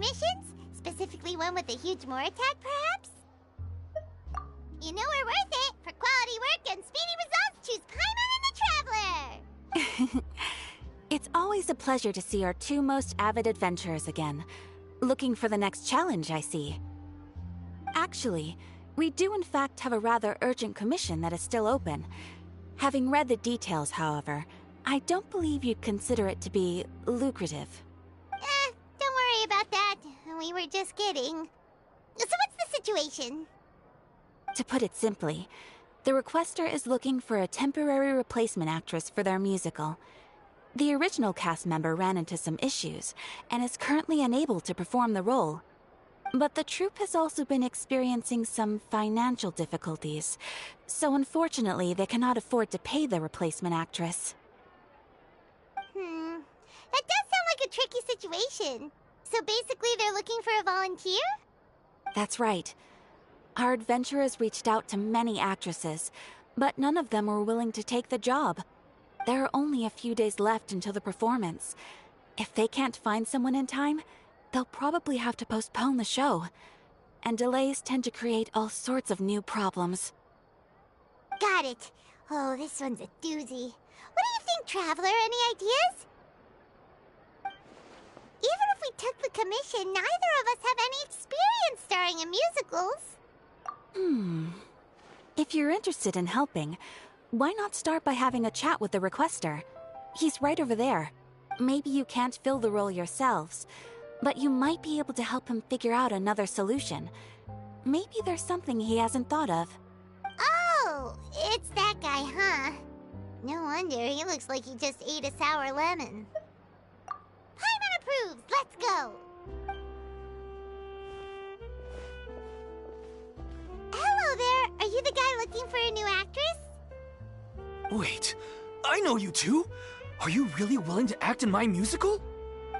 commissions? Specifically one with a huge more attack, perhaps? You know we're worth it! For quality work and speedy results, choose Paimon and the Traveler! It's always a pleasure to see our two most avid adventurers again. Looking for the next challenge, I see. Actually, we do in fact have a rather urgent commission that is still open. Having read the details, however, I don't believe you'd consider it to be lucrative. Don't worry about that. We were just kidding. So what's the situation? To put it simply, the requester is looking for a temporary replacement actress for their musical. The original cast member ran into some issues and is currently unable to perform the role. But the troupe has also been experiencing some financial difficulties, so unfortunately they cannot afford to pay the replacement actress. That does sound like a tricky situation. So basically they're looking for a volunteer? That's right. Our adventurers reached out to many actresses, but none of them were willing to take the job. There are only a few days left until the performance. If they can't find someone in time, they'll probably have to postpone the show. And delays tend to create all sorts of new problems. Got it. Oh, this one's a doozy. What do you think, Traveler? Any ideas? Even if we took the commission, neither of us have any experience starring in musicals. If you're interested in helping, why not start by having a chat with the requester? He's right over there. Maybe you can't fill the role yourselves, but you might be able to help him figure out another solution. Maybe there's something he hasn't thought of. Oh, it's that guy, huh? No wonder, he looks like he just ate a sour lemon. Paimon approves! Let's go! Hello there! Are you the guy looking for a new actress? Wait, I know you two! Are you really willing to act in my musical?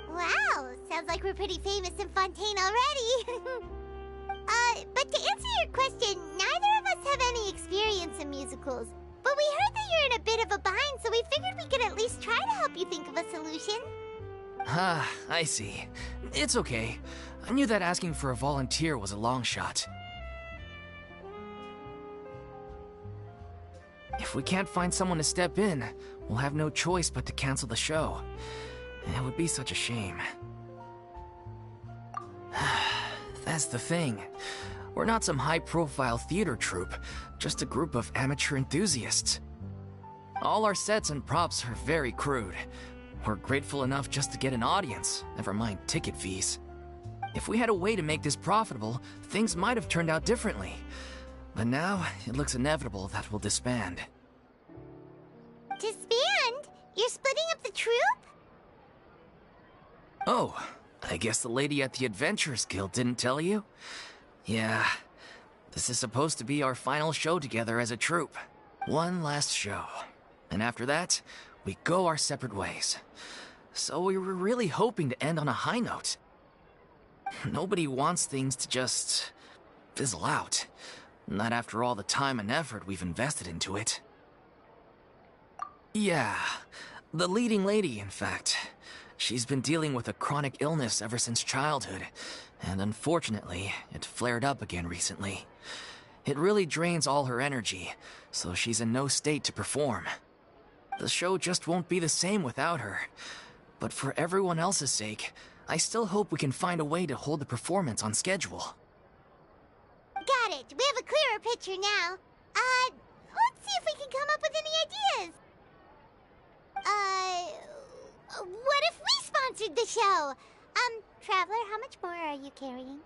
Wow, sounds like we're pretty famous in Fontaine already. But to answer your question, neither of us have any experience in musicals. But we heard that you're in a bit of a bind, so we figured we could at least try to help you think of a solution. Ah, I see. It's okay. I knew that asking for a volunteer was a long shot. If we can't find someone to step in, we'll have no choice but to cancel the show. It would be such a shame. That's the thing. We're not some high-profile theater troupe, just a group of amateur enthusiasts. All our sets and props are very crude. We're grateful enough just to get an audience, never mind ticket fees. If we had a way to make this profitable, things might have turned out differently. But now, it looks inevitable that we'll disband. Disband? You're splitting up the troupe? Oh, I guess the lady at the Adventurers Guild didn't tell you? Yeah, this is supposed to be our final show together as a troupe. One last show. And after that, we go our separate ways. So we were really hoping to end on a high note. Nobody wants things to just fizzle out. Not after all the time and effort we've invested into it. Yeah, the leading lady, in fact. She's been dealing with a chronic illness ever since childhood, and unfortunately, it flared up again recently. It really drains all her energy, so she's in no state to perform. The show just won't be the same without her. But for everyone else's sake, I still hope we can find a way to hold the performance on schedule. Got it. We have a clearer picture now. Let's see if we can come up with any ideas. What if we sponsored the show? Traveler, how much more are you carrying?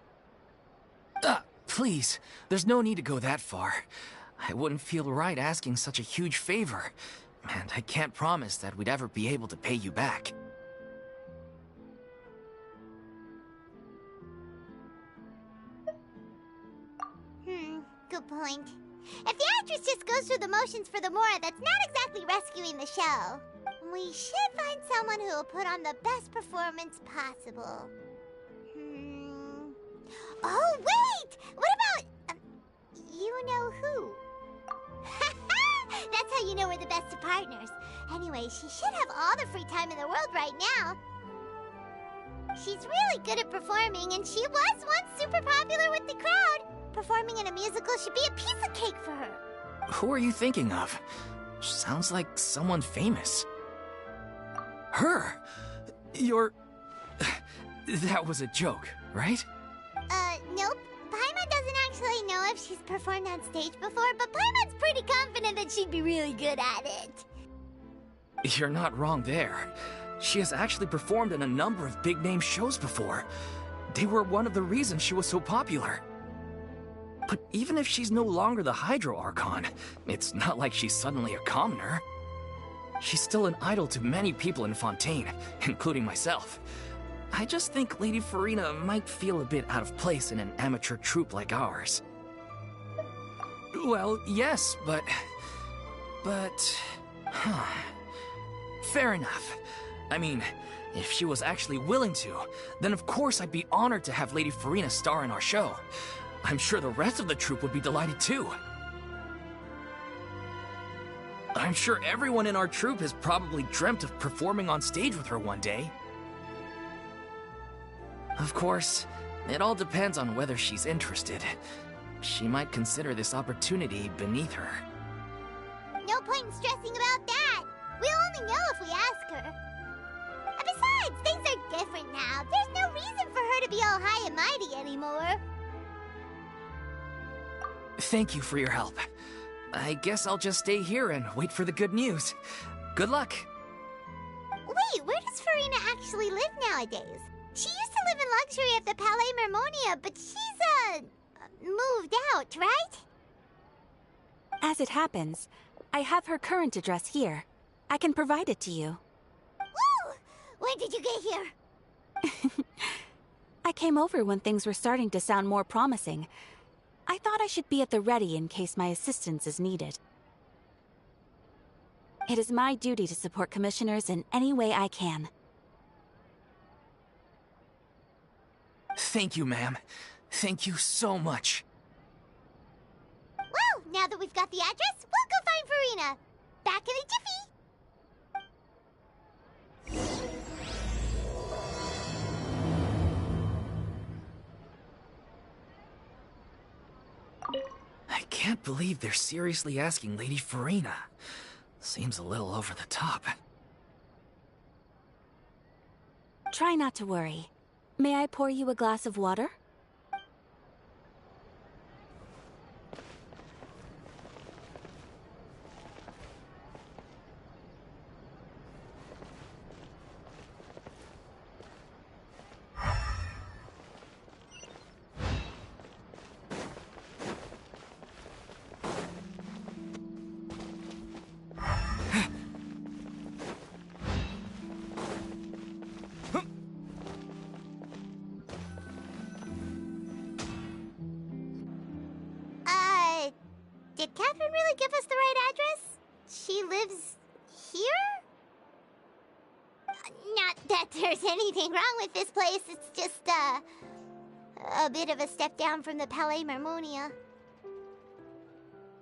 Please, there's no need to go that far. I wouldn't feel right asking such a huge favor, and I can't promise that we'd ever be able to pay you back. Good point. If the actress just goes through the motions for the Mora, that's not exactly rescuing the show. We should find someone who will put on the best performance possible. Oh, wait! What about... you know who? That's how you know we're the best of partners. Anyway, she should have all the free time in the world right now. She's really good at performing, and she was once super popular with the crowd. Performing in a musical should be a piece of cake for her. Who are you thinking of? Sounds like someone famous. Her? You're... That was a joke, right? Nope. Paimon doesn't actually know if she's performed on stage before, but Paimon's pretty confident that she'd be really good at it. You're not wrong there. She has actually performed in a number of big-name shows before. They were one of the reasons she was so popular. But even if she's no longer the Hydro Archon, it's not like she's suddenly a commoner. She's still an idol to many people in Fontaine, including myself. I just think Lady Farina might feel a bit out of place in an amateur troupe like ours. Well, yes, but... Fair enough. I mean, if she was actually willing to, then of course I'd be honored to have Lady Farina star in our show. I'm sure the rest of the troupe would be delighted too. I'm sure everyone in our troupe has probably dreamt of performing on stage with her one day. Of course, it all depends on whether she's interested. She might consider this opportunity beneath her. No point in stressing about that. We'll only know if we ask her. And besides, things are different now. There's no reason for her to be all high and mighty anymore. Thank you for your help. I guess I'll just stay here and wait for the good news. Good luck. Wait, where does Farina actually live nowadays? She used to live in luxury at the Palais Mermonia, but she's, moved out, right? As it happens, I have her current address here. I can provide it to you. Woo! When did you get here? I came over when things were starting to sound more promising. I thought I should be at the ready in case my assistance is needed. It is my duty to support commissioners in any way I can. Thank you, ma'am. Thank you so much. Well, now that we've got the address, we'll go find Farina. Back in a jiffy. I can't believe they're seriously asking Lady Farina. Seems a little over the top. Try not to worry. May I pour you a glass of water? Did Catherine really give us the right address? She lives here? Not that there's anything wrong with this place, it's just, a bit of a step down from the Palais Mermonia.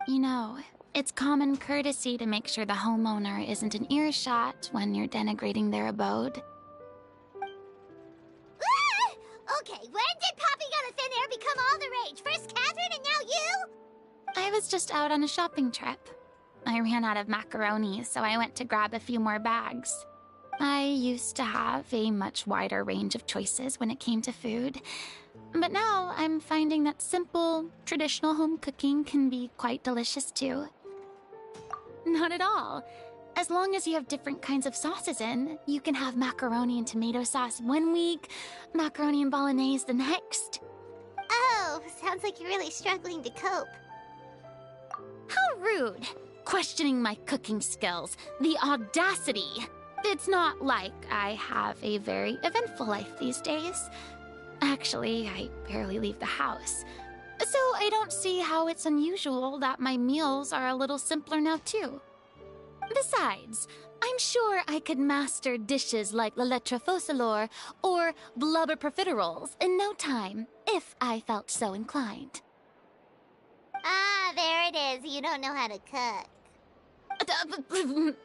You know, it's common courtesy to make sure the homeowner isn't an earshot when you're denigrating their abode. Ah! Okay, when did Poppy Got a Thin Air become all the rage? First Catherine and now you? I was just out on a shopping trip. I ran out of macaroni, so I went to grab a few more bags. I used to have a much wider range of choices when it came to food, but now I'm finding that simple, traditional home cooking can be quite delicious too. Not at all. As long as you have different kinds of sauces in, you can have macaroni and tomato sauce one week, macaroni and bolognese the next. Oh, sounds like you're really struggling to cope. How rude! Questioning my cooking skills. The audacity! It's not like I have a very eventful life these days. Actually, I barely leave the house. So I don't see how it's unusual that my meals are a little simpler now too. Besides, I'm sure I could master dishes like la lettre faucilor or blubber profiteroles in no time, if I felt so inclined. Ah, there it is. You don't know how to cook.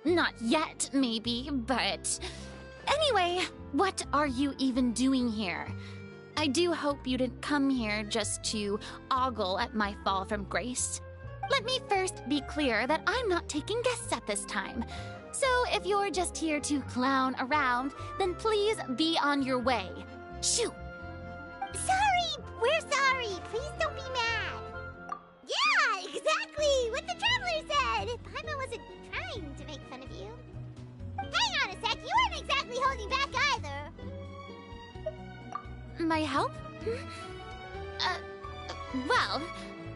Not yet, maybe, but Anyway, what are you even doing here? I do hope you didn't come here just to ogle at my fall from grace. Let me first be clear that I'm not taking guests at this time. So if you're just here to clown around, then please be on your way. Shoo! Sorry! We're sorry! Please don't be mad! Yeah, exactly! What the Traveler said! Paimon wasn't trying to make fun of you. Hang on a sec, you weren't exactly holding back either. My help? Well,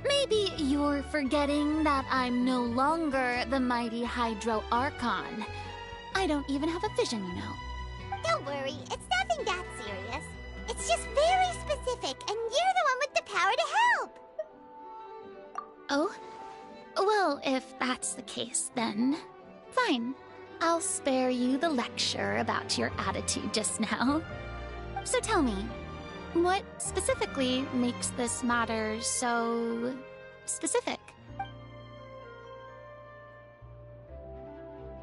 maybe you're forgetting that I'm no longer the mighty Hydro Archon. I don't even have a vision, you know. Don't worry, it's nothing that serious. It's just very specific, and you're the one with the power to help! Oh? Well, if that's the case, then fine. I'll spare you the lecture about your attitude just now. So tell me, what specifically makes this matter so specific?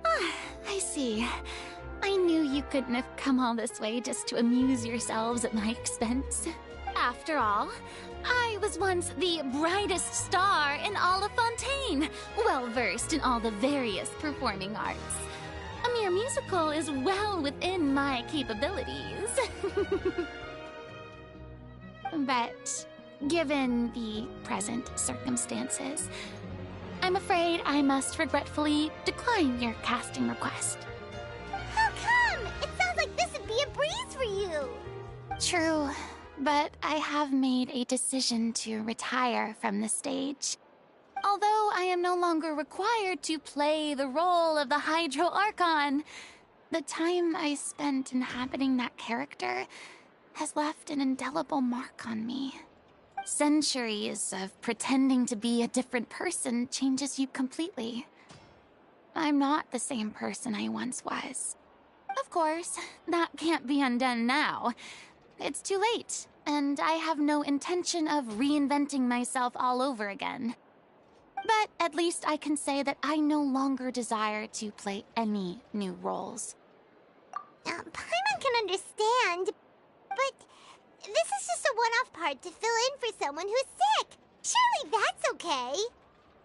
Ah, I see. I knew you couldn't have come all this way just to amuse yourselves at my expense. After all, I was once the brightest star in all of Fontaine, well-versed in all the various performing arts. A mere musical is well within my capabilities. But given the present circumstances, I'm afraid I must regretfully decline your casting request. How come? It sounds like this would be a breeze for you. True, but I have made a decision to retire from the stage. Although I am no longer required to play the role of the Hydro Archon, the time I spent inhabiting that character has left an indelible mark on me. Centuries of pretending to be a different person changes you completely. I'm not the same person I once was. Of course, that can't be undone now. It's too late, and I have no intention of reinventing myself all over again. But at least I can say that I no longer desire to play any new roles. Paimon can understand, but this is just a one-off part to fill in for someone who's sick. Surely that's okay.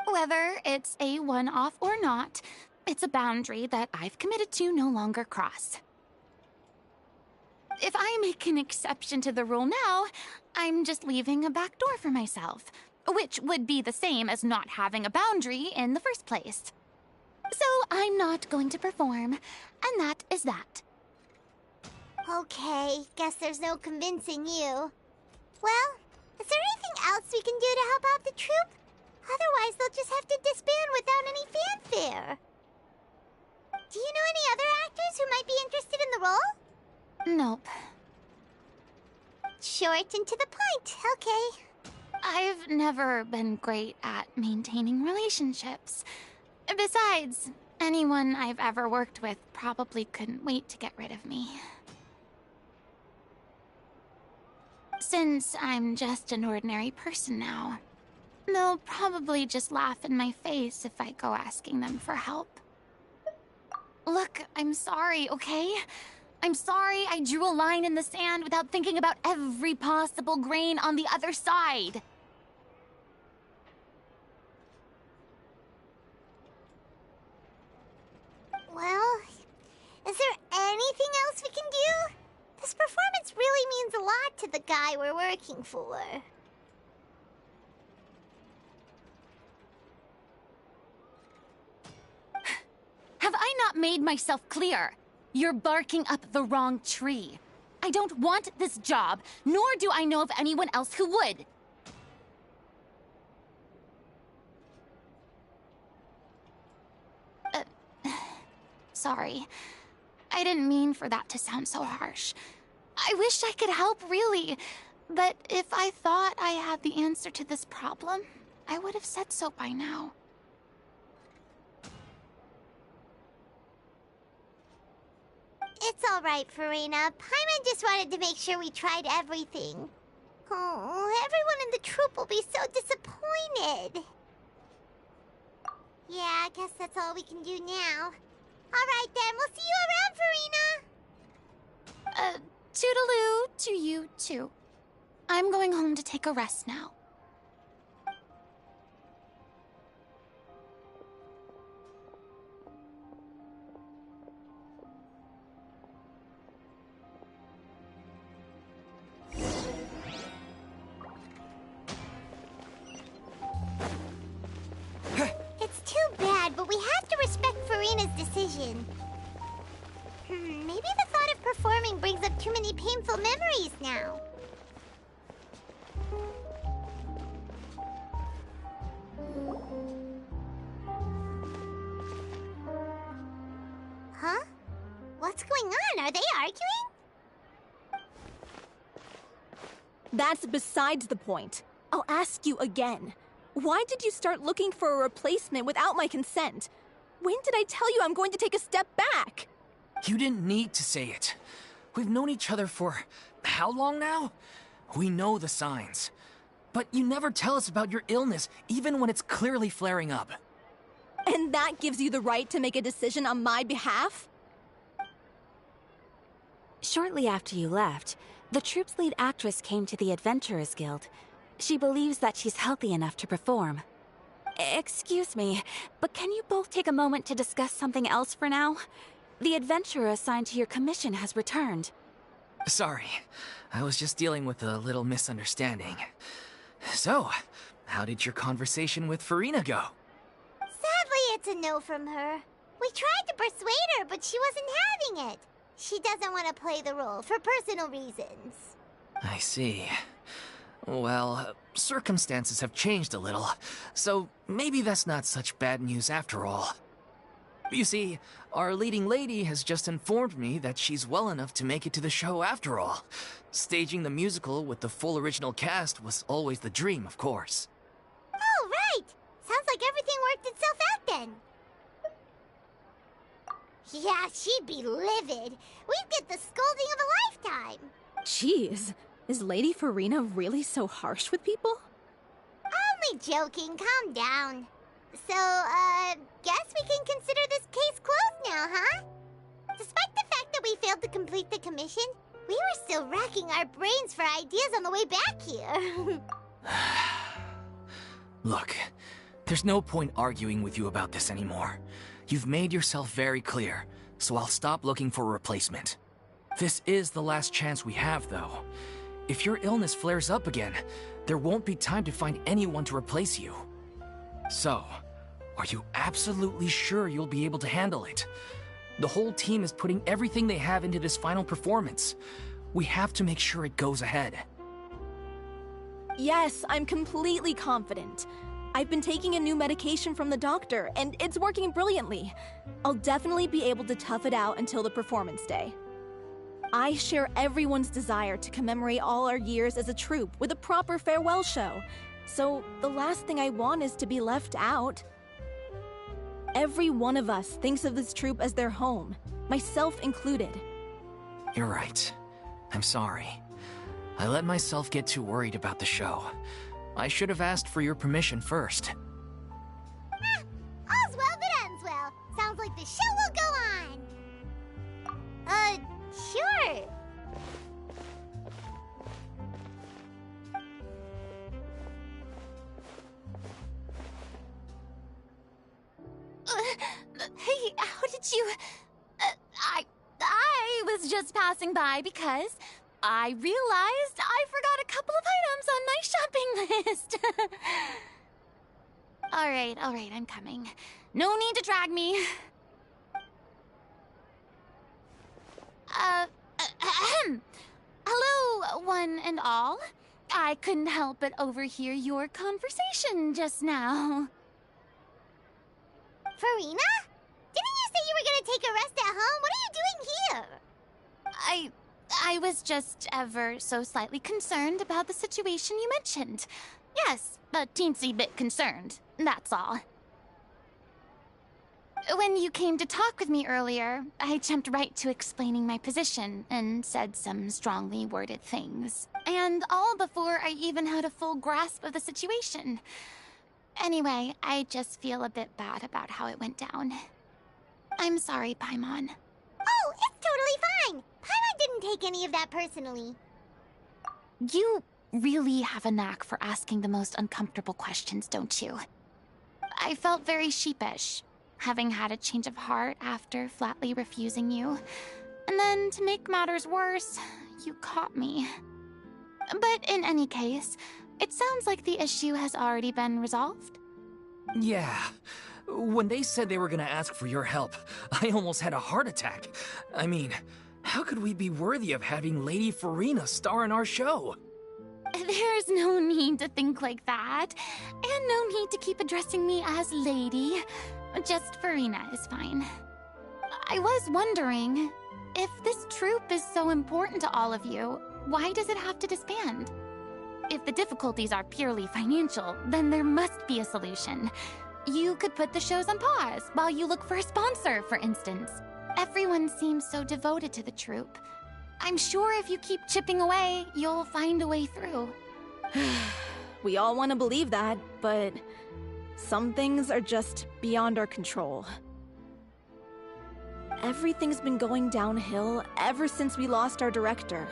Whether it's a one-off or not, it's a boundary that I've committed to no longer cross. If I make an exception to the rule now, I'm just leaving a back door for myself, which would be the same as not having a boundary in the first place. So I'm not going to perform, and that is that. Okay, guess there's no convincing you. Well, is there anything else we can do to help out the troupe? Otherwise, they'll just have to disband without any fanfare. Do you know any other actors who might be interested in the role? Nope. Short and to the point, okay. I've never been great at maintaining relationships. Besides, anyone I've ever worked with probably couldn't wait to get rid of me. Since I'm just an ordinary person now, they'll probably just laugh in my face if I go asking them for help. Look, I'm sorry, okay? I'm sorry I drew a line in the sand without thinking about every possible grain on the other side. Well, is there anything else we can do? This performance really means a lot to the guy we're working for. Have I not made myself clear? You're barking up the wrong tree. I don't want this job, nor do I know of anyone else who would. Sorry. I didn't mean for that to sound so harsh. I wish I could help, really. But if I thought I had the answer to this problem, I would have said so by now. It's all right, Farina. Paimon just wanted to make sure we tried everything. Oh, everyone in the troupe will be so disappointed. Yeah, I guess that's all we can do now. All right, then. We'll see you around, Farina. Toodaloo to you, too. I'm going home to take a rest now. It's too bad, but we have to respect Farina's decision. Maybe the thought of performing brings up too many painful memories now. Huh? What's going on? Are they arguing? That's besides the point. I'll ask you again. Why did you start looking for a replacement without my consent? When did I tell you I'm going to take a step back? You didn't need to say it. We've known each other for how long now? We know the signs. But you never tell us about your illness, even when it's clearly flaring up. And that gives you the right to make a decision on my behalf? Shortly after you left, the troupe's lead actress came to the Adventurers Guild. She believes that she's healthy enough to perform. Excuse me, but can you both take a moment to discuss something else for now? The adventurer assigned to your commission has returned. Sorry, I was just dealing with a little misunderstanding. So, how did your conversation with Farina go? Sadly, it's a no from her. We tried to persuade her, but she wasn't having it. She doesn't want to play the role for personal reasons. I see. Well, circumstances have changed a little, so maybe that's not such bad news after all. You see, our leading lady has just informed me that she's well enough to make it to the show after all. Staging the musical with the full original cast was always the dream, of course. Oh, right! Sounds like everything worked itself out then. Yeah, she'd be livid. We'd get the scolding of a lifetime. Jeez, is Lady Farina really so harsh with people? Only joking, calm down. So, guess we can consider this case closed now, huh? Despite the fact that we failed to complete the commission, we were still racking our brains for ideas on the way back here. Look, there's no point arguing with you about this anymore. You've made yourself very clear, so I'll stop looking for a replacement. This is the last chance we have, though. If your illness flares up again, there won't be time to find anyone to replace you. So, are you absolutely sure you'll be able to handle it? The whole team is putting everything they have into this final performance. We have to make sure it goes ahead. Yes, I'm completely confident. I've been taking a new medication from the doctor, and it's working brilliantly. I'll definitely be able to tough it out until the performance day. I share everyone's desire to commemorate all our years as a troupe with a proper farewell show. So the last thing I want is to be left out. Every one of us thinks of this troupe as their home, myself included. You're right. I'm sorry. I let myself get too worried about the show. I should have asked for your permission first. All's well that ends well. Sounds like the show will go on. Sure. Hey, how did you... I was just passing by because I realized I forgot a couple of items on my shopping list. All right, I'm coming. No need to drag me. Hello, one and all. I couldn't help but overhear your conversation just now. Farina? Didn't you say you were gonna take a rest at home? What are you doing here? I was just ever so slightly concerned about the situation you mentioned. Yes, a teensy bit concerned, that's all. When you came to talk with me earlier, I jumped right to explaining my position and said some strongly worded things. And all before I even had a full grasp of the situation. Anyway, I just feel a bit bad about how it went down. I'm sorry, Paimon. Oh, it's totally fine. Paimon didn't take any of that personally. You really have a knack for asking the most uncomfortable questions, don't you? I felt very sheepish, having had a change of heart after flatly refusing you. And then, to make matters worse, you caught me. But in any case, it sounds like the issue has already been resolved. Yeah. When they said they were gonna ask for your help, I almost had a heart attack. I mean, how could we be worthy of having Lady Farina star in our show? There's no need to think like that, and no need to keep addressing me as Lady. Just Farina is fine. I was wondering, if this troupe is so important to all of you, why does it have to disband? If the difficulties are purely financial, then there must be a solution. You could put the shows on pause while you look for a sponsor, for instance. Everyone seems so devoted to the troupe. I'm sure if you keep chipping away, you'll find a way through. We all want to believe that, but some things are just beyond our control. Everything's been going downhill ever since we lost our director.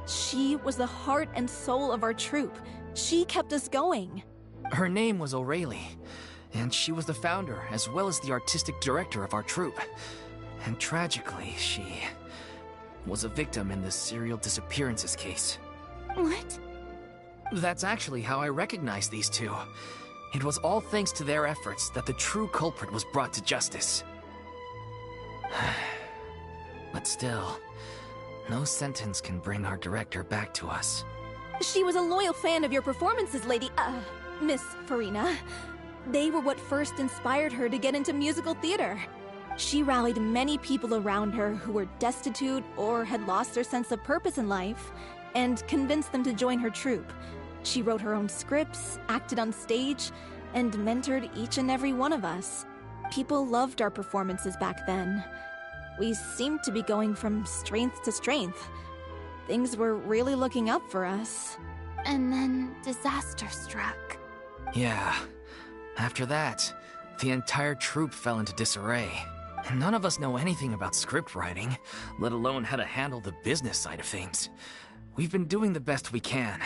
She was the heart and soul of our troupe. She kept us going. Her name was O'Reilly, and she was the founder as well as the artistic director of our troupe. And tragically, she was a victim in the serial disappearances case. What? That's actually how I recognized these two. It was all thanks to their efforts that the true culprit was brought to justice. But still, no sentence can bring our director back to us. She was a loyal fan of your performances, Miss Farina. They were what first inspired her to get into musical theater. She rallied many people around her who were destitute or had lost their sense of purpose in life, and convinced them to join her troupe. She wrote her own scripts, acted on stage, and mentored each and every one of us. People loved our performances back then. We seemed to be going from strength to strength. Things were really looking up for us. And then disaster struck. Yeah. After that, the entire troupe fell into disarray. None of us know anything about script writing, let alone how to handle the business side of things. We've been doing the best we can.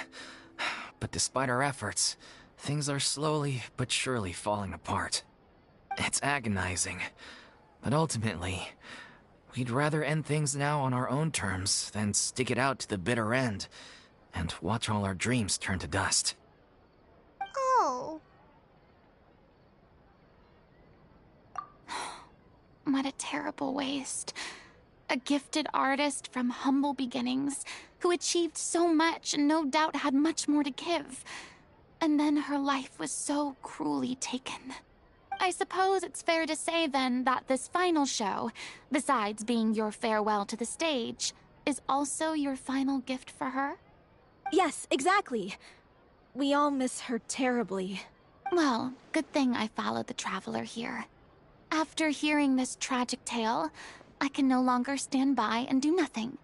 But despite our efforts, things are slowly but surely falling apart. It's agonizing. But ultimately, we'd rather end things now on our own terms than stick it out to the bitter end and watch all our dreams turn to dust. Oh. What a terrible waste. A gifted artist from humble beginnings who achieved so much and no doubt had much more to give. And then her life was so cruelly taken. I suppose it's fair to say then that this final show, besides being your farewell to the stage, is also your final gift for her? Yes, exactly. We all miss her terribly. Well, good thing I followed the Traveler here. After hearing this tragic tale, I can no longer stand by and do nothing.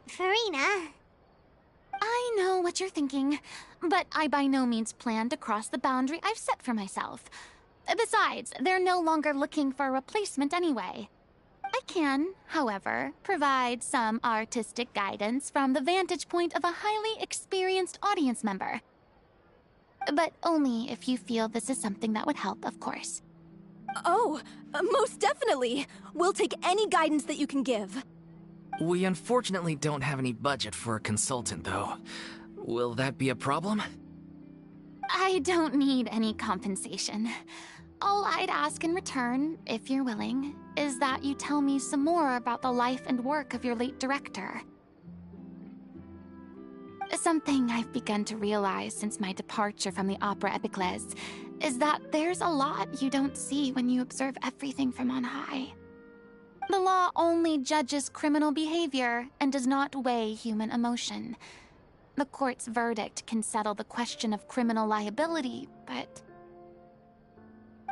Farina. I know what you're thinking, but I by no means plan to cross the boundary I've set for myself. Besides, they're no longer looking for a replacement anyway. I can, however, provide some artistic guidance from the vantage point of a highly experienced audience member. But only if you feel this is something that would help, of course. Oh, most definitely. We'll take any guidance that you can give. We unfortunately don't have any budget for a consultant, though. Will that be a problem? I don't need any compensation. All I'd ask in return, if you're willing, is that you tell me some more about the life and work of your late director. Something I've begun to realize since my departure from the Opera Epiclese is that there's a lot you don't see when you observe everything from on high. The law only judges criminal behavior and does not weigh human emotion. The court's verdict can settle the question of criminal liability, but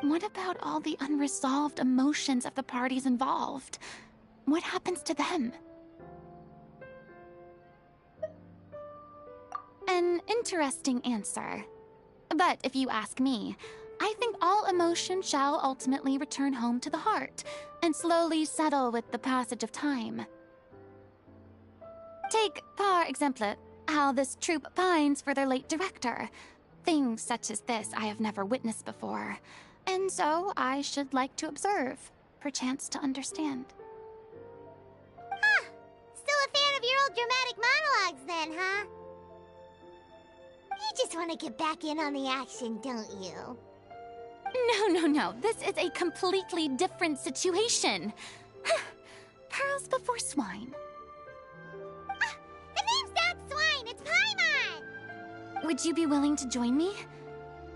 what about all the unresolved emotions of the parties involved? What happens to them? An interesting answer. But if you ask me, I think all emotion shall ultimately return home to the heart and slowly settle with the passage of time. Take, par exemple, how this troupe pines for their late director. Things such as this I have never witnessed before, and so I should like to observe, perchance to understand. Huh. Still a fan of your old dramatic monologues then, huh? You just want to get back in on the action, don't you? No. This is a completely different situation. Pearls before swine. The name's not Swine, it's Paimon! Would you be willing to join me?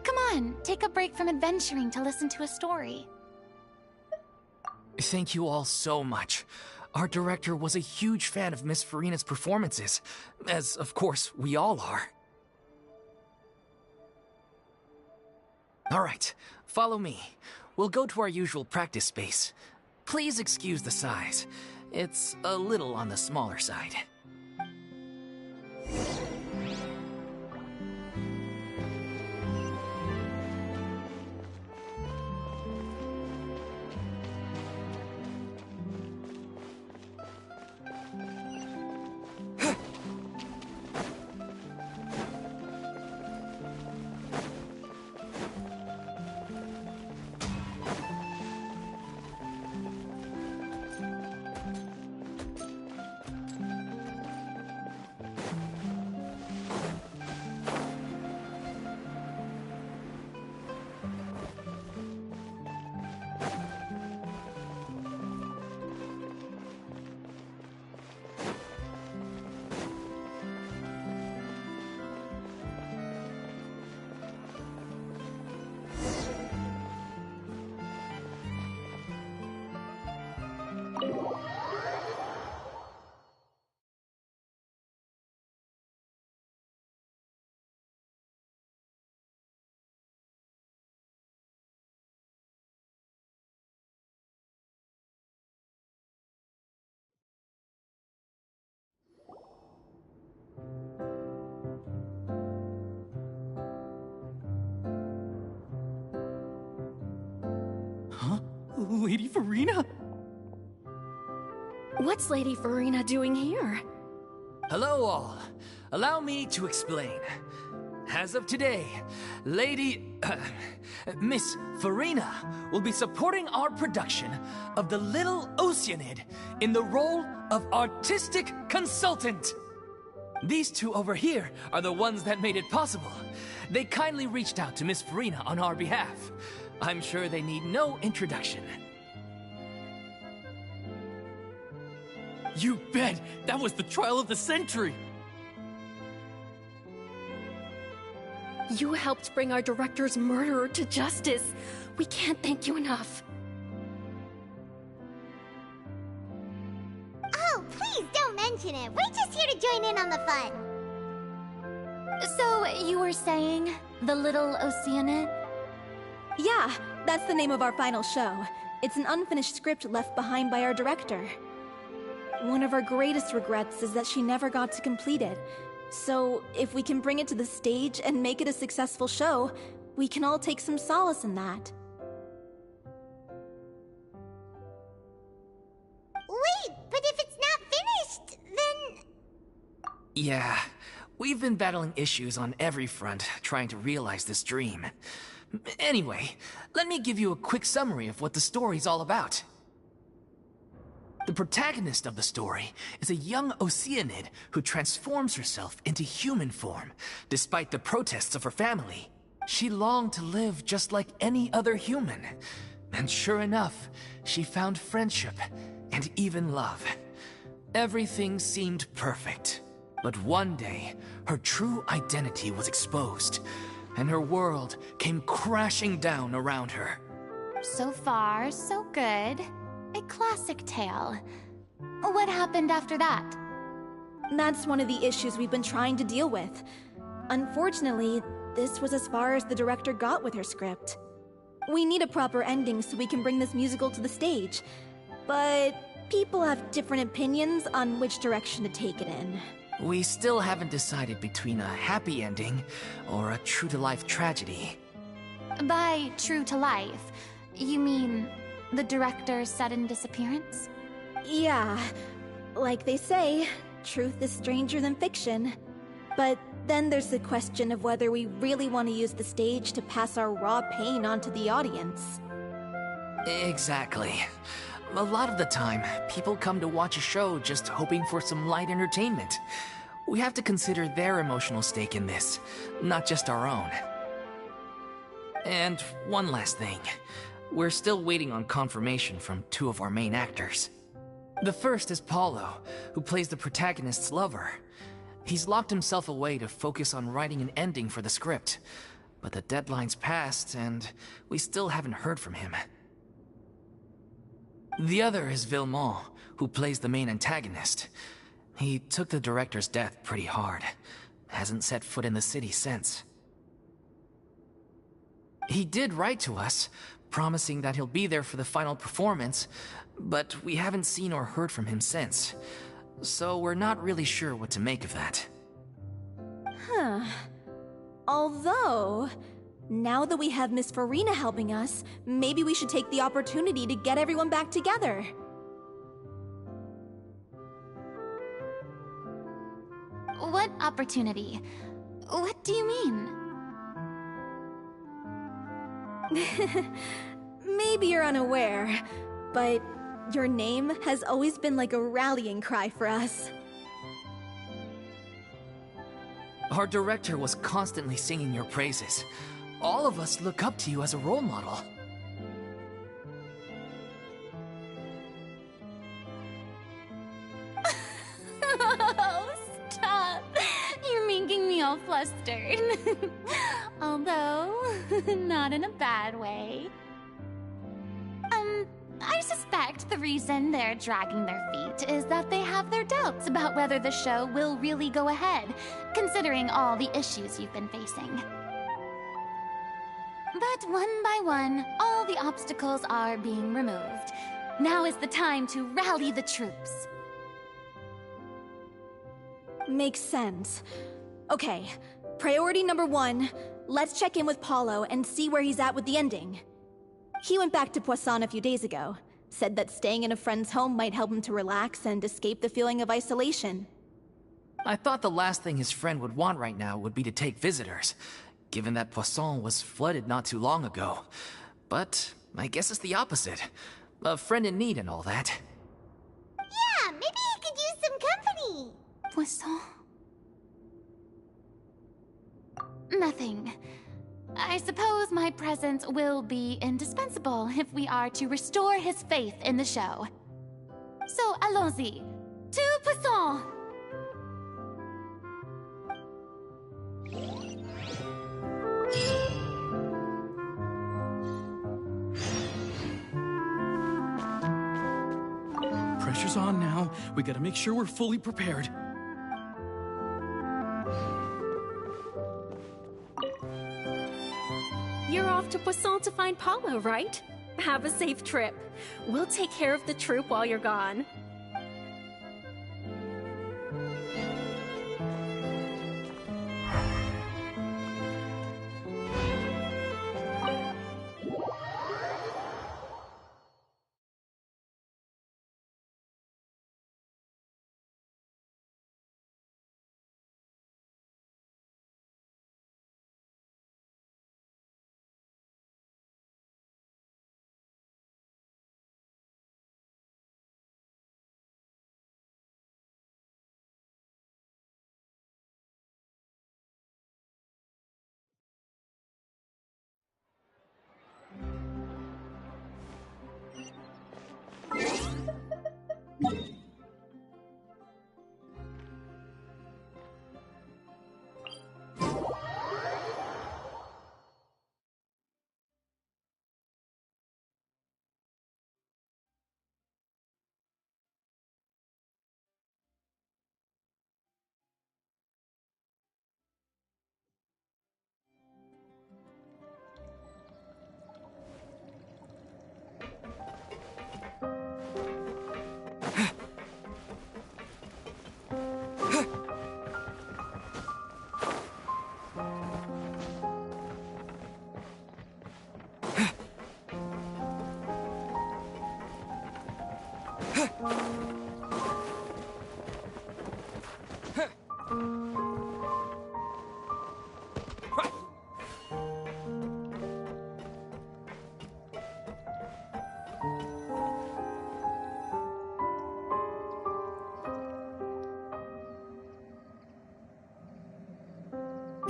Come on, take a break from adventuring to listen to a story. Thank you all so much. Our director was a huge fan of Miss Farina's performances, as of course we all are. Alright, follow me. We'll go to our usual practice space. Please excuse the size. It's a little on the smaller side. Huh? Lady Farina? What's Lady Farina doing here? Hello all. Allow me to explain. As of today, Miss Farina will be supporting our production of The Little Oceanid in the role of artistic consultant. These two over here are the ones that made it possible. They kindly reached out to Miss Farina on our behalf. I'm sure they need no introduction. You bet! That was the trial of the century! You helped bring our director's murderer to justice. We can't thank you enough. Oh, please don't mention it. We're just here to join in on the fun. So, you were saying, The Little Oceanid? Yeah, that's the name of our final show. It's an unfinished script left behind by our director. One of our greatest regrets is that she never got to complete it. So, if we can bring it to the stage and make it a successful show, we can all take some solace in that. Wait, but if it's not finished, then... Yeah, we've been battling issues on every front trying to realize this dream. Anyway, let me give you a quick summary of what the story's all about. The protagonist of the story is a young Oceanid who transforms herself into human form, despite the protests of her family. She longed to live just like any other human. And sure enough, she found friendship and even love. Everything seemed perfect. But one day, her true identity was exposed, and her world came crashing down around her. So far, so good. A classic tale. What happened after that? That's one of the issues we've been trying to deal with. Unfortunately, this was as far as the director got with her script. We need a proper ending so we can bring this musical to the stage. But people have different opinions on which direction to take it in. We still haven't decided between a happy ending or a true-to-life tragedy. By true to life, you mean the director's sudden disappearance? Yeah, like they say, truth is stranger than fiction. But then there's the question of whether we really want to use the stage to pass our raw pain onto the audience. Exactly. A lot of the time, people come to watch a show just hoping for some light entertainment. We have to consider their emotional stake in this, not just our own. And one last thing. We're still waiting on confirmation from two of our main actors. The first is Paulo, who plays the protagonist's lover. He's locked himself away to focus on writing an ending for the script. But the deadline's passed, and we still haven't heard from him. The other is Villemont, who plays the main antagonist. He took the director's death pretty hard. Hasn't set foot in the city since. He did write to us, promising that he'll be there for the final performance, but we haven't seen or heard from him since. So we're not really sure what to make of that. Huh. Although, now that we have Miss Farina helping us, maybe we should take the opportunity to get everyone back together. What opportunity? What do you mean? Maybe you're unaware, but your name has always been like a rallying cry for us. Our director was constantly singing your praises. All of us look up to you as a role model. Oh, stop! You're making me all flustered. Although, not in a bad way. I suspect the reason they're dragging their feet is that they have their doubts about whether the show will really go ahead, considering all the issues you've been facing. But one by one, all the obstacles are being removed. Now is the time to rally the troops. Makes sense. Okay, priority number 1, let's check in with Paulo and see where he's at with the ending. He went back to Poisson a few days ago, said that staying in a friend's home might help him to relax and escape the feeling of isolation. I thought the last thing his friend would want right now would be to take visitors, given that Poisson was flooded not too long ago. But I guess it's the opposite. A friend in need and all that. Yeah, maybe he could use some company. Poisson? Nothing. I suppose my presence will be indispensable if we are to restore his faith in the show. So, allons-y. To Poisson! Pressure's on now. We gotta make sure we're fully prepared. You're off to Poisson to find Paulo, right? Have a safe trip. We'll take care of the troop while you're gone.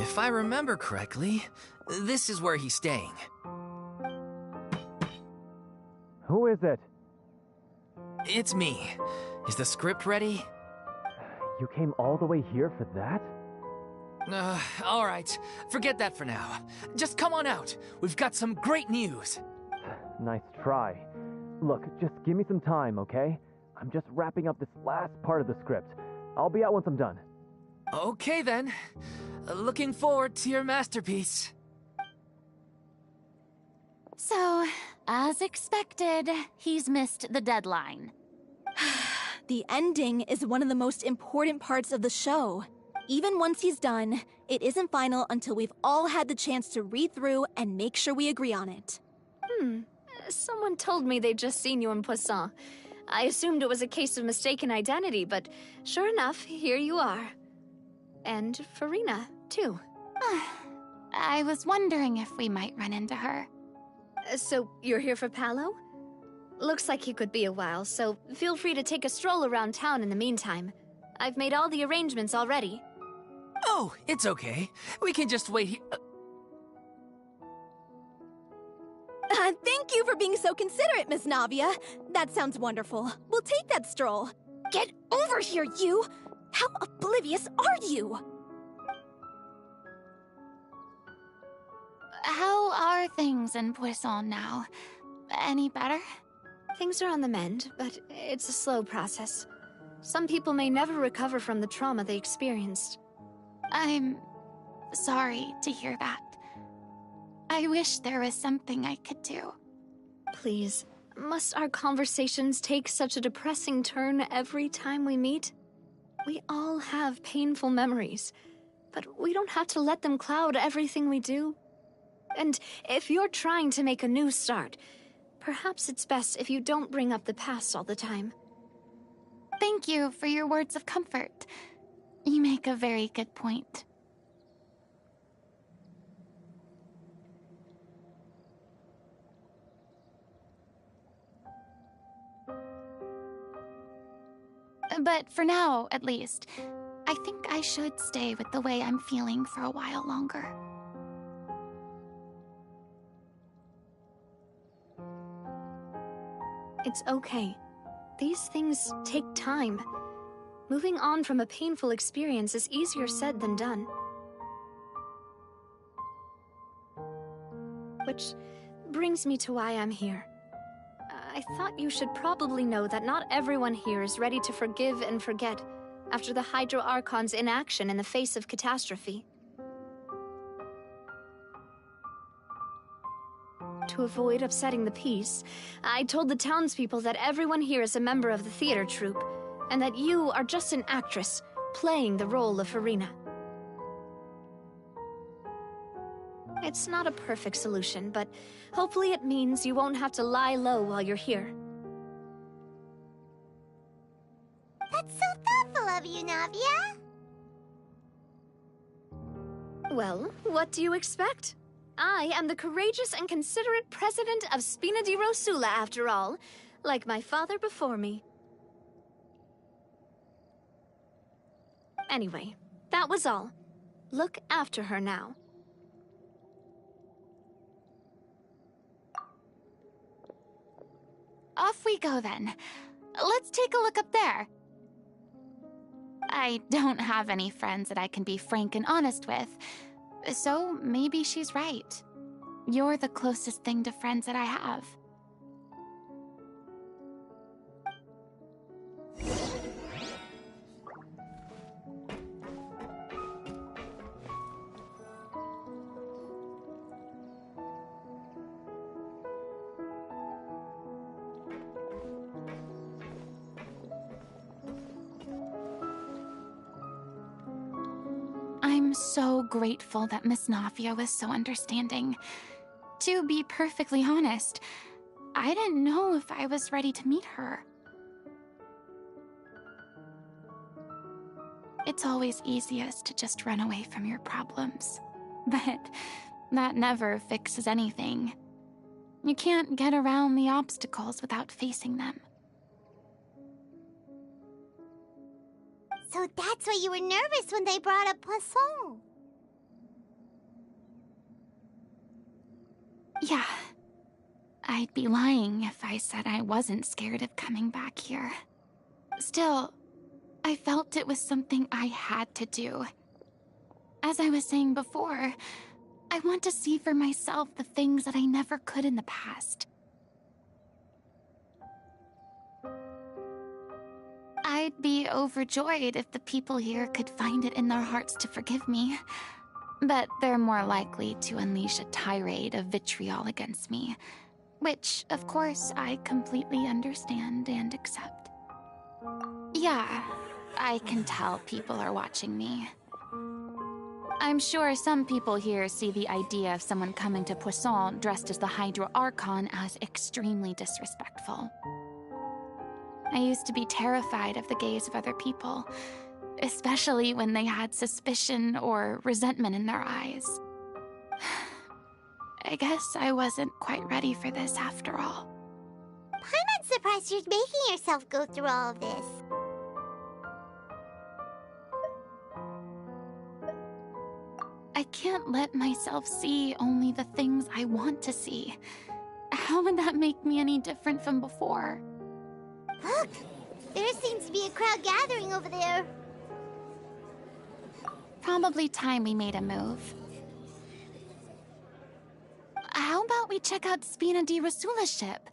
If I remember correctly, this is where he's staying. Who is it? It's me. Is the script ready? You came all the way here for that? Alright. Forget that for now. Just come on out. We've got some great news. Nice try. Look, just give me some time, okay? I'm just wrapping up this last part of the script. I'll be out once I'm done. Okay then. Looking forward to your masterpiece. So, as expected, he's missed the deadline. The ending is one of the most important parts of the show. Even once he's done, it isn't final until we've all had the chance to read through and make sure we agree on it. Someone told me they'd just seen you in Poisson. I assumed it was a case of mistaken identity, but sure enough, here you are. And Farina, too. I was wondering if we might run into her. So, you're here for Paolo? Looks like he could be a while, so feel free to take a stroll around town in the meantime. I've made all the arrangements already. Oh, it's okay. We can just wait here. Thank you for being so considerate, Miss Navia. That sounds wonderful. We'll take that stroll. Get over here, you! How oblivious are you? How are things in Poisson now? Any better? Things are on the mend, but it's a slow process. Some people may never recover from the trauma they experienced. I'm sorry to hear that. I wish there was something I could do. Please, must our conversations take such a depressing turn every time we meet? We all have painful memories, but we don't have to let them cloud everything we do. And if you're trying to make a new start, perhaps it's best if you don't bring up the past all the time. Thank you for your words of comfort. You make a very good point. But for now, at least, I think I should stay with the way I'm feeling for a while longer. It's okay. These things take time. Moving on from a painful experience is easier said than done. Which brings me to why I'm here. I thought you should probably know that not everyone here is ready to forgive and forget after the Hydro Archon's inaction in the face of catastrophe. To avoid upsetting the peace, I told the townspeople that everyone here is a member of the theater troupe, and that you are just an actress playing the role of Farina. It's not a perfect solution, but hopefully it means you won't have to lie low while you're here. That's so thoughtful of you, Navia. Well, what do you expect? I am the courageous and considerate president of Spina di Rosula, after all, like my father before me. Anyway, that was all. Look after her now. Off we go then. Let's take a look up there. I don't have any friends that I can be frank and honest with, so maybe she's right. You're the closest thing to friends that I have. I'm so grateful that Miss Navia was so understanding. To be perfectly honest, I didn't know if I was ready to meet her. It's always easiest to just run away from your problems, but that never fixes anything. You can't get around the obstacles without facing them. So that's why you were nervous when they brought up Poisson. Yeah. I'd be lying if I said I wasn't scared of coming back here. Still, I felt it was something I had to do. As I was saying before, I want to see for myself the things that I never could in the past. I'd be overjoyed if the people here could find it in their hearts to forgive me. But they're more likely to unleash a tirade of vitriol against me. Which, of course, I completely understand and accept. Yeah, I can tell people are watching me. I'm sure some people here see the idea of someone coming to Poisson dressed as the Hydra Archon as extremely disrespectful. I used to be terrified of the gaze of other people, especially when they had suspicion or resentment in their eyes. I guess I wasn't quite ready for this after all. I'm surprised you're making yourself go through all of this. I can't let myself see only the things I want to see. How would that make me any different from before? Look! There seems to be a crowd gathering over there. Probably time we made a move. How about we check out Spina di Rasula's ship?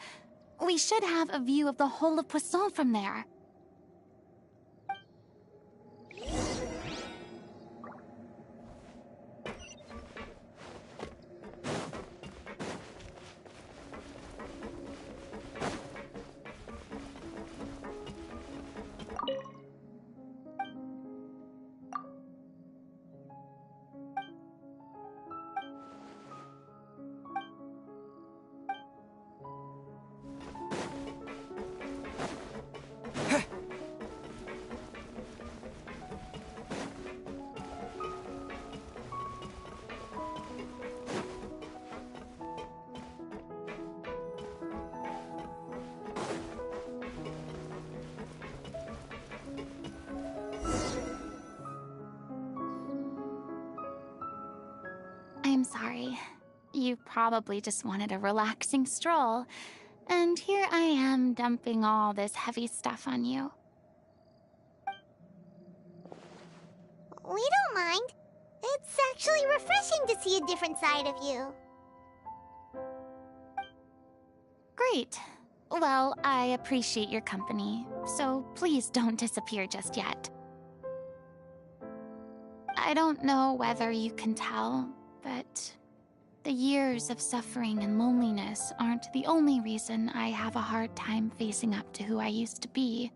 We should have a view of the whole of Poisson from there. I'm sorry. You probably just wanted a relaxing stroll, and here I am dumping all this heavy stuff on you. We don't mind. It's actually refreshing to see a different side of you. Great. Well, I appreciate your company, so please don't disappear just yet. I don't know whether you can tell, but the years of suffering and loneliness aren't the only reason I have a hard time facing up to who I used to be.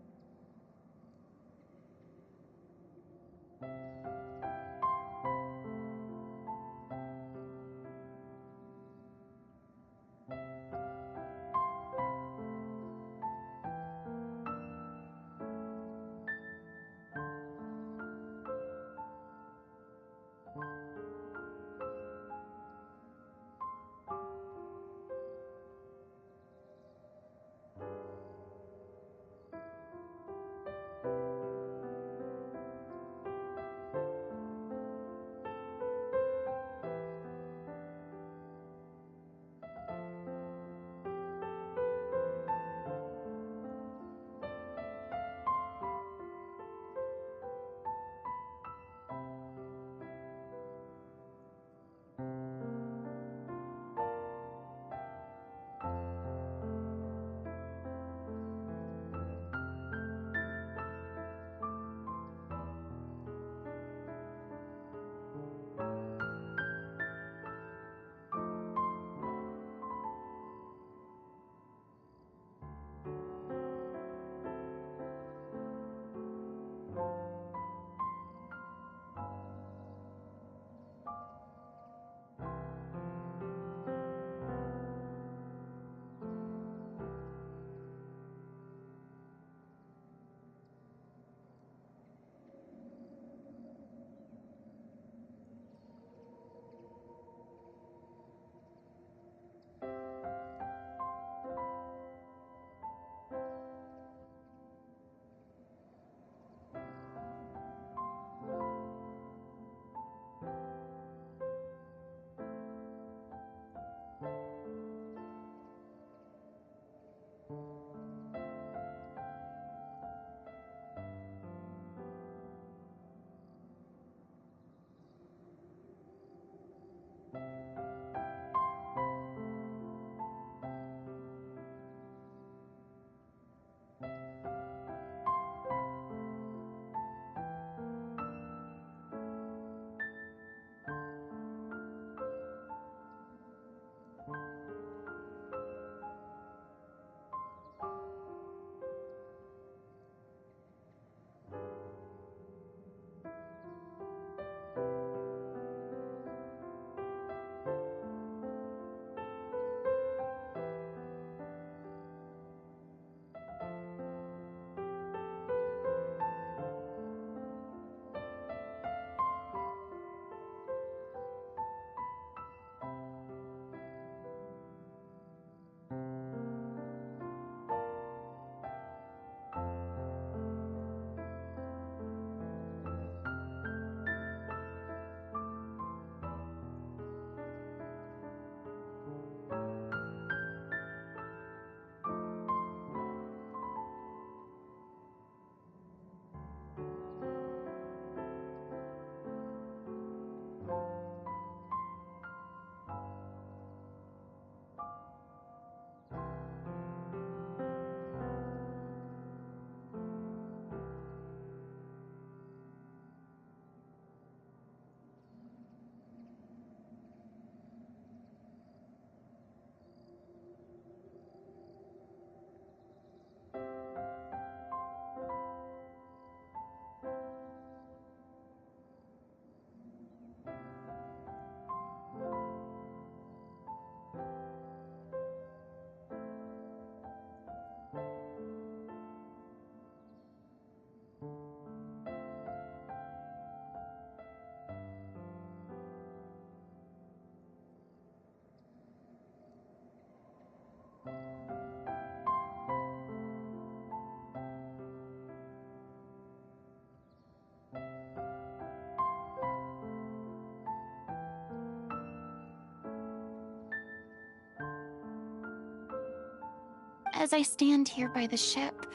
As I stand here by the ship,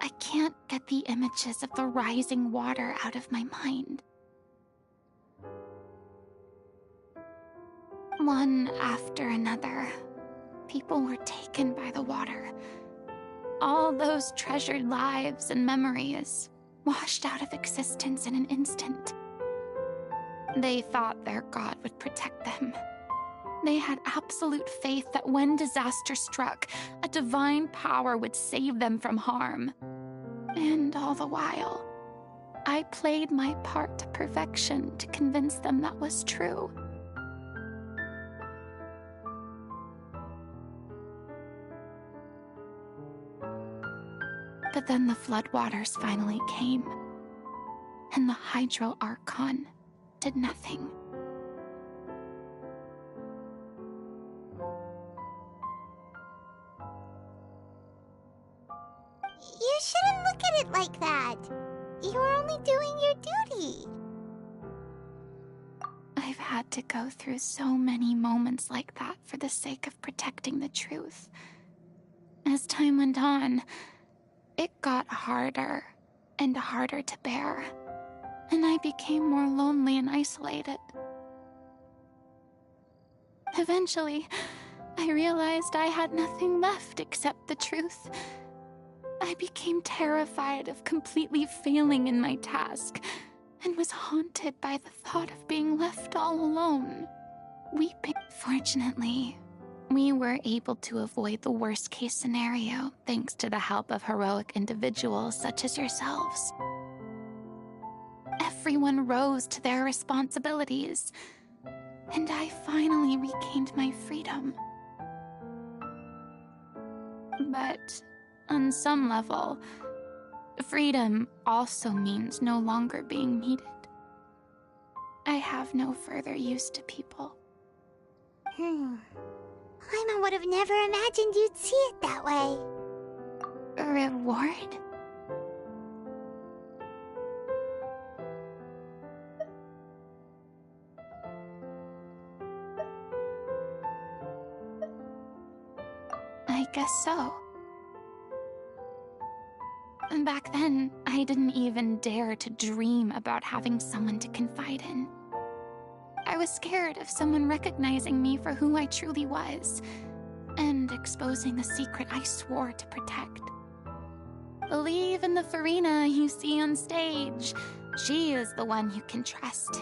I can't get the images of the rising water out of my mind. One after another, people were taken by the water. All those treasured lives and memories washed out of existence in an instant. They thought their god would protect them. They had absolute faith that when disaster struck, a divine power would save them from harm. And all the while, I played my part to perfection to convince them that was true. But then the floodwaters finally came, and the Hydro Archon did nothing. You shouldn't look at it like that. You were only doing your duty. I've had to go through so many moments like that for the sake of protecting the truth. As time went on, it got harder and harder to bear, and I became more lonely and isolated. Eventually, I realized I had nothing left except the truth. I became terrified of completely failing in my task, and was haunted by the thought of being left all alone, weeping. Fortunately, we were able to avoid the worst-case scenario thanks to the help of heroic individuals such as yourselves. Everyone rose to their responsibilities, and I finally regained my freedom. But on some level, freedom also means no longer being needed. I have no further use to people. Paimon would have never imagined you'd see it that way. A reward? I guess so. And back then, I didn't even dare to dream about having someone to confide in. I was scared of someone recognizing me for who I truly was, and exposing the secret I swore to protect. Believe in the Farina you see on stage. She is the one you can trust.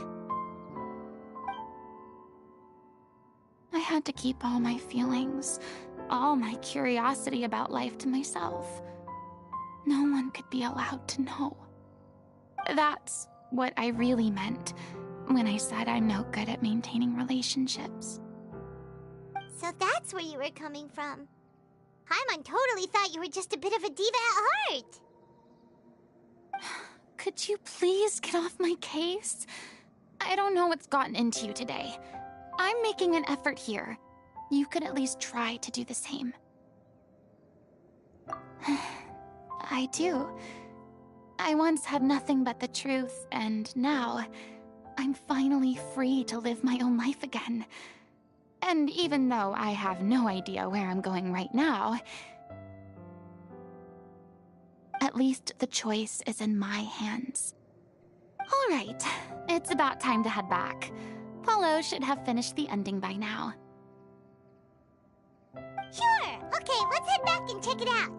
I had to keep all my feelings, all my curiosity about life to myself. No one could be allowed to know. That's what I really meant when I said I'm no good at maintaining relationships. So that's where you were coming from. Paimon totally thought you were just a bit of a diva at heart. Could you please get off my case? I don't know what's gotten into you today. I'm making an effort here. You could at least try to do the same. I do. I once had nothing but the truth, and now I'm finally free to live my own life again. And even though I have no idea where I'm going right now, at least the choice is in my hands. All right, it's about time to head back. Paulo should have finished the ending by now. Sure! Okay, let's head back and check it out.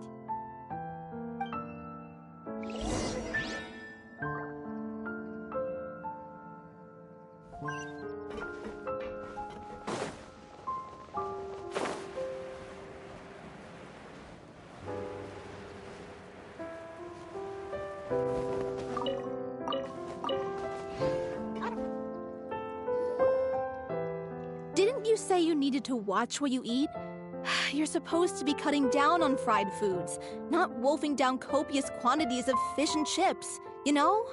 Didn't you say you needed to watch what you eat? You're supposed to be cutting down on fried foods, not wolfing down copious quantities of fish and chips, you know?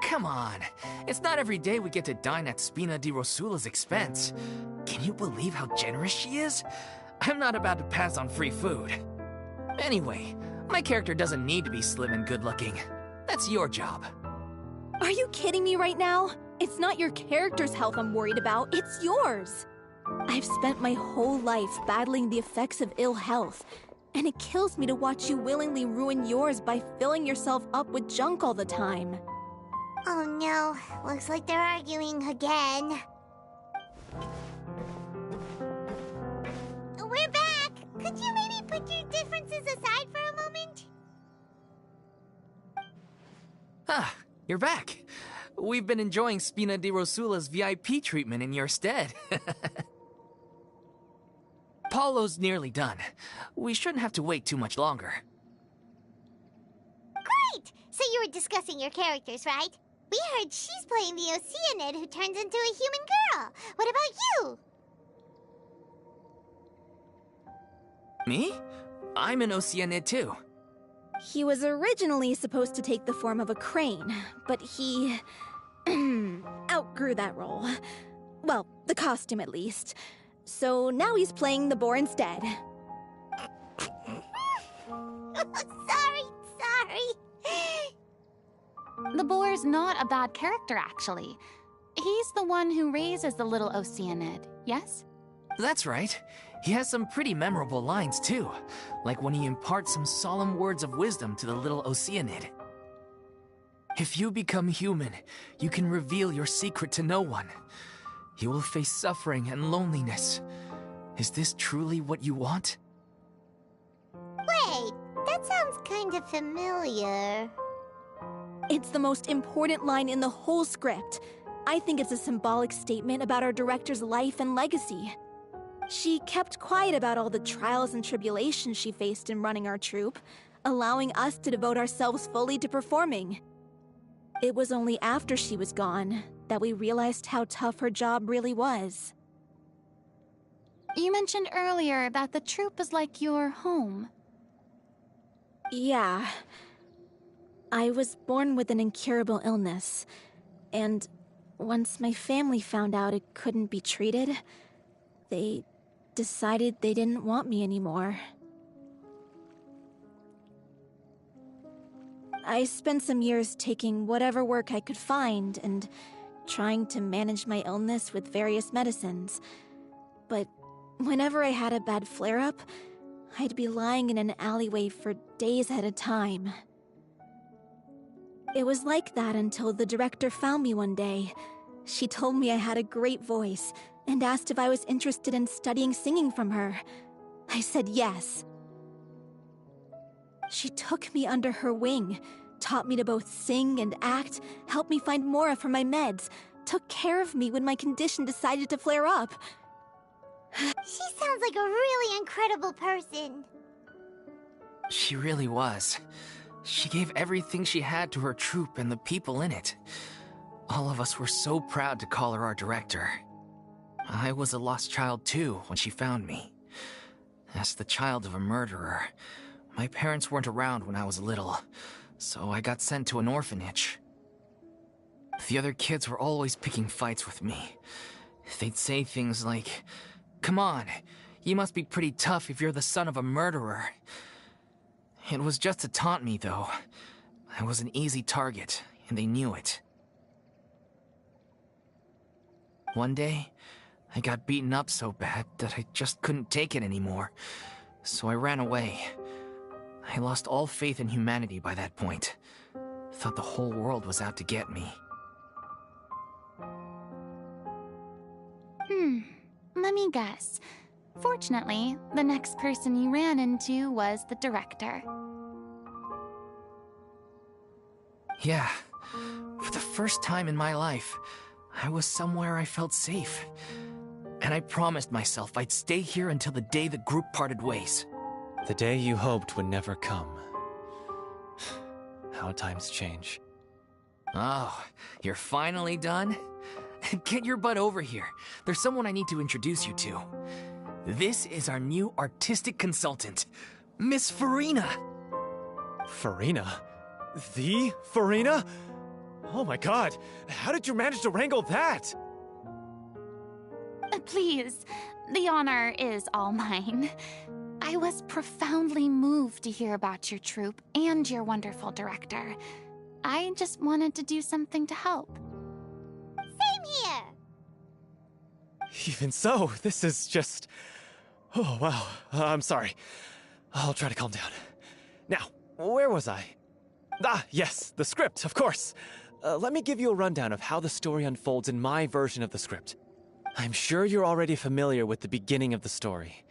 Come on. It's not every day we get to dine at Spina di Rosula's expense. Can you believe how generous she is? I'm not about to pass on free food. Anyway, my character doesn't need to be slim and good-looking. That's your job. Are you kidding me right now? It's not your character's health I'm worried about, it's yours. I've spent my whole life battling the effects of ill health, And it kills me to watch you willingly ruin yours by filling yourself up with junk all the time. Oh no, looks like they're arguing again. We're back! Could you maybe put your differences aside for a moment? Ah, you're back. We've been enjoying Spina di Rosula's VIP treatment in your stead. Paulo's nearly done. We shouldn't have to wait too much longer. Great! So you were discussing your characters, right? We heard she's playing the Oceanid who turns into a human girl. What about you? Me? I'm an Oceanid too. He was originally supposed to take the form of a crane, but he outgrew that role. Well, the costume at least. So now he's playing the boar instead. Sorry. The boar's not a bad character, actually. He's the one who raises the little Oceanid, yes? That's right. He has some pretty memorable lines too, like when he imparts some solemn words of wisdom to the little Oceanid. If you become human, you can reveal your secret to no one. You will face suffering and loneliness. Is this truly what you want? Wait, that sounds kind of familiar. It's the most important line in the whole script. I think it's a symbolic statement about our director's life and legacy. She kept quiet about all the trials and tribulations she faced in running our troupe, allowing us to devote ourselves fully to performing. It was only after she was gone that we realized how tough her job really was. You mentioned earlier that the troupe is like your home. Yeah. I was born with an incurable illness, and once my family found out it couldn't be treated, they decided they didn't want me anymore. I spent some years taking whatever work I could find and trying to manage my illness with various medicines. But whenever I had a bad flare-up, I'd be lying in an alleyway for days at a time. It was like that until the director found me one day. She told me I had a great voice and asked if I was interested in studying singing from her. I said yes. She took me under her wing, taught me to both sing and act, helped me find Mora for my meds, took care of me when my condition decided to flare up. She sounds like a really incredible person. She really was. She gave everything she had to her troupe and the people in it. All of us were so proud to call her our director. I was a lost child too when she found me. As the child of a murderer, my parents weren't around when I was little, so I got sent to an orphanage. The other kids were always picking fights with me. They'd say things like, "Come on, you must be pretty tough if you're the son of a murderer." It was just to taunt me, though. I was an easy target, and they knew it. One day, I got beaten up so bad that I just couldn't take it anymore, so I ran away. I lost all faith in humanity by that point. Thought the whole world was out to get me. Let me guess. Fortunately, the next person you ran into was the director. Yeah. For the first time in my life, I was somewhere I felt safe. And I promised myself I'd stay here until the day the group parted ways. The day you hoped would never come. How times change. Oh, you're finally done? Get your butt over here. There's someone I need to introduce you to. This is our new artistic consultant, Miss Farina. Farina? The Farina? Oh my god, how did you manage to wrangle that? Please, the honor is all mine. I was profoundly moved to hear about your troupe and your wonderful director. I just wanted to do something to help. Same here. Even so, this is just... Oh wow, I'm sorry. I'll try to calm down. Now, where was I? Ah, yes, the script, of course. Let me give you a rundown of how the story unfolds in my version of the script. I'm sure you're already familiar with the beginning of the story.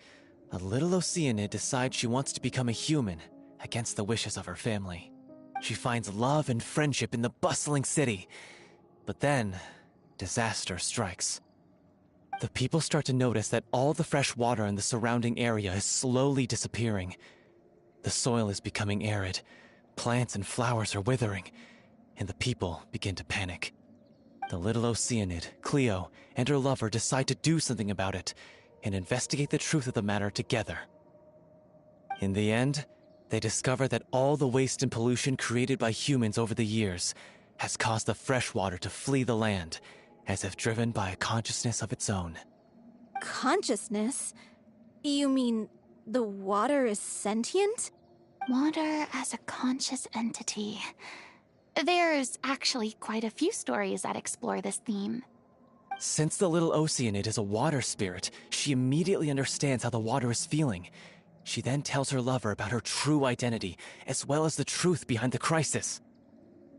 A little Oceanid decides she wants to become a human, against the wishes of her family. She finds love and friendship in the bustling city. But then, disaster strikes. The people start to notice that all the fresh water in the surrounding area is slowly disappearing. The soil is becoming arid, plants and flowers are withering, and the people begin to panic. The little Oceanid, Cleo, and her lover decide to do something about it and investigate the truth of the matter together. In the end, they discover that all the waste and pollution created by humans over the years has caused the fresh water to flee the land, as if driven by a consciousness of its own. Consciousness? You mean the water is sentient? Water as a conscious entity. There's actually quite a few stories that explore this theme. Since the little Oceanid is a water spirit, she immediately understands how the water is feeling. She then tells her lover about her true identity, as well as the truth behind the crisis.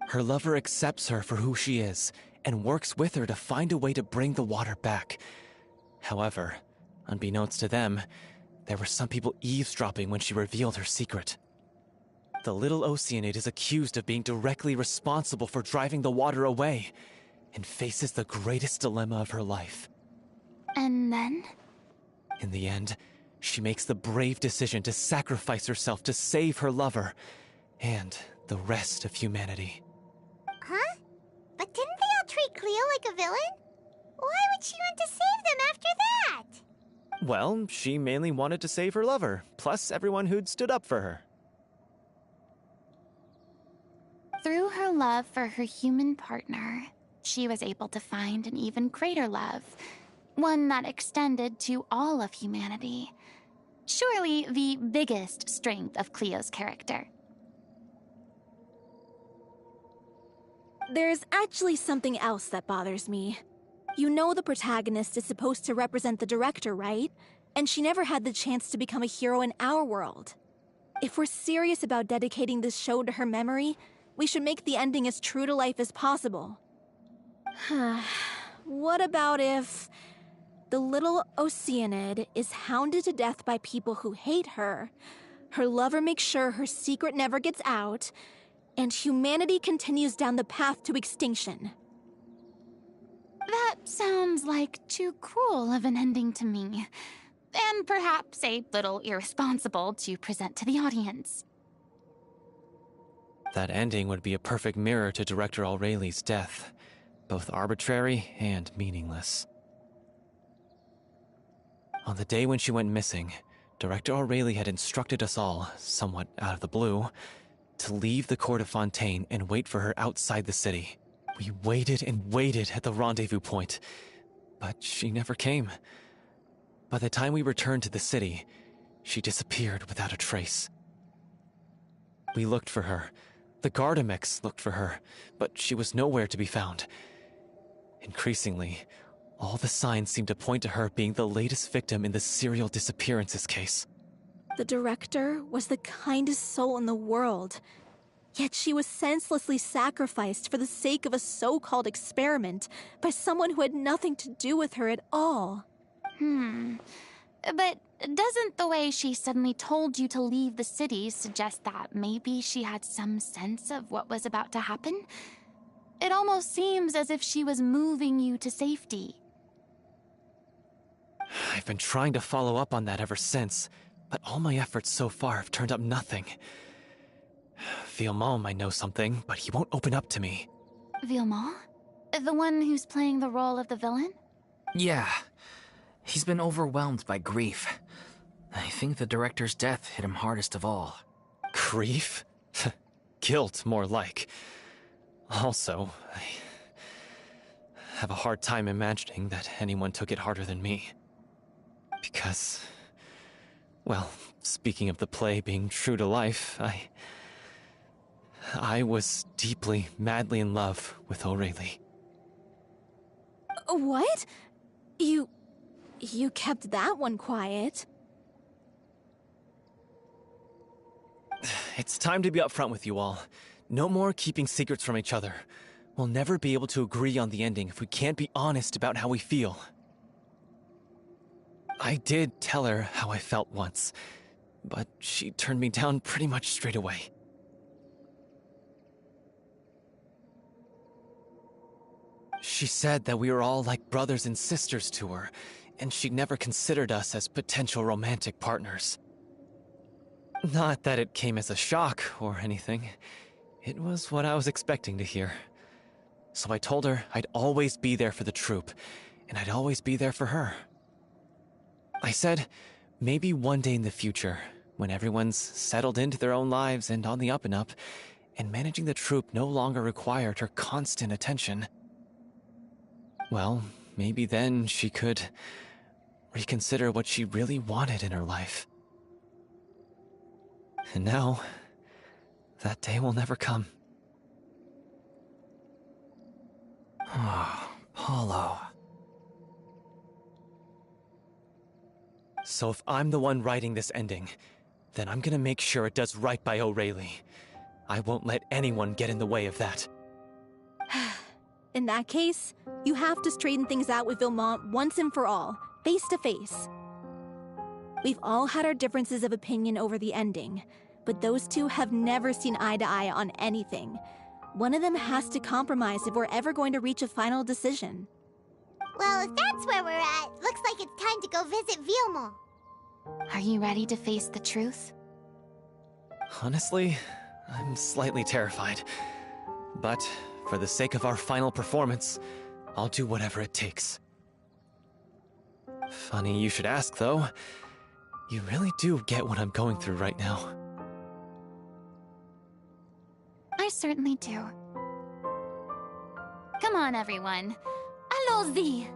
Her lover accepts her for who she is, and works with her to find a way to bring the water back. However, unbeknownst to them, there were some people eavesdropping when she revealed her secret. The little Oceanid is accused of being directly responsible for driving the water away, and faces the greatest dilemma of her life. And then? In the end, she makes the brave decision to sacrifice herself to save her lover, and the rest of humanity. Huh? But didn't they all treat Cleo like a villain? Why would she want to save them after that? Well, she mainly wanted to save her lover, plus everyone who'd stood up for her. Through her love for her human partner, she was able to find an even greater love, one that extended to all of humanity. Surely the biggest strength of Cleo's character. There's actually something else that bothers me. You know the protagonist is supposed to represent the director, right? And she never had the chance to become a hero in our world. If we're serious about dedicating this show to her memory, we should make the ending as true to life as possible. What about if the little Oceanid is hounded to death by people who hate her, her lover makes sure her secret never gets out, and humanity continues down the path to extinction? That sounds like too cruel of an ending to me, and perhaps a little irresponsible to present to the audience. That ending would be a perfect mirror to Director Aureli's death, both arbitrary and meaningless. On the day when she went missing, Director Aureli had instructed us all, somewhat out of the blue, to leave the court of Fontaine and wait for her outside the city. We waited and waited at the rendezvous point, but she never came. By the time we returned to the city, she disappeared without a trace. We looked for her. The Gardamex looked for her, but she was nowhere to be found. Increasingly, all the signs seemed to point to her being the latest victim in the serial disappearances case. The director was the kindest soul in the world, yet she was senselessly sacrificed for the sake of a so-called experiment by someone who had nothing to do with her at all. But doesn't the way she suddenly told you to leave the city suggest that maybe she had some sense of what was about to happen? It almost seems as if she was moving you to safety. I've been trying to follow up on that ever since, but all my efforts so far have turned up nothing. Villemont might know something, but he won't open up to me. Villemont? The one who's playing the role of the villain? Yeah. He's been overwhelmed by grief. I think the director's death hit him hardest of all. Grief? Guilt, more like. Also, I have a hard time imagining that anyone took it harder than me. Because, well, speaking of the play being true to life, I was deeply, madly in love with Aureli. What? You kept that one quiet. It's time to be upfront with you all. No more keeping secrets from each other. We'll never be able to agree on the ending if we can't be honest about how we feel. I did tell her how I felt once, but she turned me down pretty much straight away. She said that we were all like brothers and sisters to her, and she never considered us as potential romantic partners. Not that it came as a shock or anything. It was what I was expecting to hear. So I told her I'd always be there for the troupe, and I'd always be there for her. I said, maybe one day in the future, when everyone's settled into their own lives and on the up and up, and managing the troupe no longer required her constant attention, well, maybe then she could reconsider what she really wanted in her life. And now, that day will never come. Oh, Paulo. So if I'm the one writing this ending, then I'm gonna make sure it does right by O'Reilly. I won't let anyone get in the way of that. In that case, you have to straighten things out with Vilmont once and for all, face to face. We've all had our differences of opinion over the ending, but those two have never seen eye to eye on anything. One of them has to compromise if we're ever going to reach a final decision. Well, if that's where we're at, looks like it's time to go visit Vilmont. Are you ready to face the truth? Honestly, I'm slightly terrified. But for the sake of our final performance, I'll do whatever it takes. Funny you should ask, though. You really do get what I'm going through right now. I certainly do. Come on, everyone. Allons-y!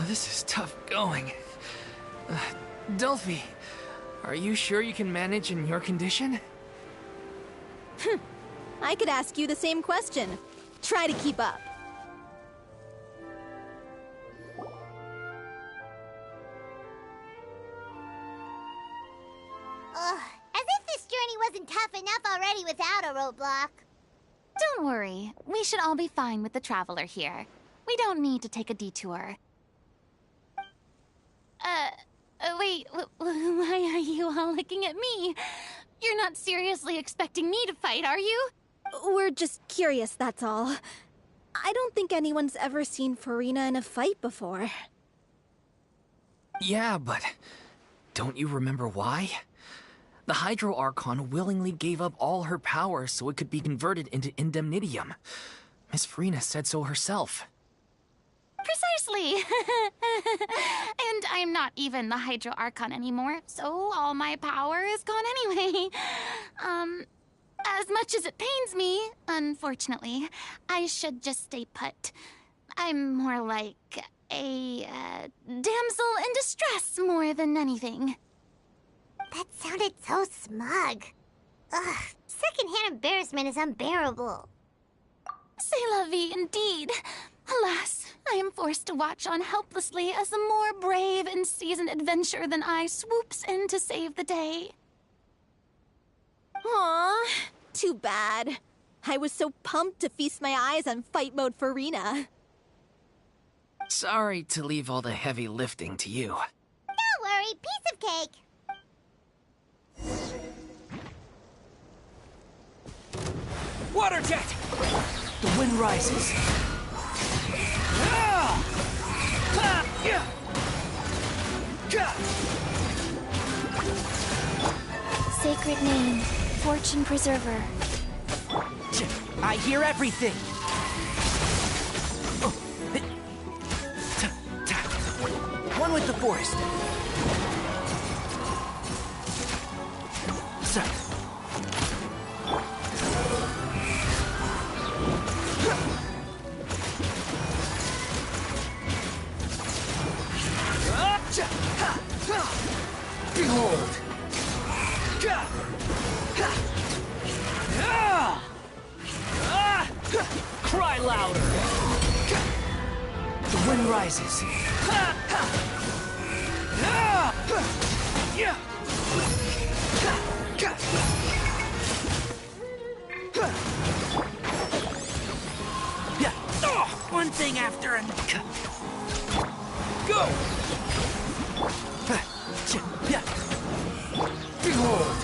This is tough going. Delphi, are you sure you can manage in your condition? I could ask you the same question. Try to keep up. Ugh, as if this journey wasn't tough enough already without a roadblock. Don't worry. We should all be fine with the traveler here. We don't need to take a detour. Wait, why are you all looking at me? You're not seriously expecting me to fight, are you? We're just curious, that's all. I don't think anyone's ever seen Farina in a fight before. Yeah, but don't you remember why? The Hydro Archon willingly gave up all her power so it could be converted into indemnitium. Miss Farina said so herself. Precisely! And I'm not even the Hydro Archon anymore, so all my power is gone anyway. As much as it pains me, unfortunately, I should just stay put. I'm more like a damsel in distress more than anything. That sounded so smug. Ugh, secondhand embarrassment is unbearable. C'est la vie, indeed. Alas, I am forced to watch on helplessly as a more brave and seasoned adventurer than I swoops in to save the day. Aw, too bad. I was so pumped to feast my eyes on fight mode Farina. Sorry to leave all the heavy lifting to you. Don't worry, piece of cake. Water jet! The wind rises. Sacred name, Fortune Preserver. I hear everything. One with the forest. So. Behold. Cry louder. The wind rises. One thing after another. Go! Behold!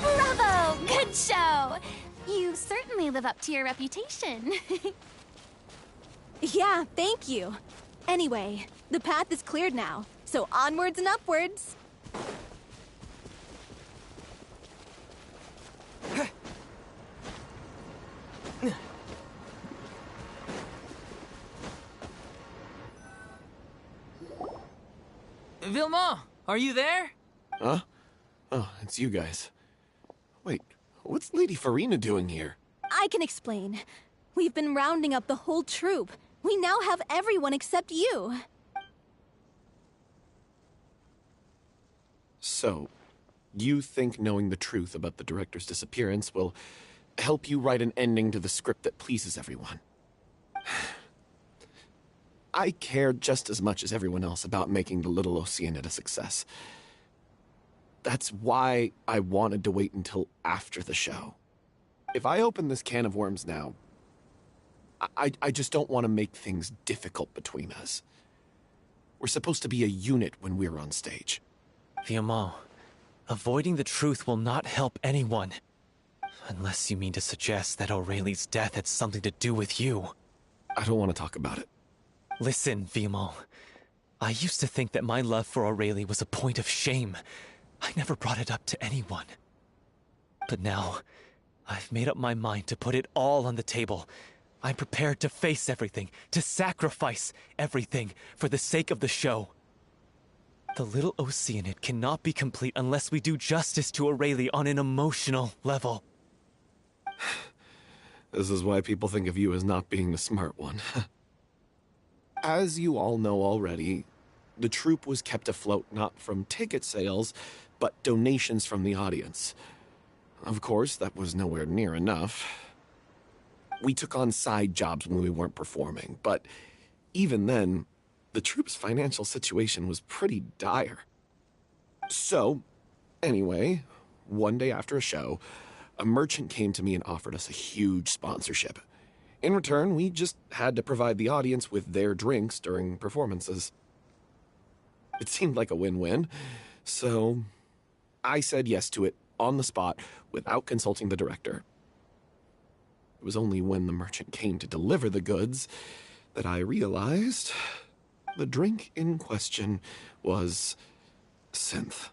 Bravo! Good show! You certainly live up to your reputation. Yeah, thank you. Anyway, the path is cleared now, so onwards and upwards. Vilma, are you there? Huh? Oh, it's you guys. Wait, what's Lady Farina doing here? I can explain. We've been rounding up the whole troupe. We now have everyone except you. So, you think knowing the truth about the director's disappearance will help you write an ending to the script that pleases everyone? I care just as much as everyone else about making the Little Oceanid a success. That's why I wanted to wait until after the show. If I open this can of worms now, I just don't want to make things difficult between us. We're supposed to be a unit when we're on stage. Vilma, avoiding the truth will not help anyone. Unless you mean to suggest that Aurelie's death had something to do with you. I don't want to talk about it. Listen, Vilma. I used to think that my love for Aurelie was a point of shame. I never brought it up to anyone. But now, I've made up my mind to put it all on the table. I'm prepared to face everything, to sacrifice everything for the sake of the show. The Little Oceanid cannot be complete unless we do justice to Aurelie on an emotional level. This is why people think of you as not being the smart one. As you all know already, the troupe was kept afloat not from ticket sales, but donations from the audience. Of course, that was nowhere near enough. We took on side jobs when we weren't performing, but even then, the troupe's financial situation was pretty dire. So, anyway, one day after a show, a merchant came to me and offered us a huge sponsorship. In return, we just had to provide the audience with their drinks during performances. It seemed like a win-win, so I said yes to it on the spot without consulting the director. It was only when the merchant came to deliver the goods that I realized the drink in question was synth.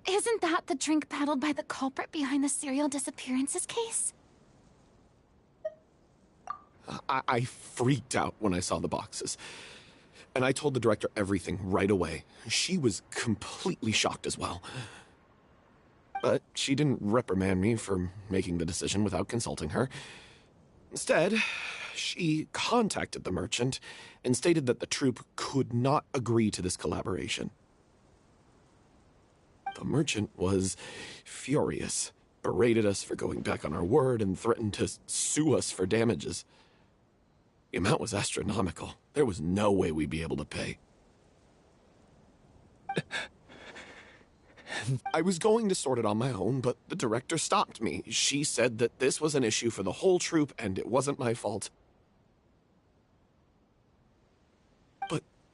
Isn't that the drink peddled by the culprit behind the serial disappearances case? I freaked out when I saw the boxes. And I told the director everything right away. She was completely shocked as well. But she didn't reprimand me for making the decision without consulting her. Instead, she contacted the merchant and stated that the troupe could not agree to this collaboration. The merchant was furious, berated us for going back on our word, and threatened to sue us for damages. The amount was astronomical. There was no way we'd be able to pay. I was going to sort it on my own, but the director stopped me. She said that this was an issue for the whole troupe, and it wasn't my fault.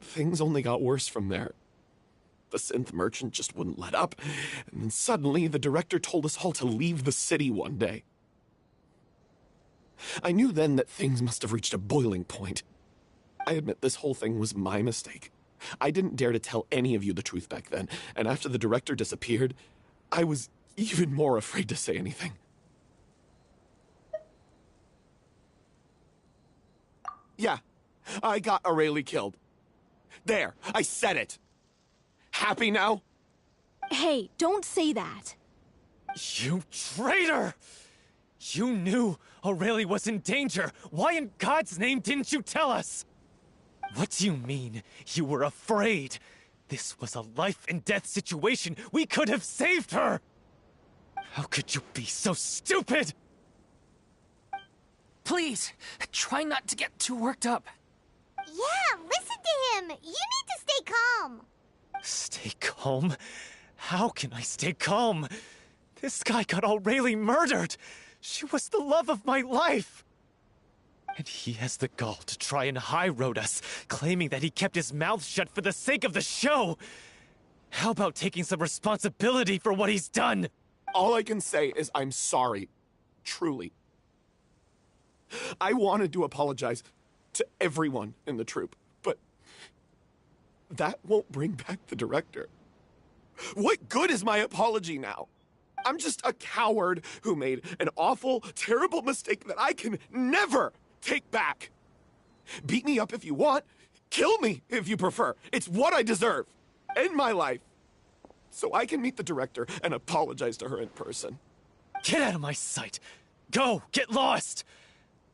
things only got worse from there. The synth merchant just wouldn't let up, and then suddenly the director told us all to leave the city one day. I knew then that things must have reached a boiling point. I admit this whole thing was my mistake. I didn't dare to tell any of you the truth back then, and after the director disappeared, I was even more afraid to say anything. Yeah, I got Aurelie killed. There, I said it. Happy now? Hey, don't say that. You traitor! You knew Aurelie was in danger. Why in God's name didn't you tell us? What do you mean, you were afraid? This was a life-and-death situation. We could have saved her! How could you be so stupid? Please, try not to get too worked up. Yeah, listen to him. You need to stay calm. Stay calm? How can I stay calm? This guy got Aurelie murdered. She was the love of my life. And he has the gall to try and high-road us, claiming that he kept his mouth shut for the sake of the show. How about taking some responsibility for what he's done? All I can say is I'm sorry. Truly. I wanted to apologize to everyone in the troupe, but that won't bring back the director. What good is my apology now? I'm just a coward who made an awful, terrible mistake that I can never take back. Beat me up if you want. Kill me if you prefer. It's what I deserve. End my life. So I can meet the director and apologize to her in person. Get out of my sight. Go, get lost.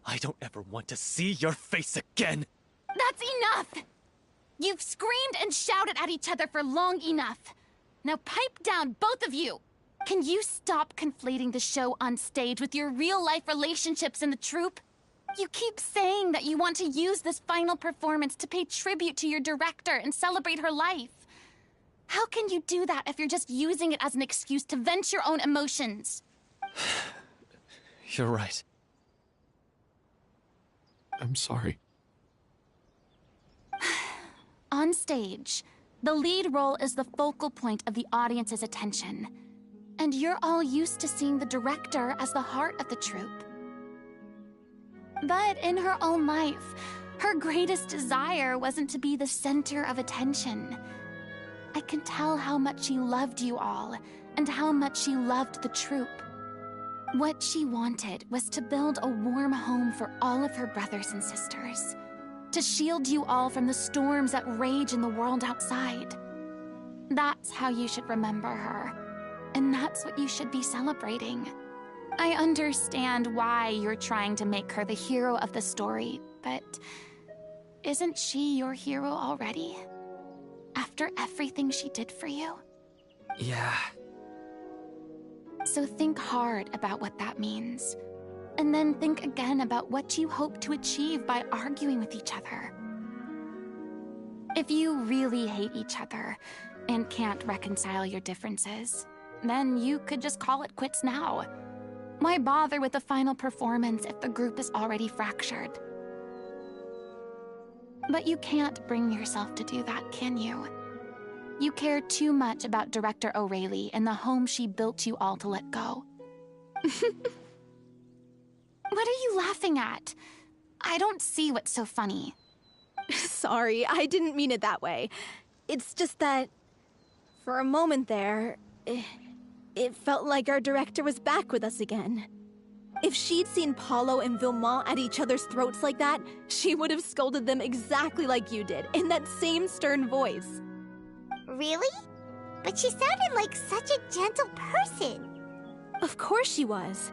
I don't ever want to see your face again. That's enough! You've screamed and shouted at each other for long enough. Now pipe down, both of you! Can you stop conflating the show on stage with your real-life relationships in the troupe? You keep saying that you want to use this final performance to pay tribute to your director and celebrate her life. How can you do that if you're just using it as an excuse to vent your own emotions? You're right. I'm sorry. On stage, the lead role is the focal point of the audience's attention. And you're all used to seeing the director as the heart of the troupe. But in her own life, her greatest desire wasn't to be the center of attention. I can tell how much she loved you all, and how much she loved the troupe. What she wanted was to build a warm home for all of her brothers and sisters. To shield you all from the storms that rage in the world outside. That's how you should remember her. And that's what you should be celebrating. I understand why you're trying to make her the hero of the story, but isn't she your hero already? After everything she did for you? Yeah. So think hard about what that means. And then think again about what you hope to achieve by arguing with each other. If you really hate each other and can't reconcile your differences, then you could just call it quits now. Why bother with the final performance if the group is already fractured? But you can't bring yourself to do that, can you? You care too much about Director Aurelie and the home she built you all to let go. What are you laughing at? I don't see what's so funny. Sorry, I didn't mean it that way. It's just that, for a moment there, it felt like our director was back with us again. If she'd seen Paulo and Villemont at each other's throats like that, she would have scolded them exactly like you did, in that same stern voice. Really? But she sounded like such a gentle person. Of course she was.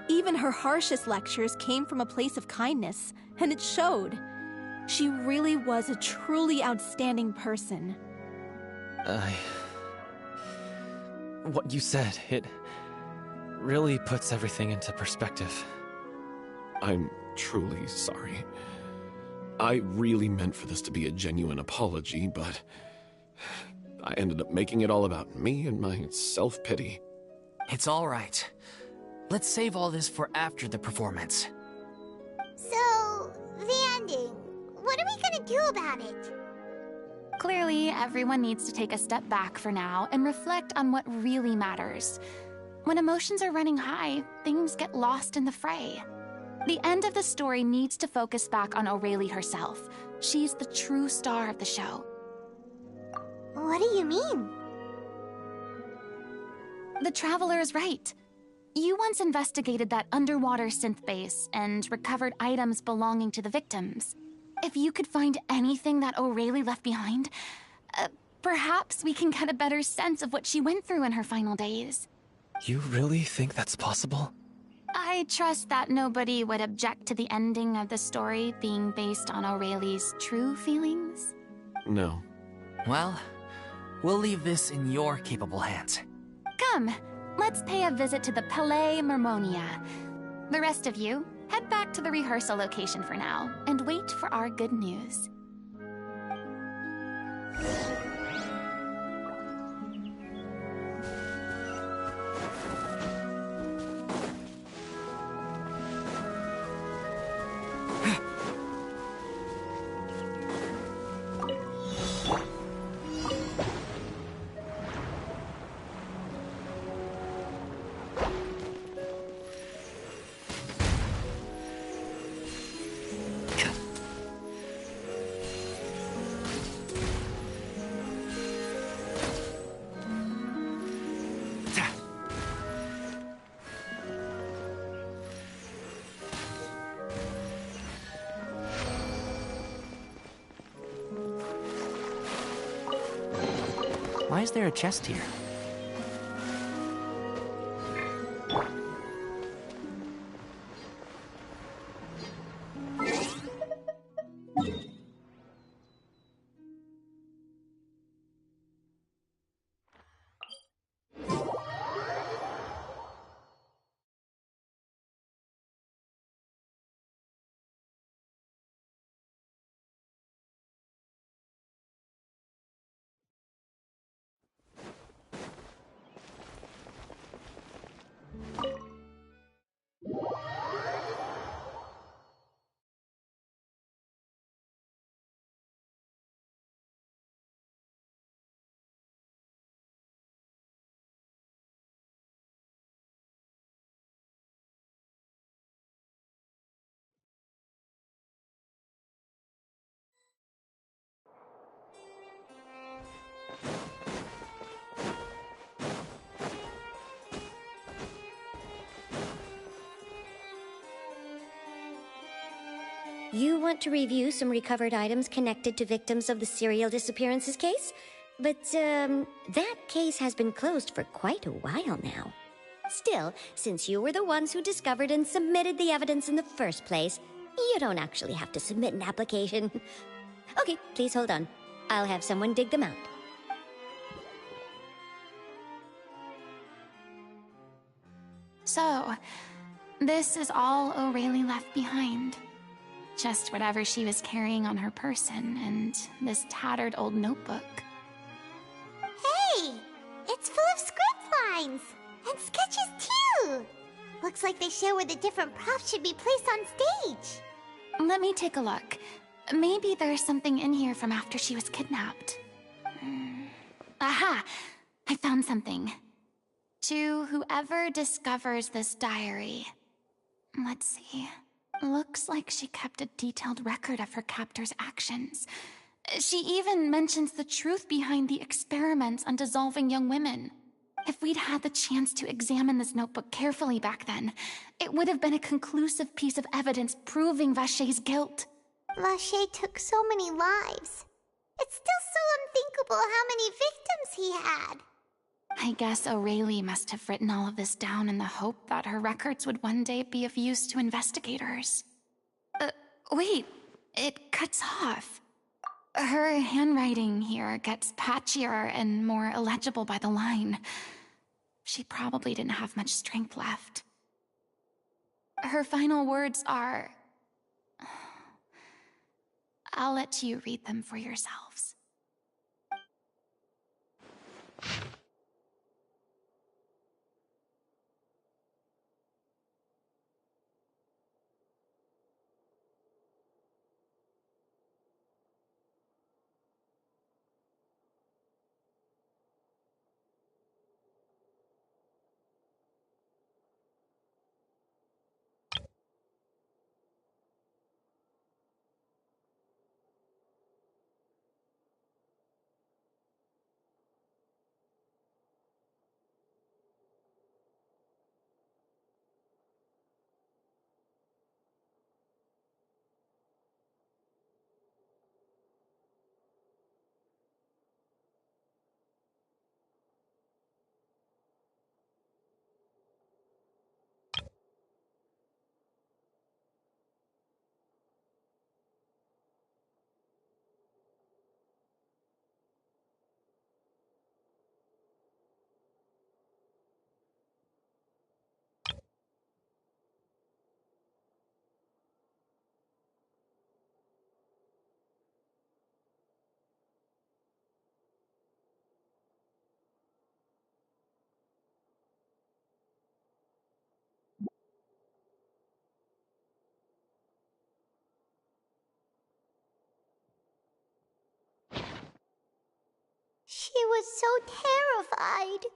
Even her harshest lectures came from a place of kindness, and it showed. She really was a truly outstanding person. What you said, it really puts everything into perspective. I'm truly sorry. I really meant for this to be a genuine apology, but I ended up making it all about me and my self-pity. It's all right. Let's save all this for after the performance. So, the ending. What are we gonna do about it? Clearly, everyone needs to take a step back for now and reflect on what really matters. When emotions are running high, things get lost in the fray. The end of the story needs to focus back on Aurelie herself. She's the true star of the show. What do you mean? The Traveler is right. You once investigated that underwater synth base and recovered items belonging to the victims. If you could find anything that Aurelie left behind, perhaps we can get a better sense of what she went through in her final days. You really think that's possible? I trust that nobody would object to the ending of the story being based on Aurelie's true feelings. No. Well, we'll leave this in your capable hands. Come, let's pay a visit to the Palais Mermonia. The rest of you, head back to the rehearsal location for now, and wait for our good news. Why is there a chest here? You want to review some recovered items connected to victims of the serial disappearances case? But, that case has been closed for quite a while now. Still, since you were the ones who discovered and submitted the evidence in the first place, you don't actually have to submit an application. Okay, please hold on. I'll have someone dig them out. So, this is all Aurelie left behind. Just whatever she was carrying on her person and this tattered old notebook. Hey! It's full of script lines! And sketches too! Looks like they show where the different props should be placed on stage. Let me take a look. Maybe there's something in here from after she was kidnapped. Aha! I found something. To whoever discovers this diary. Let's see. Looks like she kept a detailed record of her captor's actions. She even mentions the truth behind the experiments on dissolving young women. If we'd had the chance to examine this notebook carefully back then, it would have been a conclusive piece of evidence proving Vacher's guilt. Vacher took so many lives. It's still so unthinkable how many victims he had. I guess Aurelie must have written all of this down in the hope that her records would one day be of use to investigators. Wait, it cuts off. Her handwriting here gets patchier and more illegible by the line. She probably didn't have much strength left. Her final words are... I'll let you read them for yourselves. was so terrified.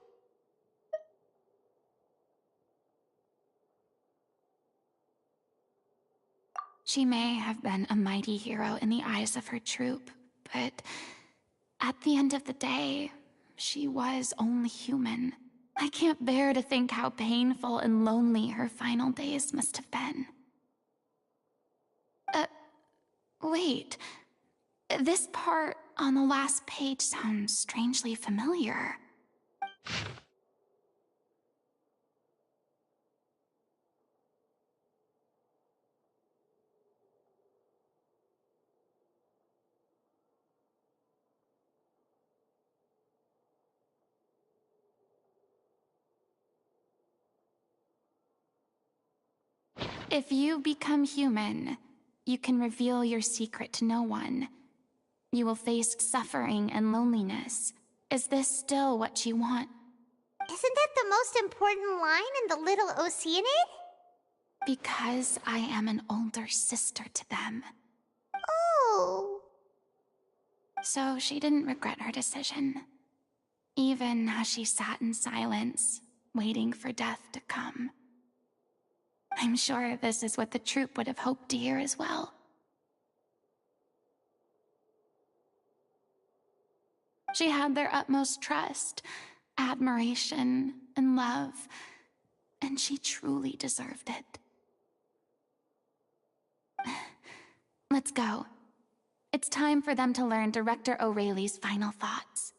She may have been a mighty hero in the eyes of her troop, but at the end of the day, she was only human. I can't bear to think how painful and lonely her final days must have been. Wait. This part on the last page sounds strangely familiar. If you become human, you can reveal your secret to no one. You will face suffering and loneliness. Is this still what you want? Isn't that the most important line in the Little Oceanid? Because I am an older sister to them. Oh. So she didn't regret her decision. Even as she sat in silence, waiting for death to come. I'm sure this is what the troupe would have hoped to hear as well. She had their utmost trust, admiration, and love, and she truly deserved it. Let's go. It's time for them to learn Director O'Reilly's final thoughts.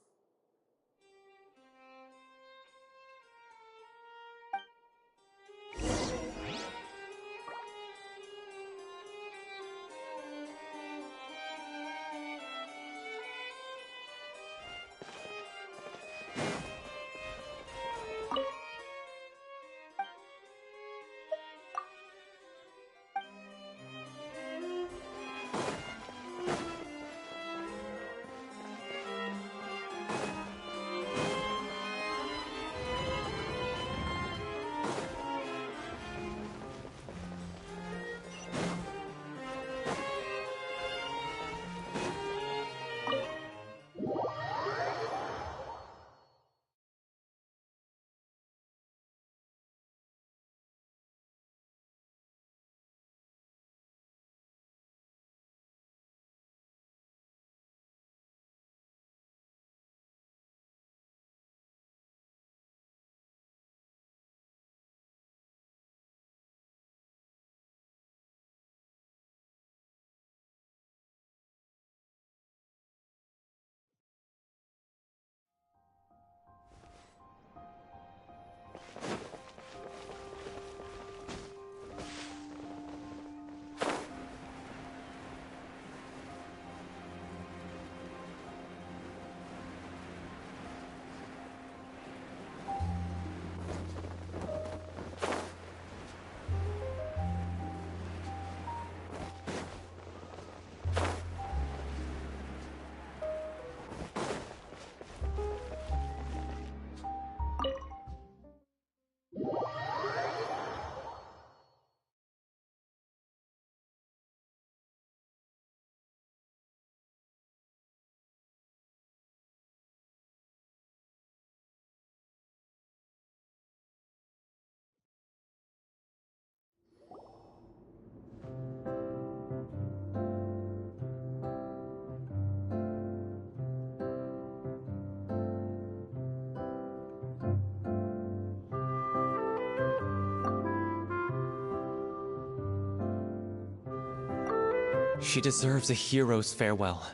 She deserves a hero's farewell.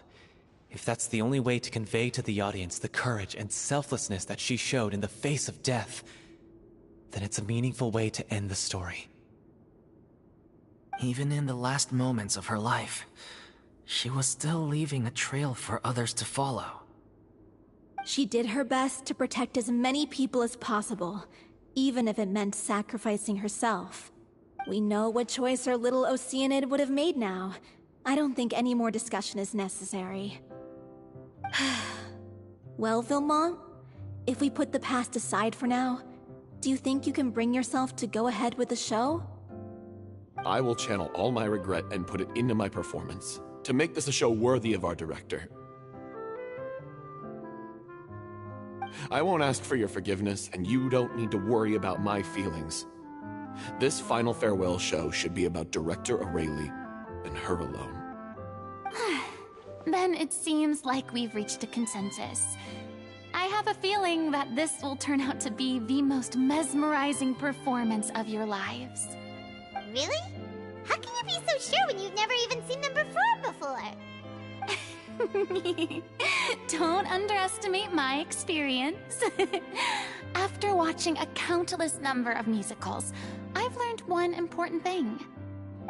If that's the only way to convey to the audience the courage and selflessness that she showed in the face of death, then it's a meaningful way to end the story. Even in the last moments of her life, she was still leaving a trail for others to follow. She did her best to protect as many people as possible, even if it meant sacrificing herself. We know what choice our little Oceanid would have made now. I don't think any more discussion is necessary. Well, Vilmont, if we put the past aside for now, do you think you can bring yourself to go ahead with the show? I will channel all my regret and put it into my performance, to make this a show worthy of our director. I won't ask for your forgiveness, and you don't need to worry about my feelings. This final farewell show should be about Director Aurelie and her alone. Then it seems like we've reached a consensus. I have a feeling that this will turn out to be the most mesmerizing performance of your lives. Really? How can you be so sure when you've never even seen them perform before? Don't underestimate my experience. After watching a countless number of musicals, I've learned one important thing.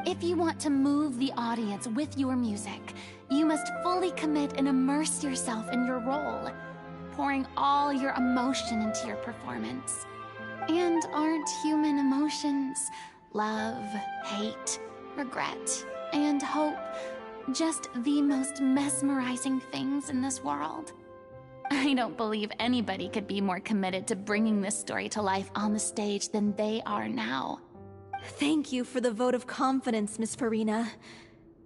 If you want to move the audience with your music, you must fully commit and immerse yourself in your role, pouring all your emotion into your performance. And aren't human emotions love, hate, regret, and hope just the most mesmerizing things in this world? I don't believe anybody could be more committed to bringing this story to life on the stage than they are now. Thank you for the vote of confidence, Miss Farina.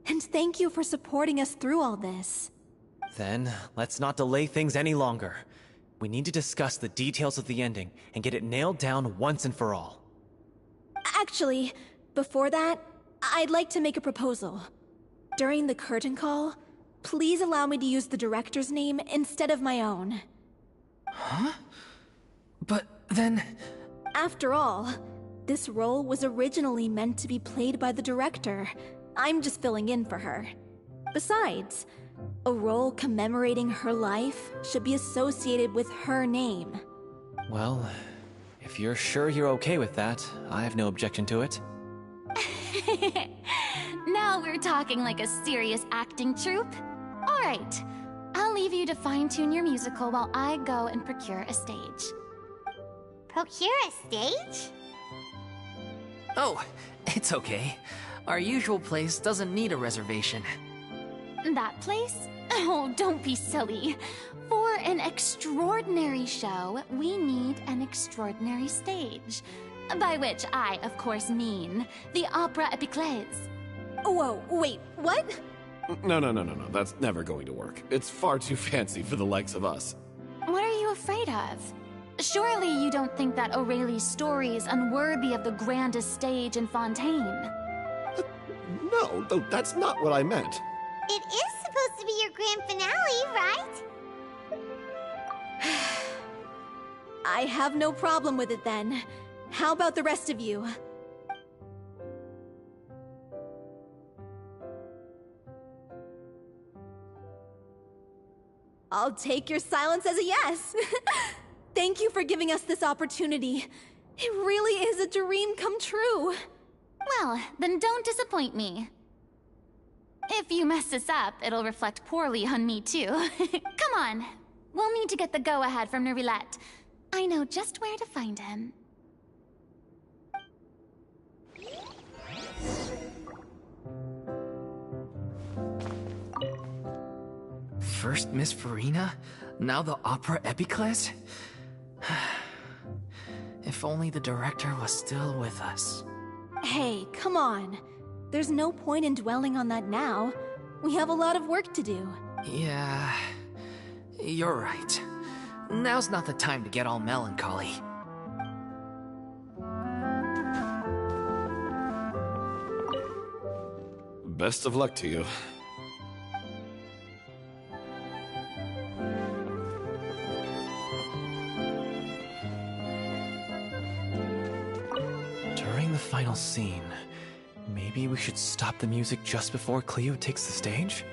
And thank you for supporting us through all this. Then, let's not delay things any longer. We need to discuss the details of the ending and get it nailed down once and for all. Actually, before that, I'd like to make a proposal. During the curtain call, please allow me to use the director's name instead of my own. Huh? But then... After all, this role was originally meant to be played by the director. I'm just filling in for her. Besides, a role commemorating her life should be associated with her name. Well, if you're sure you're okay with that, I have no objection to it. Now we're talking like a serious acting troupe. All right, I'll leave you to fine-tune your musical while I go and procure a stage. Procure a stage? Oh, it's okay. Our usual place doesn't need a reservation. That place? Oh, don't be silly. For an extraordinary show, we need an extraordinary stage. By which I, of course, mean the Opera Epiclese. Whoa, wait, what? No. That's never going to work. It's far too fancy for the likes of us. What are you afraid of? Surely you don't think that Aurelie's story is unworthy of the grandest stage in Fontaine? No, that's not what I meant. It is supposed to be your grand finale, right? I have no problem with it then. How about the rest of you? I'll take your silence as a yes. Thank you for giving us this opportunity. It really is a dream come true. Well, then don't disappoint me. If you mess this up, it'll reflect poorly on me too. Come on. We'll need to get the go-ahead from Nerilette. I know just where to find him. First Miss Farina, now the Opera Epiclese? If only the director was still with us. Hey, come on. There's no point in dwelling on that now. We have a lot of work to do. Yeah, you're right. Now's not the time to get all melancholy. Best of luck to you. During the final scene, maybe we should stop the music just before Cleo takes the stage?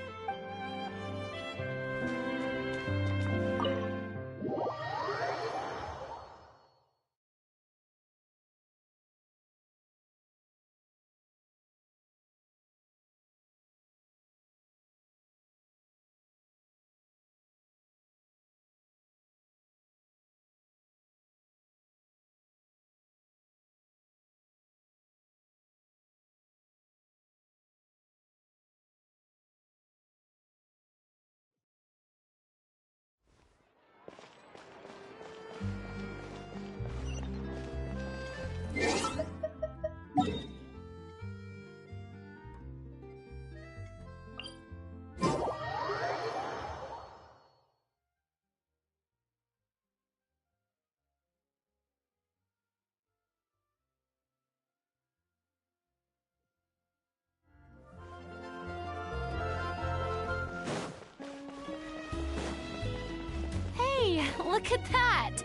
look at that!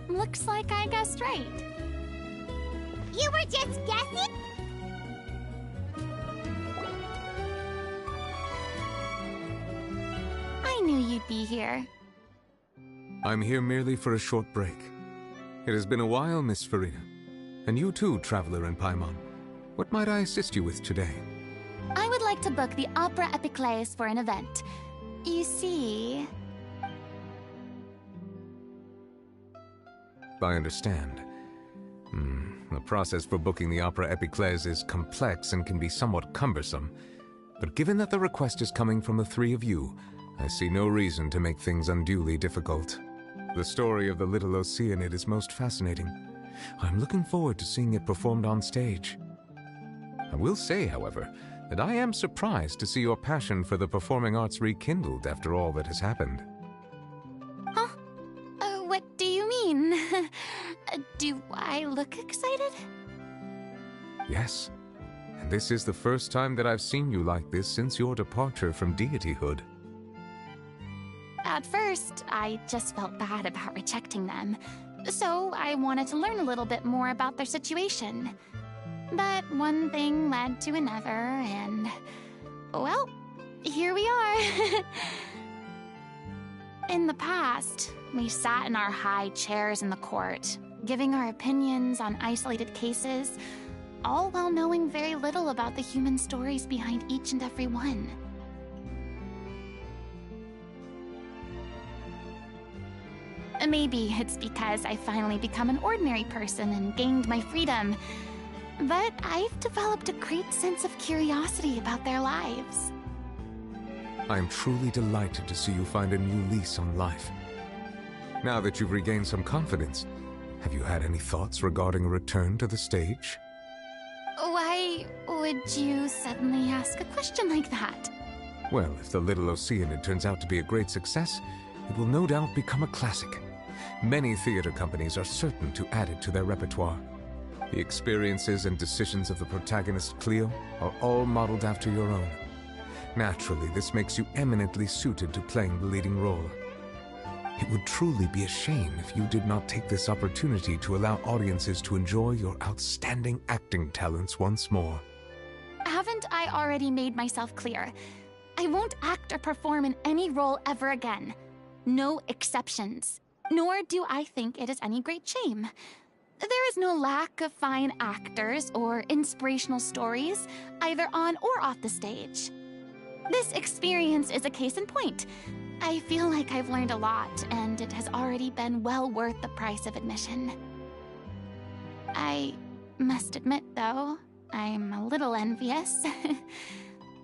Looks like I guessed right. You were just guessing? I knew you'd be here. I'm here merely for a short break. It has been a while, Miss Farina. And you too, Traveler in Paimon. What might I assist you with today? I would like to book the Opera Epiclese for an event. You see... I understand. The process for booking the Opera Epiclese is complex and can be somewhat cumbersome. But given that the request is coming from the three of you, I see no reason to make things unduly difficult. The story of the Little Oceanid is most fascinating. I'm looking forward to seeing it performed on stage. I will say, however, that I am surprised to see your passion for the performing arts rekindled after all that has happened. Huh? What do you mean? Do I look excited? Yes. And this is the first time that I've seen you like this since your departure from deityhood. At first, I just felt bad about rejecting them. So I wanted to learn a little bit more about their situation. But one thing led to another, and... well, here we are. In the past, we sat in our high chairs in the court, giving our opinions on isolated cases, all while knowing very little about the human stories behind each and every one. Maybe it's because I finally become an ordinary person and gained my freedom, but I've developed a great sense of curiosity about their lives. I am truly delighted to see you find a new lease on life. Now that you've regained some confidence, have you had any thoughts regarding a return to the stage? Why would you suddenly ask a question like that? Well, if the Little Oceanid turns out to be a great success, it will no doubt become a classic. Many theater companies are certain to add it to their repertoire. The experiences and decisions of the protagonist, Cleo, are all modeled after your own. Naturally, this makes you eminently suited to playing the leading role. It would truly be a shame if you did not take this opportunity to allow audiences to enjoy your outstanding acting talents once more. Haven't I already made myself clear? I won't act or perform in any role ever again. No exceptions. Nor do I think it is any great shame. There is no lack of fine actors or inspirational stories, either on or off the stage. This experience is a case in point. I feel like I've learned a lot, and it has already been well worth the price of admission. I must admit, though, I'm a little envious.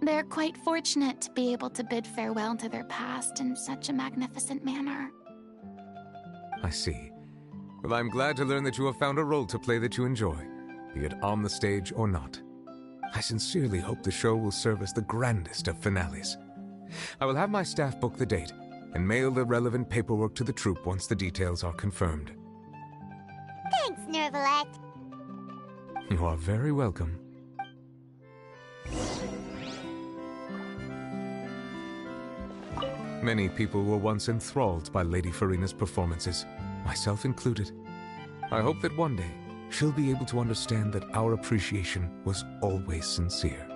They're quite fortunate to be able to bid farewell to their past in such a magnificent manner. I see. Well, I'm glad to learn that you have found a role to play that you enjoy, be it on the stage or not. I sincerely hope the show will serve as the grandest of finales. I will have my staff book the date and mail the relevant paperwork to the troupe once the details are confirmed. Thanks, Nervalette. You are very welcome. Many people were once enthralled by Lady Farina's performances, myself included. I hope that one day she'll be able to understand that our appreciation was always sincere.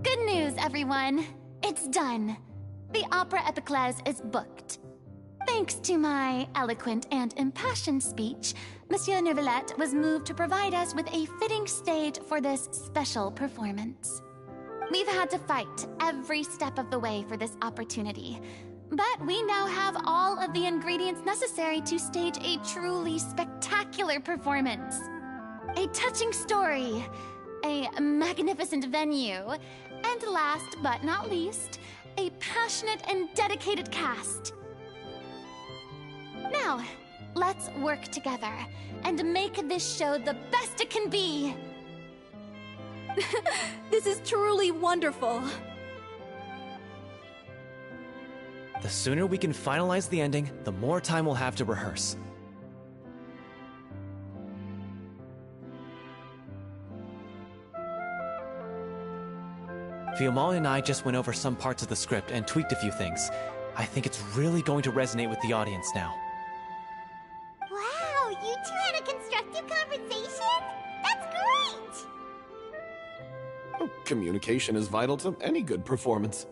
Good news, everyone! It's done. The Opera Epiclese is booked. Thanks to my eloquent and impassioned speech, Monsieur Neuvillette was moved to provide us with a fitting stage for this special performance. We've had to fight every step of the way for this opportunity, but we now have all of the ingredients necessary to stage a truly spectacular performance. A touching story, a magnificent venue, and last but not least, a passionate and dedicated cast. Now, let's work together and make this show the best it can be. This is truly wonderful. The sooner we can finalize the ending, the more time we'll have to rehearse. Fiumali and I just went over some parts of the script and tweaked a few things. I think it's really going to resonate with the audience now. Wow, you two had a constructive conversation? That's great! Communication is vital to any good performance.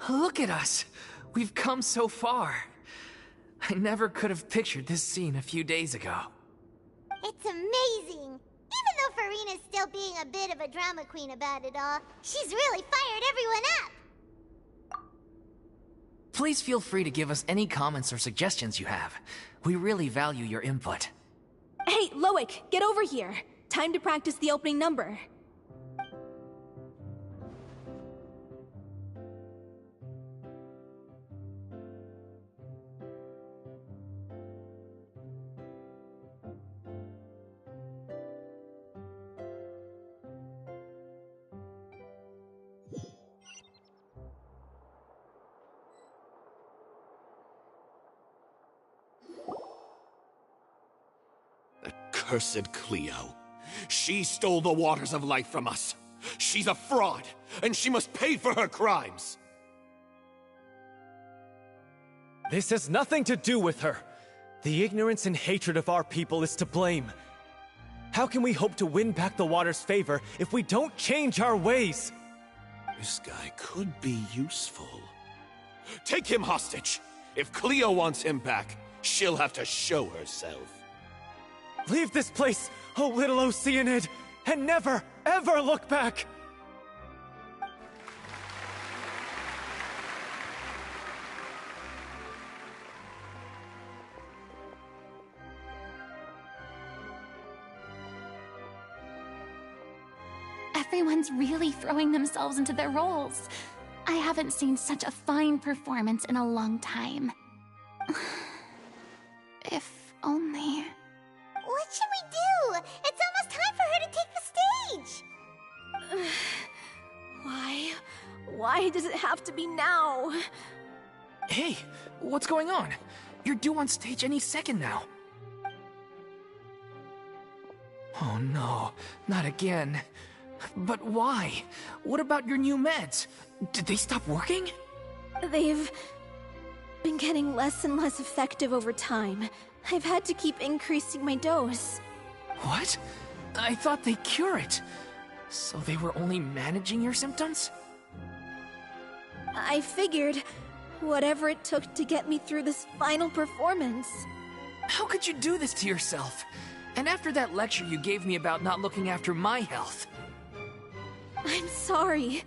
Look at us! We've come so far. I never could have pictured this scene a few days ago. It's amazing! Even though Farina's still being a bit of a drama queen about it all, she's really fired everyone up! Please feel free to give us any comments or suggestions you have. We really value your input. Hey, Loic, get over here. Time to practice the opening number. Cursed Cleo. She stole the waters of life from us. She's a fraud, and she must pay for her crimes. This has nothing to do with her. The ignorance and hatred of our people is to blame. How can we hope to win back the water's favor if we don't change our ways? This guy could be useful. Take him hostage. If Cleo wants him back, she'll have to show herself. Leave this place, O little Oceanid, and never, ever look back! Everyone's really throwing themselves into their roles. I haven't seen such a fine performance in a long time. If only... What should we do? It's almost time for her to take the stage! Why? Why does it have to be now? Hey, what's going on? You're due on stage any second now. Oh no, not again. But why? What about your new meds? Did they stop working? They've been getting less and less effective over time. I've had to keep increasing my dose. What? I thought they cure it. So they were only managing your symptoms? I figured whatever it took to get me through this final performance. How could you do this to yourself? And after that lecture you gave me about not looking after my health. I'm sorry.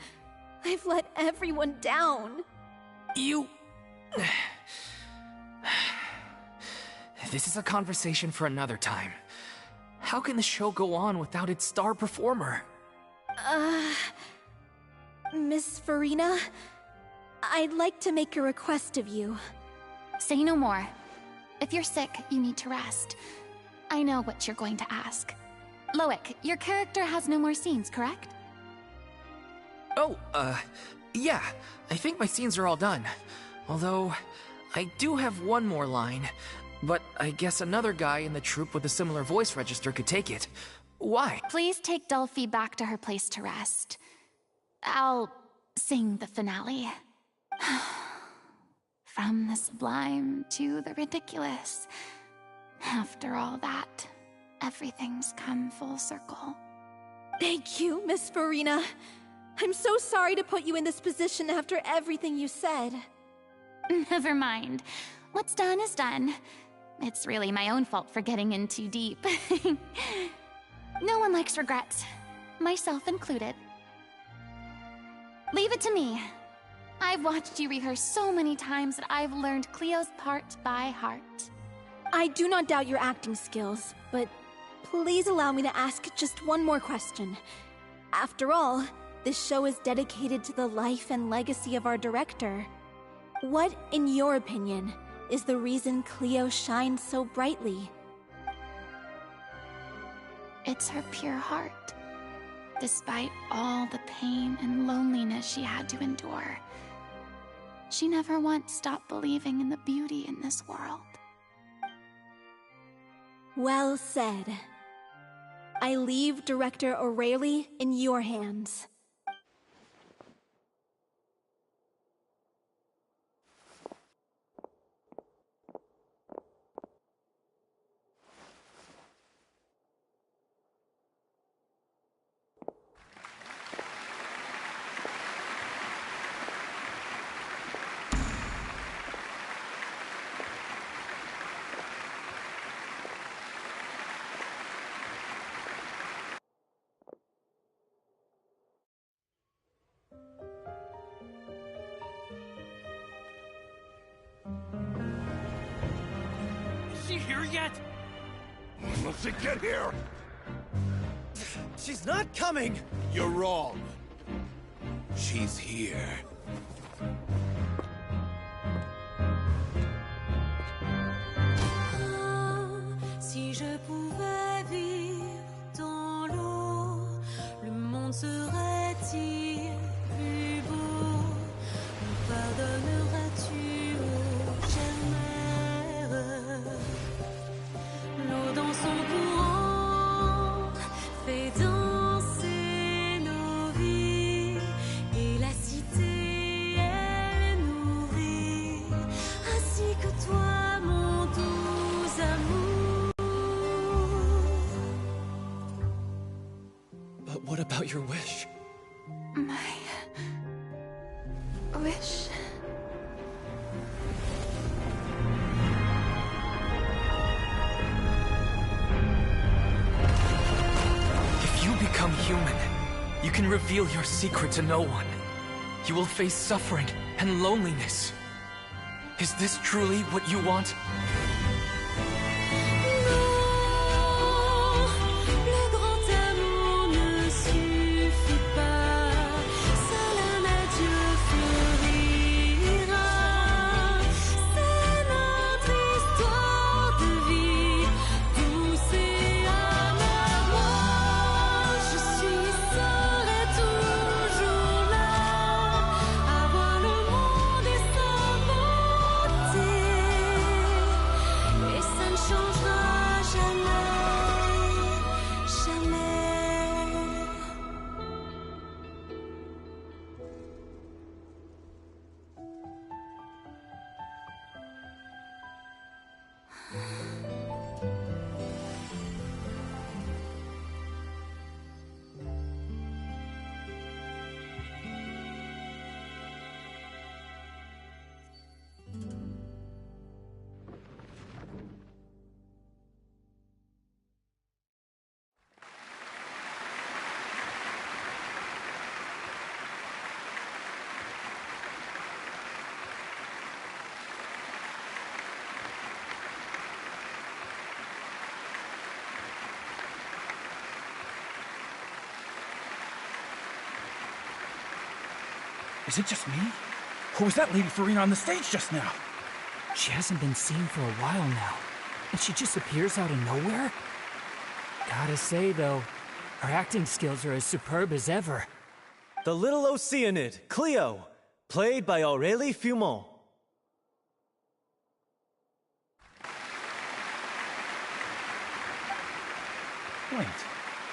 I've let everyone down. You... This is a conversation for another time. How can the show go on without its star performer? Miss Farina, I'd like to make a request of you. Say no more. If you're sick, you need to rest. I know what you're going to ask. Loic, your character has no more scenes, correct? Oh, yeah. I think my scenes are all done. Although, I do have one more line. But I guess another guy in the troupe with a similar voice register could take it. Why? Please take Delphi back to her place to rest. I'll sing the finale. From the sublime to the ridiculous. After all that, everything's come full circle. Thank you, Miss Farina. I'm so sorry to put you in this position after everything you said. Never mind. What's done is done. It's really my own fault for getting in too deep. No one likes regrets, myself included. Leave it to me. I've watched you rehearse so many times that I've learned Cleo's part by heart. I do not doubt your acting skills, but please allow me to ask just one more question. After all, this show is dedicated to the life and legacy of our director. What, in your opinion, is the reason Cleo shines so brightly? It's her pure heart. Despite all the pain and loneliness she had to endure, she never once stopped believing in the beauty in this world. Well said. I leave Director O'Reilly in your hands. Is she here yet? Let's get here! She's not coming! You're wrong. She's here. Si je pouvais vivre dans l'eau, le monde serait-il plus beau? Me pardonneras-tu, ô chère mère? L'eau dans son courant fait danser nos vies, et la cité elle nourrit, ainsi que toi, mon doux amour. But what about your wish? My wish. If you become human, you can reveal your secret to no one. You will face suffering and loneliness. Is this truly what you want? Le grand amour ne suffit pas, seul un adieu fleurira. C'est notre histoire de vie, douce et amère. Moi, je suis, serai toujours là, à voir le monde et sa beauté, et ça ne changera jamais, jamais. Is it just me? Or was that Lady Farina on the stage just now? She hasn't been seen for a while now, and she just appears out of nowhere? Gotta say, though, her acting skills are as superb as ever. The little Oceanid, Cleo, played by Aurélie Fumont. Wait,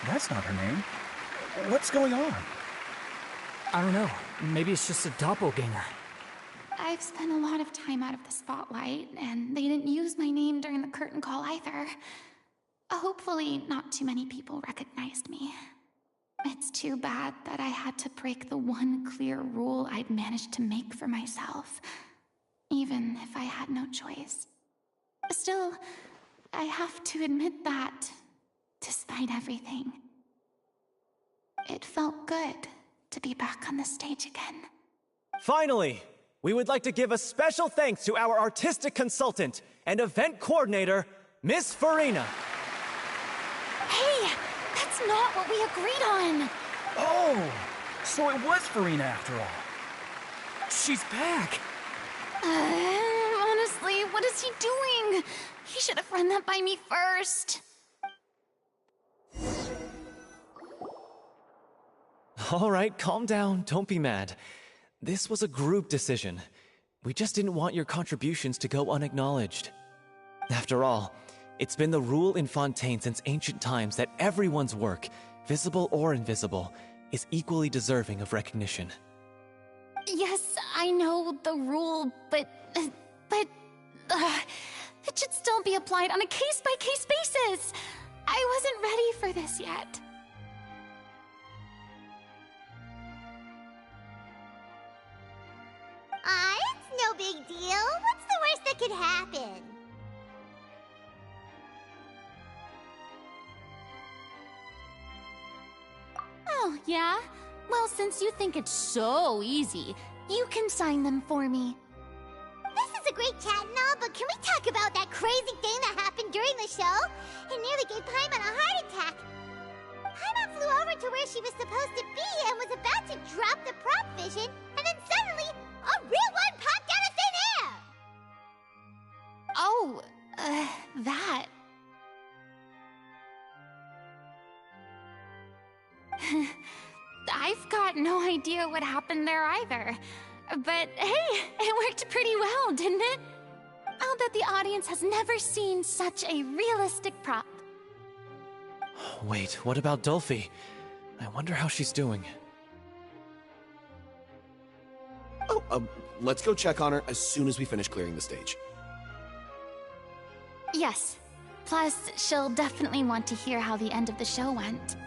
that's not her name. What's going on? I don't know. Maybe it's just a doppelganger. I've spent a lot of time out of the spotlight, and they didn't use my name during the curtain call either. Hopefully, not too many people recognized me. too bad that I had to break the one clear rule I'd managed to make for myself, even if I had no choice. Still, I have to admit that, despite everything, it felt good to be back on the stage again. Finally, we would like to give a special thanks to our artistic consultant and event coordinator, Miss Farina. Hey, that's not what we agreed on! Oh, so it was Farina after all. She's back. Honestly, what is he doing? He should have run that by me first. All right, calm down, don't be mad. This was a group decision. We just didn't want your contributions to go unacknowledged. After all, it's been the rule in Fontaine since ancient times that everyone's work, visible or invisible, is equally deserving of recognition. Yes, I know the rule, but it should still be applied on a case-by-case basis. I wasn't ready for this yet. It's no big deal. What's the worst that could happen? Oh, yeah? Well, since you think it's so easy, you can sign them for me. This is a great chat and all, but can we talk about that crazy thing that happened during the show? It nearly gave Paimon a heart attack. Paimon flew over to where she was supposed to be and was about to drop the prop vision, and then suddenly, a real one popped out of thin air! Oh, that. I've got no idea what happened there either. But hey, it worked pretty well, didn't it? I'll bet the audience has never seen such a realistic prop. Wait, what about Dolphy? I wonder how she's doing. Oh, let's go check on her as soon as we finish clearing the stage. Yes. Plus, she'll definitely want to hear how the end of the show went.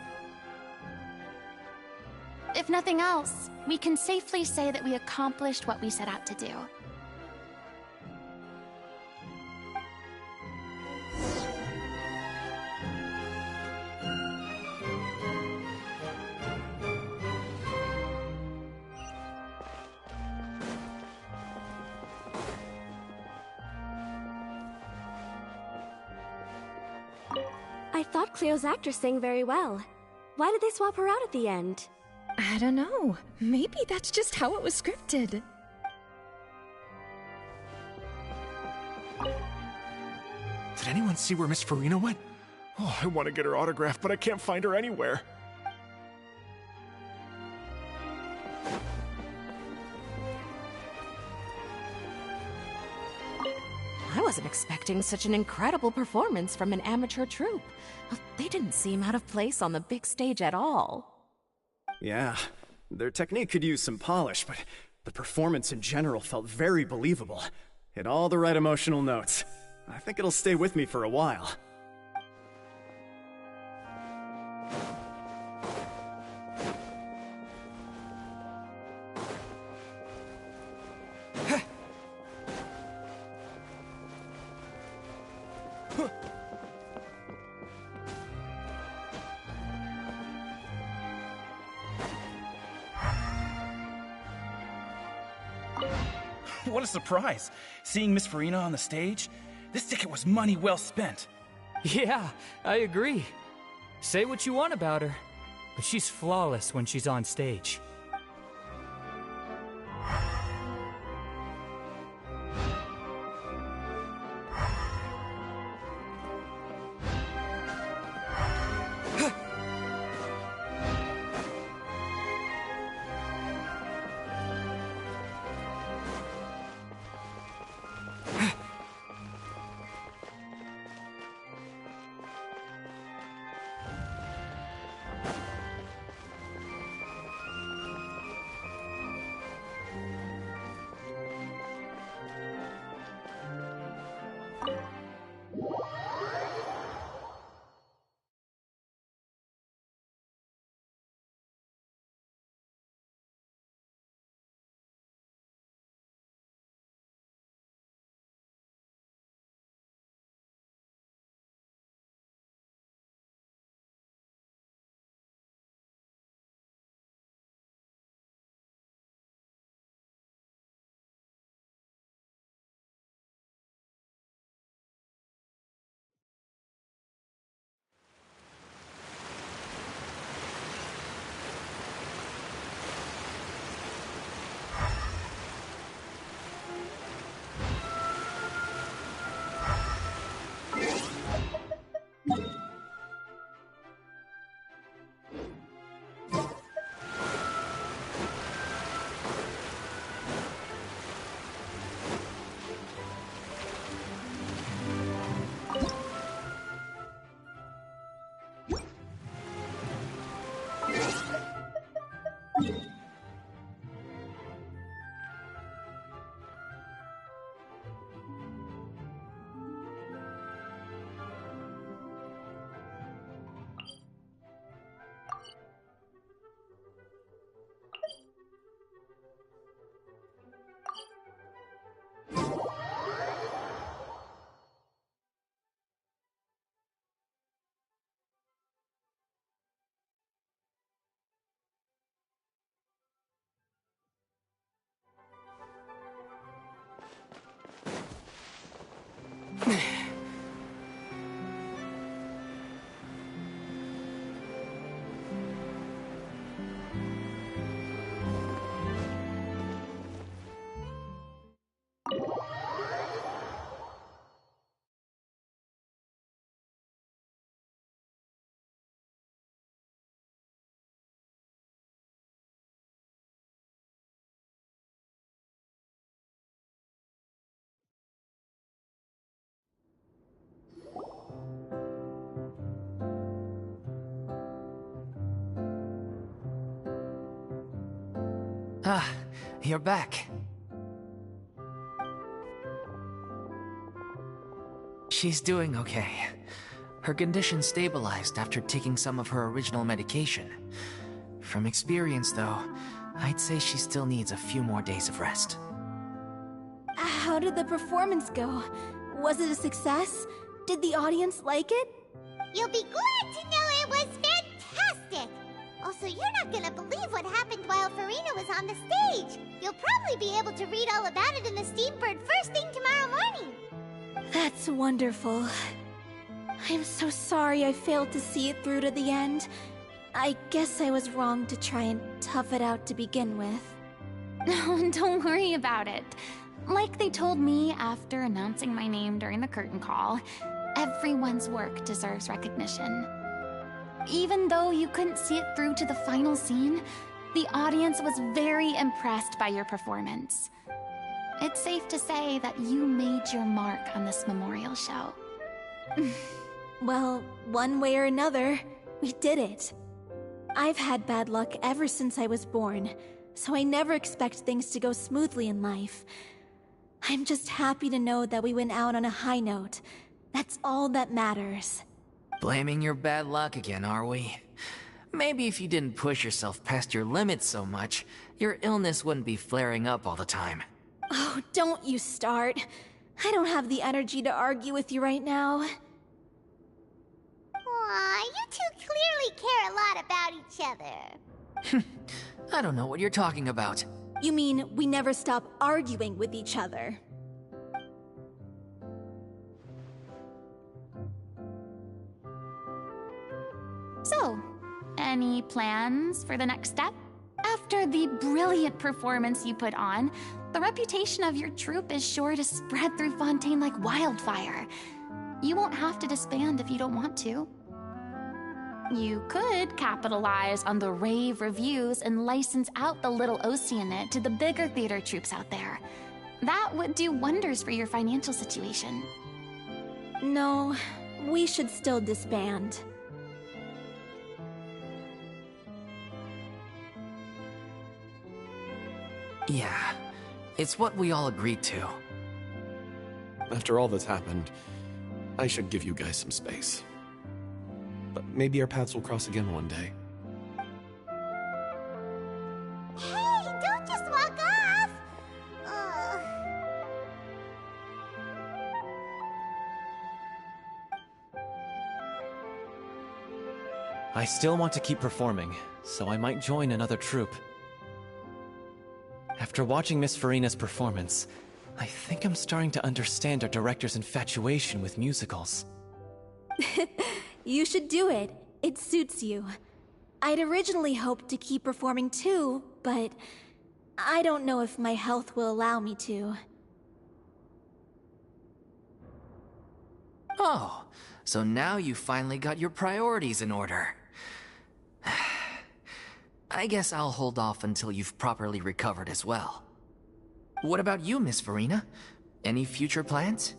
If nothing else, we can safely say that we accomplished what we set out to do. I thought Cleo's actress sang very well. Why did they swap her out at the end? I don't know. Maybe that's just how it was scripted. Did anyone see where Miss Farina went? Oh, I want to get her autograph, but I can't find her anywhere. I wasn't expecting such an incredible performance from an amateur troupe. They didn't seem out of place on the big stage at all. Yeah, their technique could use some polish, but the performance in general felt very believable. Hit all the right emotional notes. I think it'll stay with me for a while. What a surprise, seeing Miss Farina on the stage. This ticket was money well spent. Yeah, I agree. Say what you want about her, but she's flawless when she's on stage. Ah, you're back. She's doing okay. Her condition stabilized after taking some of her original medication. From experience, though, I'd say she still needs a few more days of rest. How did the performance go? Was it a success? Did the audience like it? You'll be glad to know it was fantastic! Also, you're not gonna believe what happened while Farina was on the stage! You'll probably be able to read all about it in the Steambird first thing tomorrow morning! That's wonderful. I'm so sorry I failed to see it through to the end. I guess I was wrong to try and tough it out to begin with. No, don't worry about it. Like they told me after announcing my name during the curtain call, everyone's work deserves recognition. Even though you couldn't see it through to the final scene, the audience was very impressed by your performance. It's safe to say that you made your mark on this memorial show. Well, one way or another, we did it. I've had bad luck ever since I was born, so I never expect things to go smoothly in life. I'm just happy to know that we went out on a high note. That's all that matters. Blaming your bad luck again, are we? Maybe if you didn't push yourself past your limits so much, your illness wouldn't be flaring up all the time. Oh, don't you start. I don't have the energy to argue with you right now. Aw, you two clearly care a lot about each other. I don't know what you're talking about. You mean we never stop arguing with each other? So, any plans for the next step? After the brilliant performance you put on, the reputation of your troupe is sure to spread through Fontaine like wildfire. You won't have to disband if you don't want to. You could capitalize on the rave reviews and license out the Little Oceanid to the bigger theater troupes out there. That would do wonders for your financial situation. No, we should still disband. Yeah, it's what we all agreed to. After all that's happened, I should give you guys some space. But maybe our paths will cross again one day. Hey, don't just walk off! I still want to keep performing, so I might join another troupe. After watching Miss Farina's performance, I think I'm starting to understand our director's infatuation with musicals. You should do it. It suits you. I'd originally hoped to keep performing too, but I don't know if my health will allow me to. Oh, so now you finally got your priorities in order. I guess I'll hold off until you've properly recovered as well. What about you, Miss Farina? Any future plans?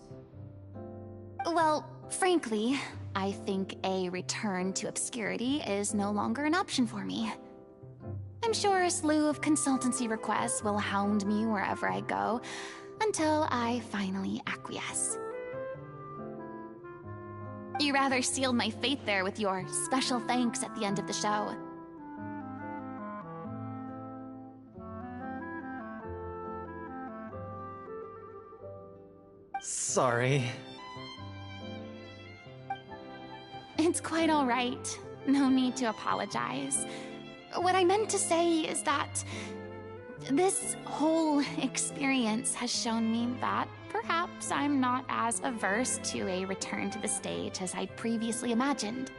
Well, frankly, I think a return to obscurity is no longer an option for me. I'm sure a slew of consultancy requests will hound me wherever I go, until I finally acquiesce. You rather sealed my fate there with your special thanks at the end of the show. Sorry. It's quite all right. No need to apologize. What I meant to say is that this whole experience has shown me that perhaps I'm not as averse to a return to the stage as I'd previously imagined.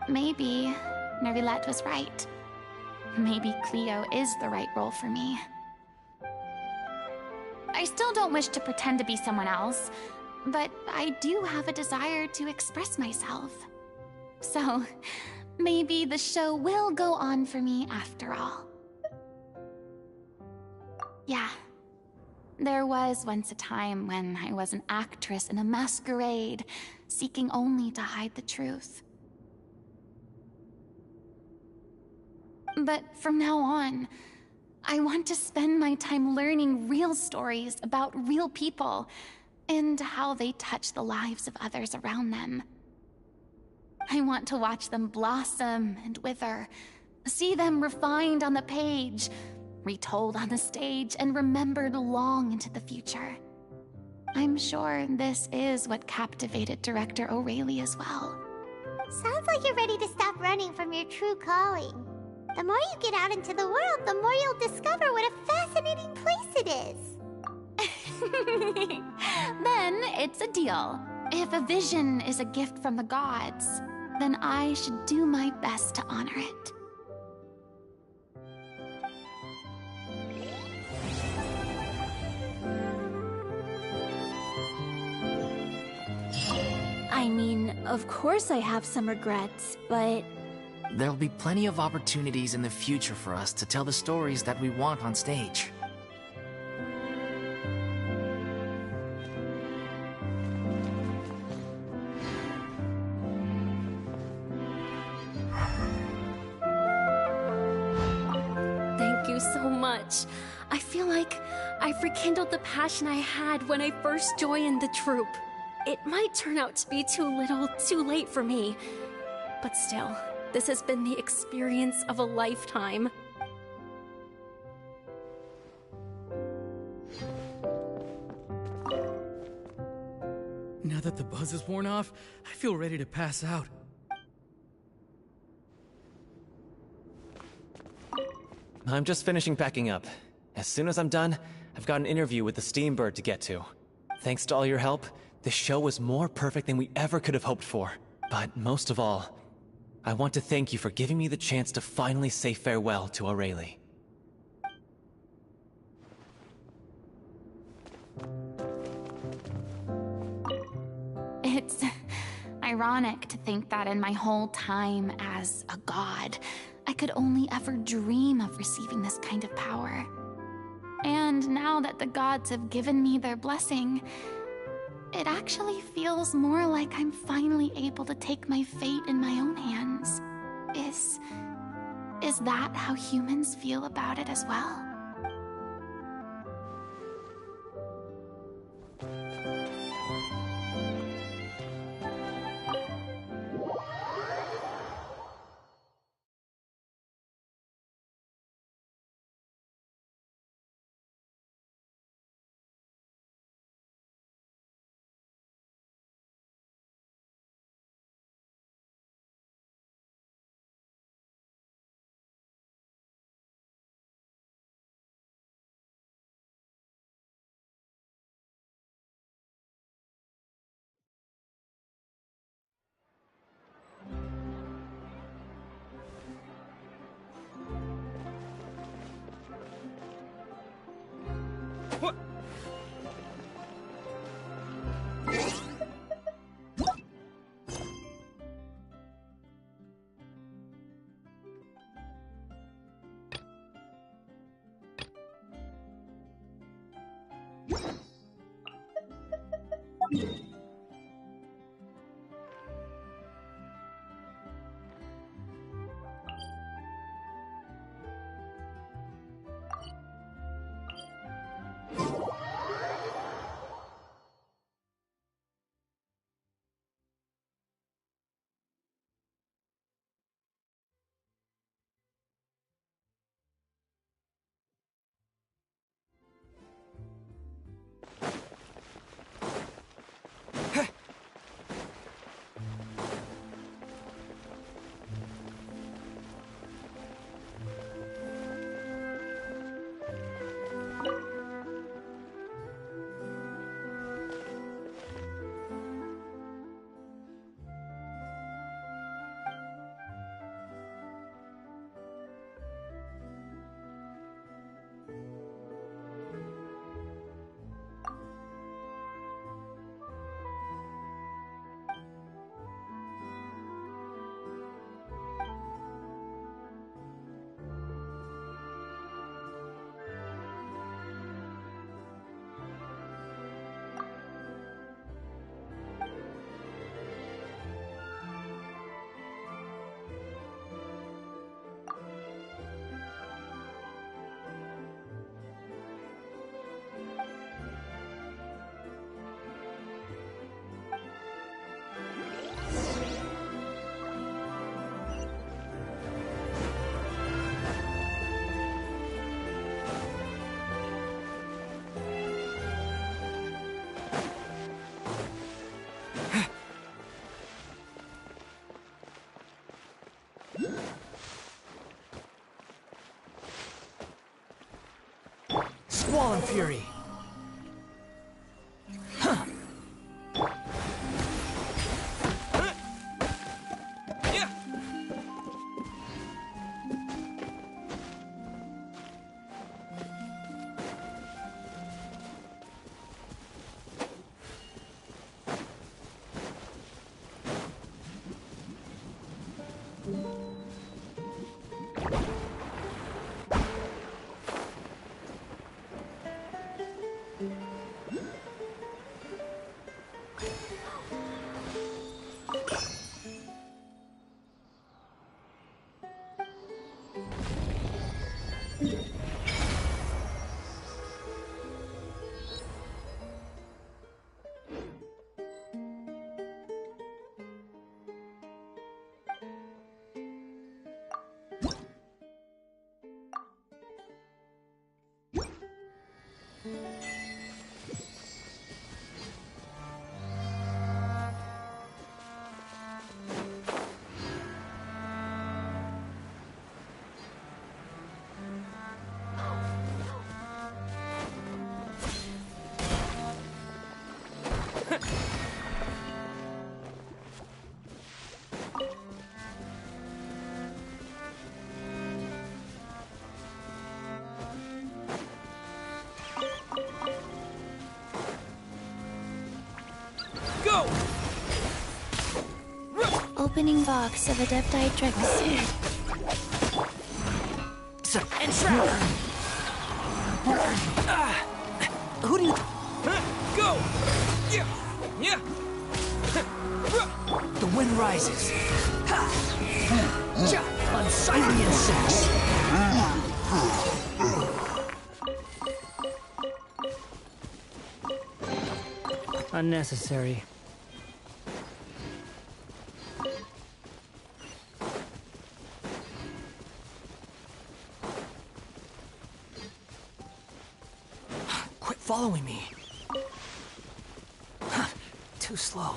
Maybe Nervilette was right. Maybe Cleo is the right role for me. I still don't wish to pretend to be someone else, but I do have a desire to express myself. So, maybe the show will go on for me after all. Yeah, There was once a time when I was an actress in a masquerade, seeking only to hide the truth. But from now on, I want to spend my time learning real stories about real people and how they touch the lives of others around them. I want to watch them blossom and wither, see them refined on the page, retold on the stage, and remembered long into the future. I'm sure this is what captivated director O'Reilly as well. Sounds like you're ready to stop running from your true calling. The more you get out into the world, the more you'll discover what a fascinating place it is. Then it's a deal. If a vision is a gift from the gods, then I should do my best to honor it. I mean, of course I have some regrets, but... There'll be plenty of opportunities in the future for us to tell the stories that we want on stage. Thank you so much. I feel like I've rekindled the passion I had when I first joined the troupe. It might turn out to be too little, too late for me. But still, this has been the experience of a lifetime. Now that the buzz is worn off, I feel ready to pass out. I'm just finishing packing up. As soon as I'm done, I've got an interview with the Steambird to get to. Thanks to all your help, this show was more perfect than we ever could have hoped for. But most of all, I want to thank you for giving me the chance to finally say farewell to O'Reilly. It's ironic to think that in my whole time as a god, I could only ever dream of receiving this kind of power. And now that the gods have given me their blessing, it actually feels more like I'm finally able to take my fate in my own hands. Is that how humans feel about it as well? Squall and Fury. Huh. Go! Opening box of Adepti Tricks. Entrap! Who do you... Go! Yeah! Yeah! The wind rises. Unsightly insects. Unnecessary. Quit following me. Too slow.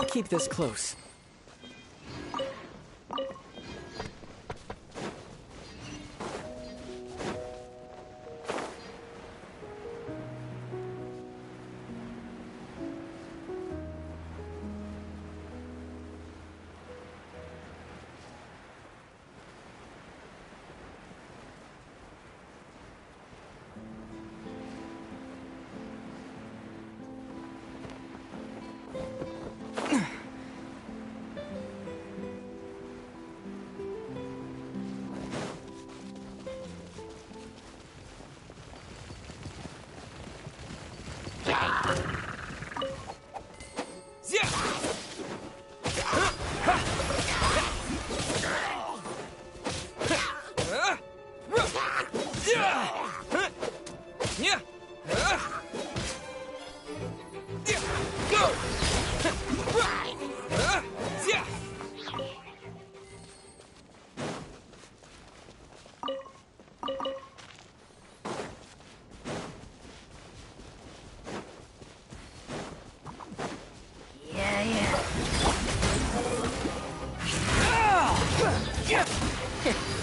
I'll keep this close.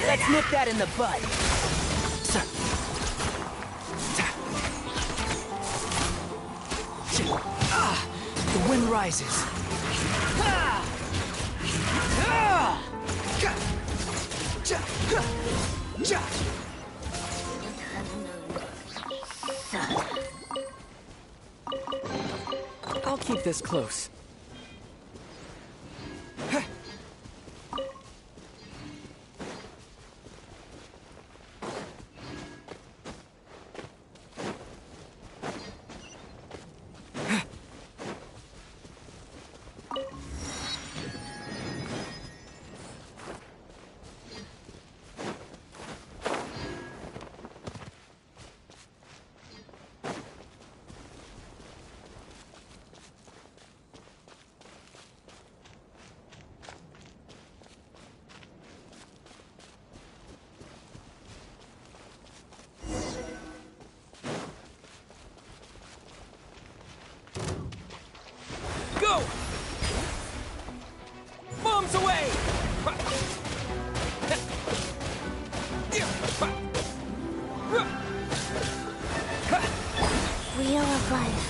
Let's nip that in the bud. The wind rises. I'll keep this close. Go! Bombs away! Wheel of life.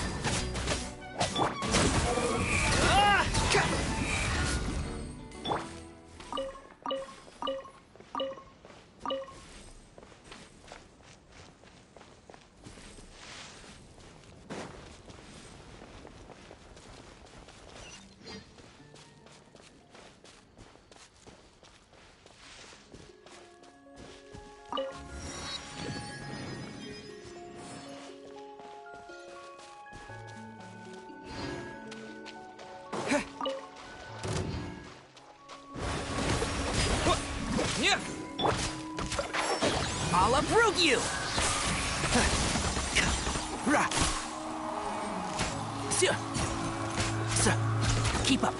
I'll uproot you! Keep up.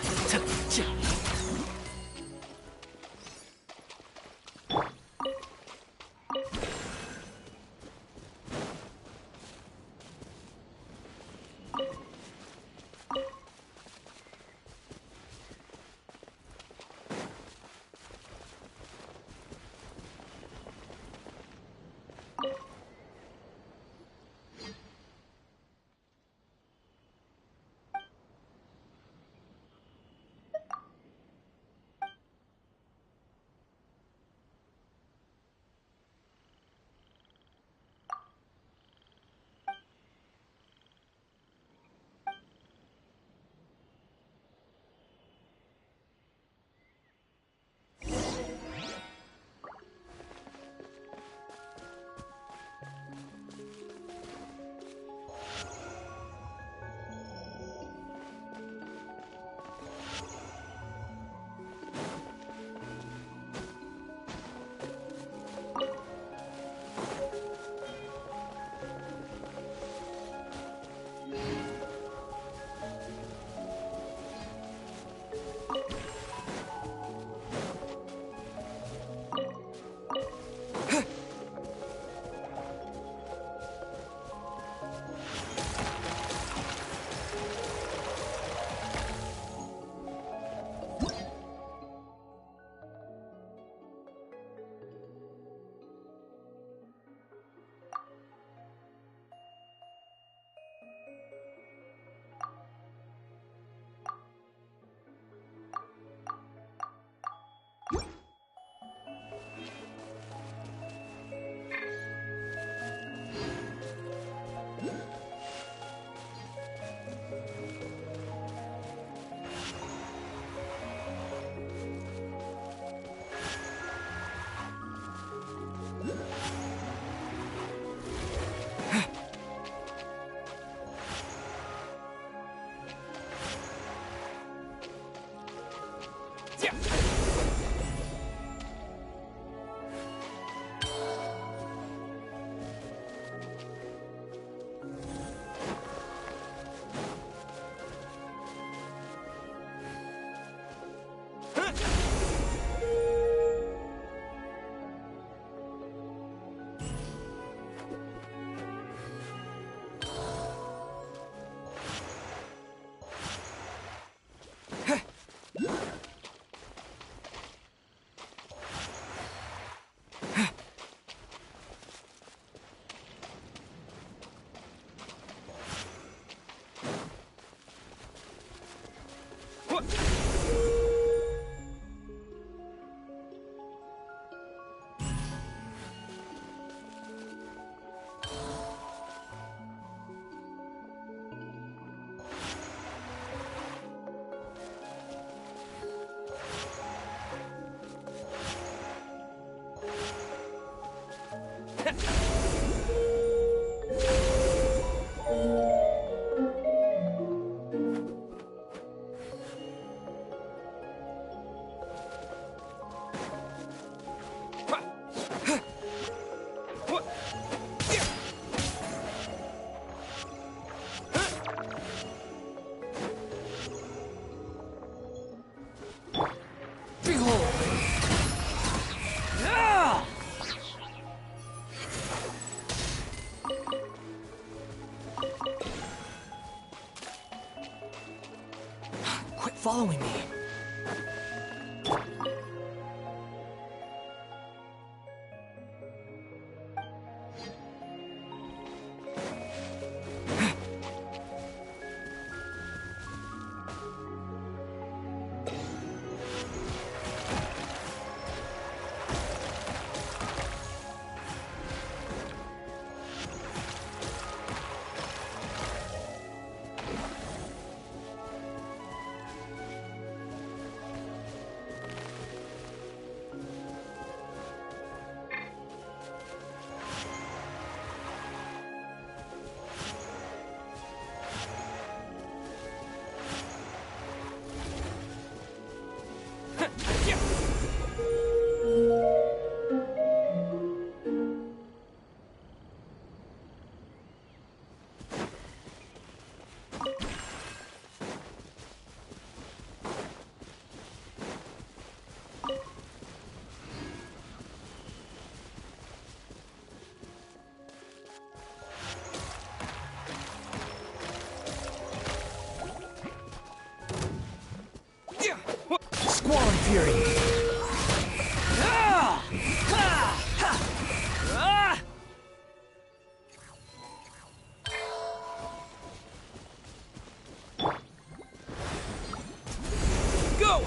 Quit following me. Squall and Fury! Go!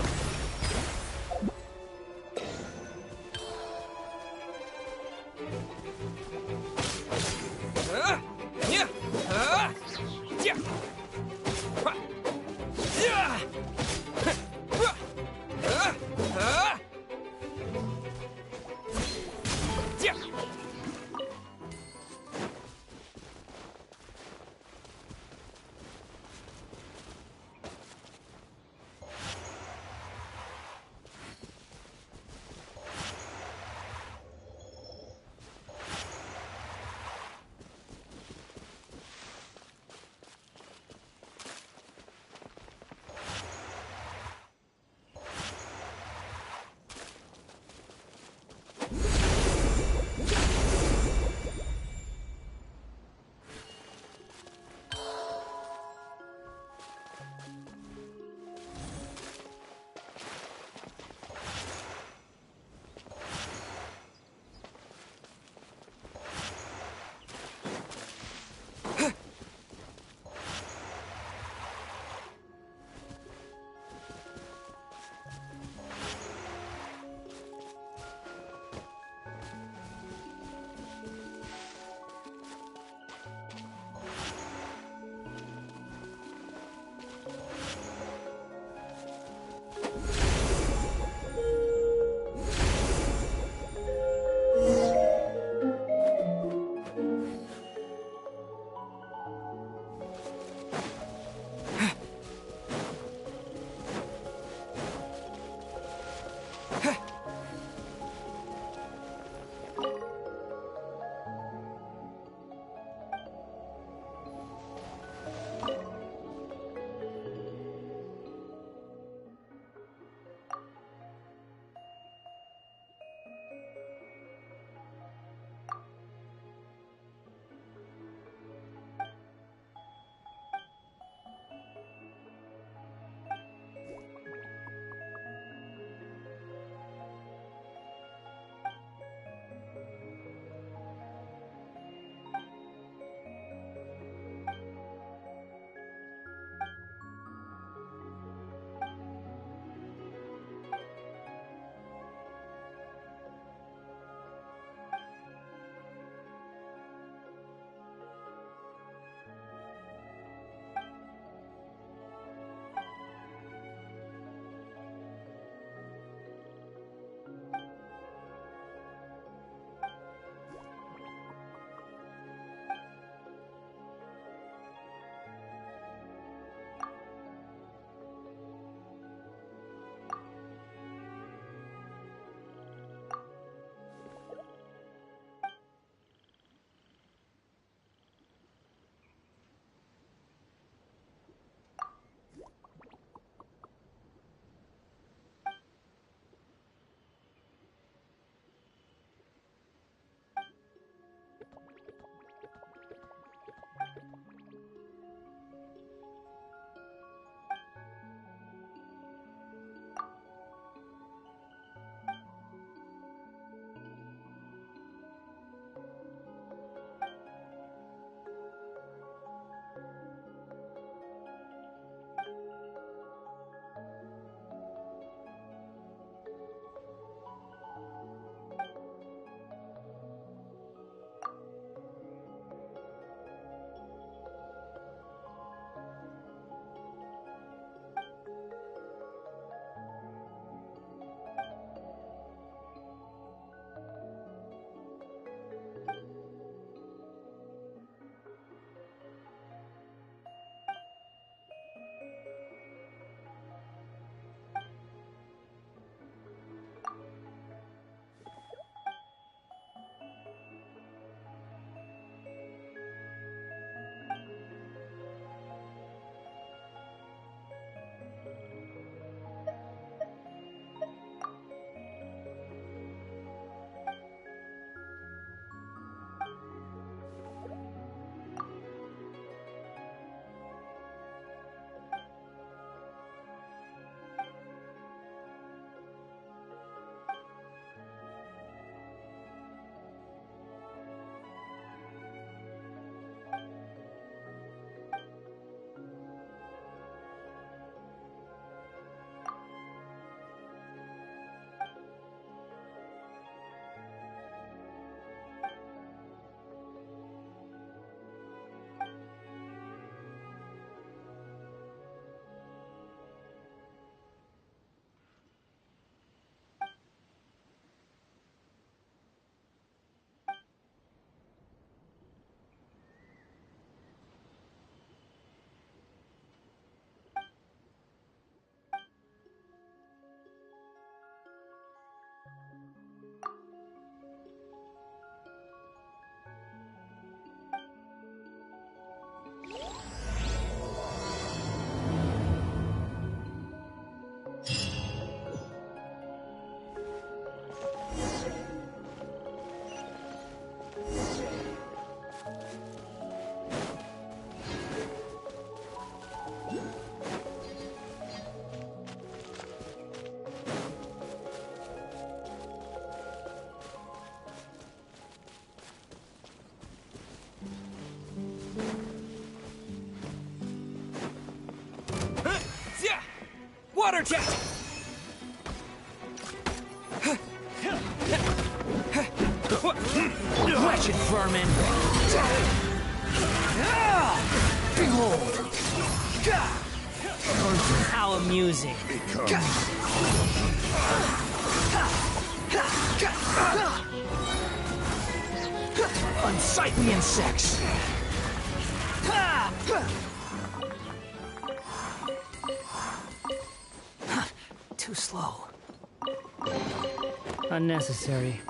Water jet! Wretched vermin! Behold! How amusing! Unsightly insects! Too slow. Unnecessary.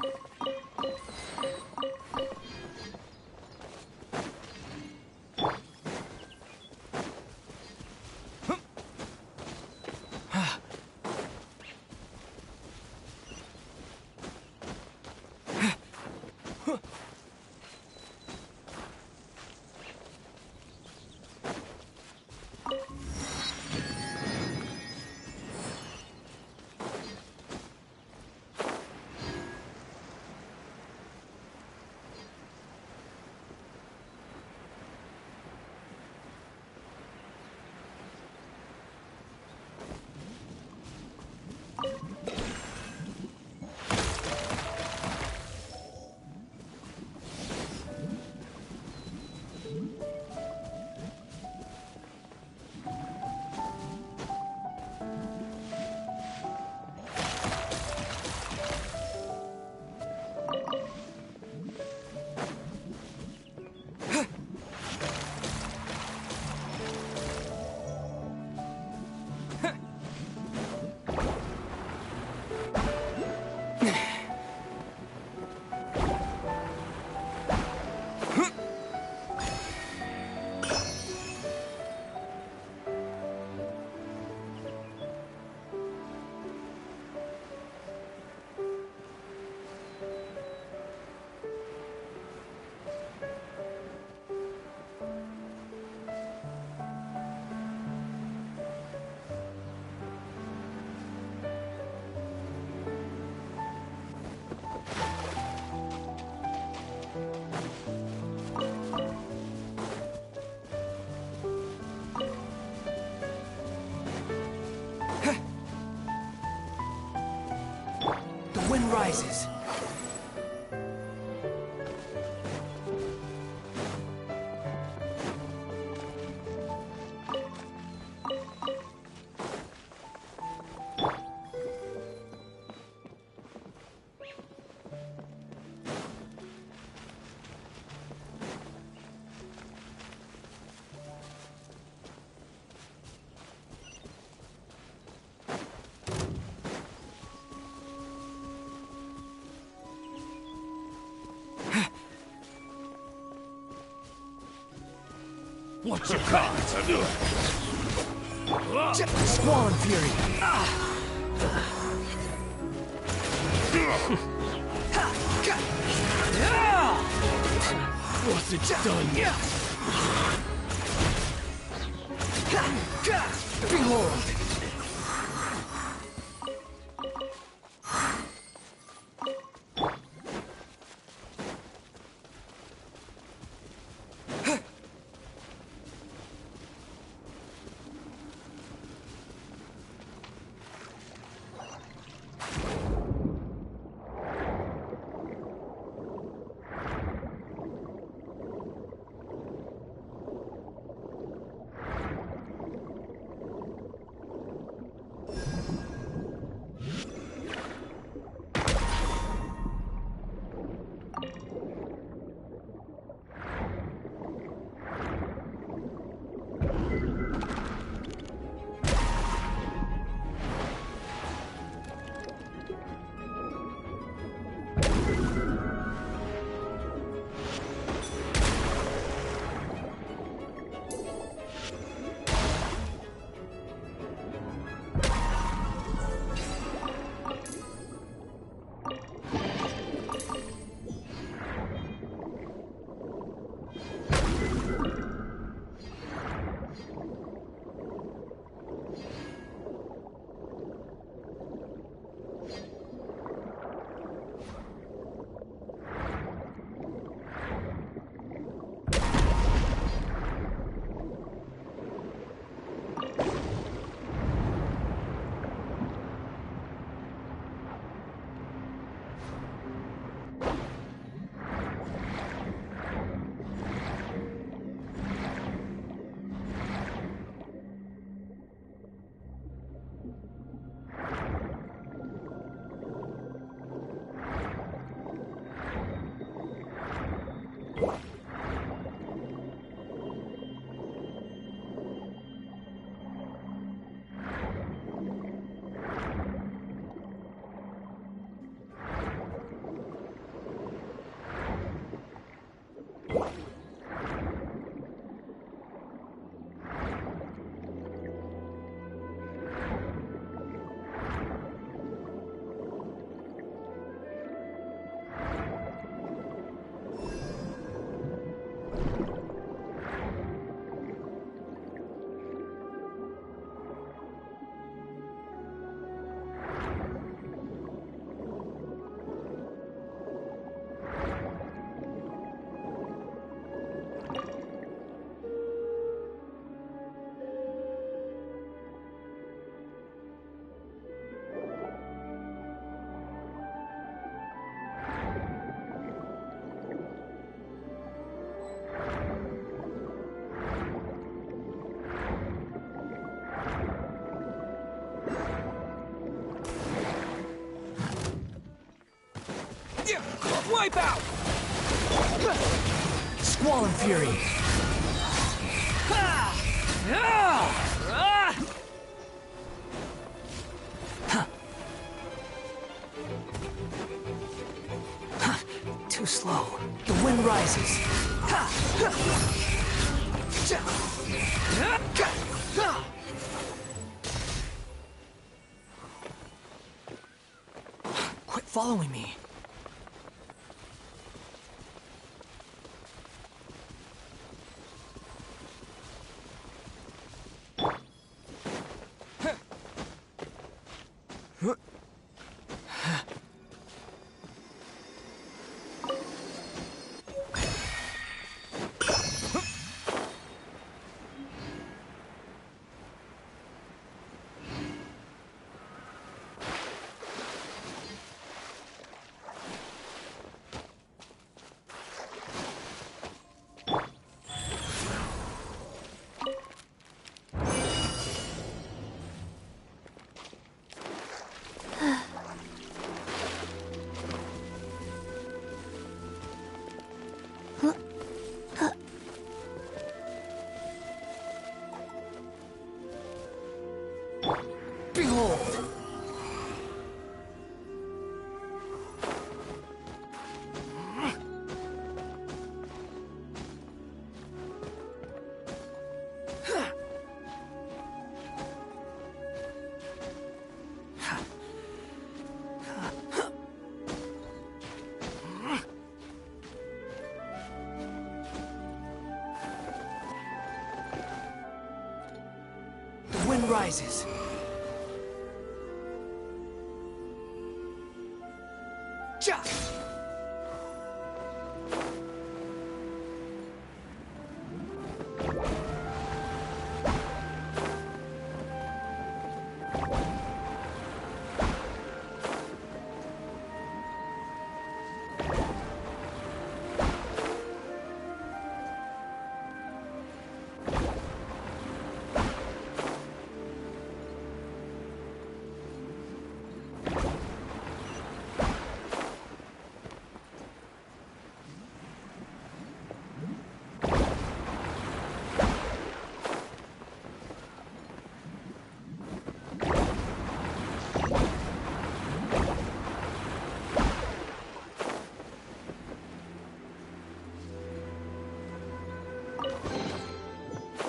Wind rises. What's your cards? Squall and Fury. Wasn't done yet. Behold. Wipe out! Squall and Fury! Too slow. The wind rises. Quit following me. Behold! The wind rises.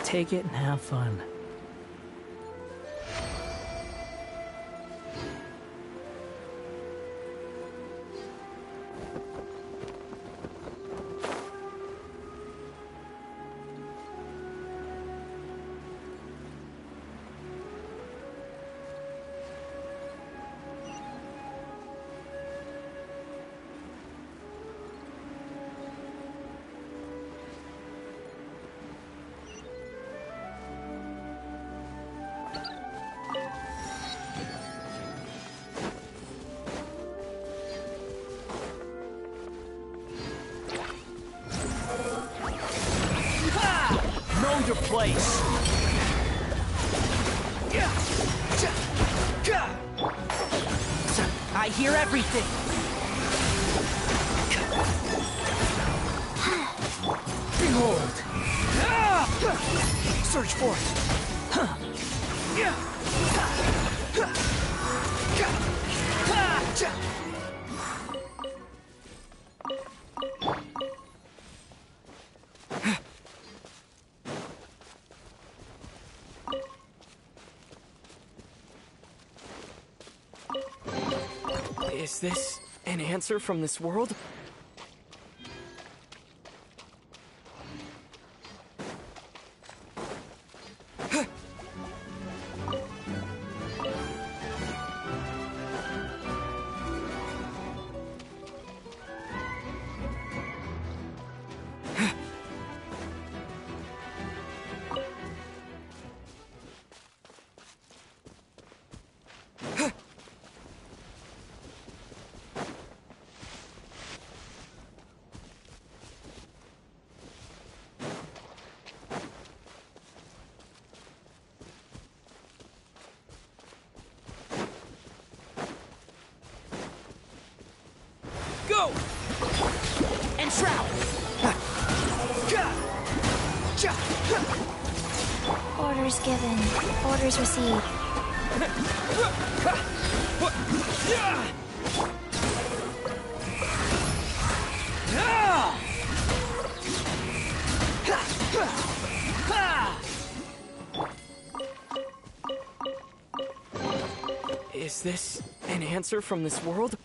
Take it and have fun. Know your place. I hear everything. Behold. Search for it. Is this an answer from this world? Drow! Orders given. Orders received. Is this an answer from this world?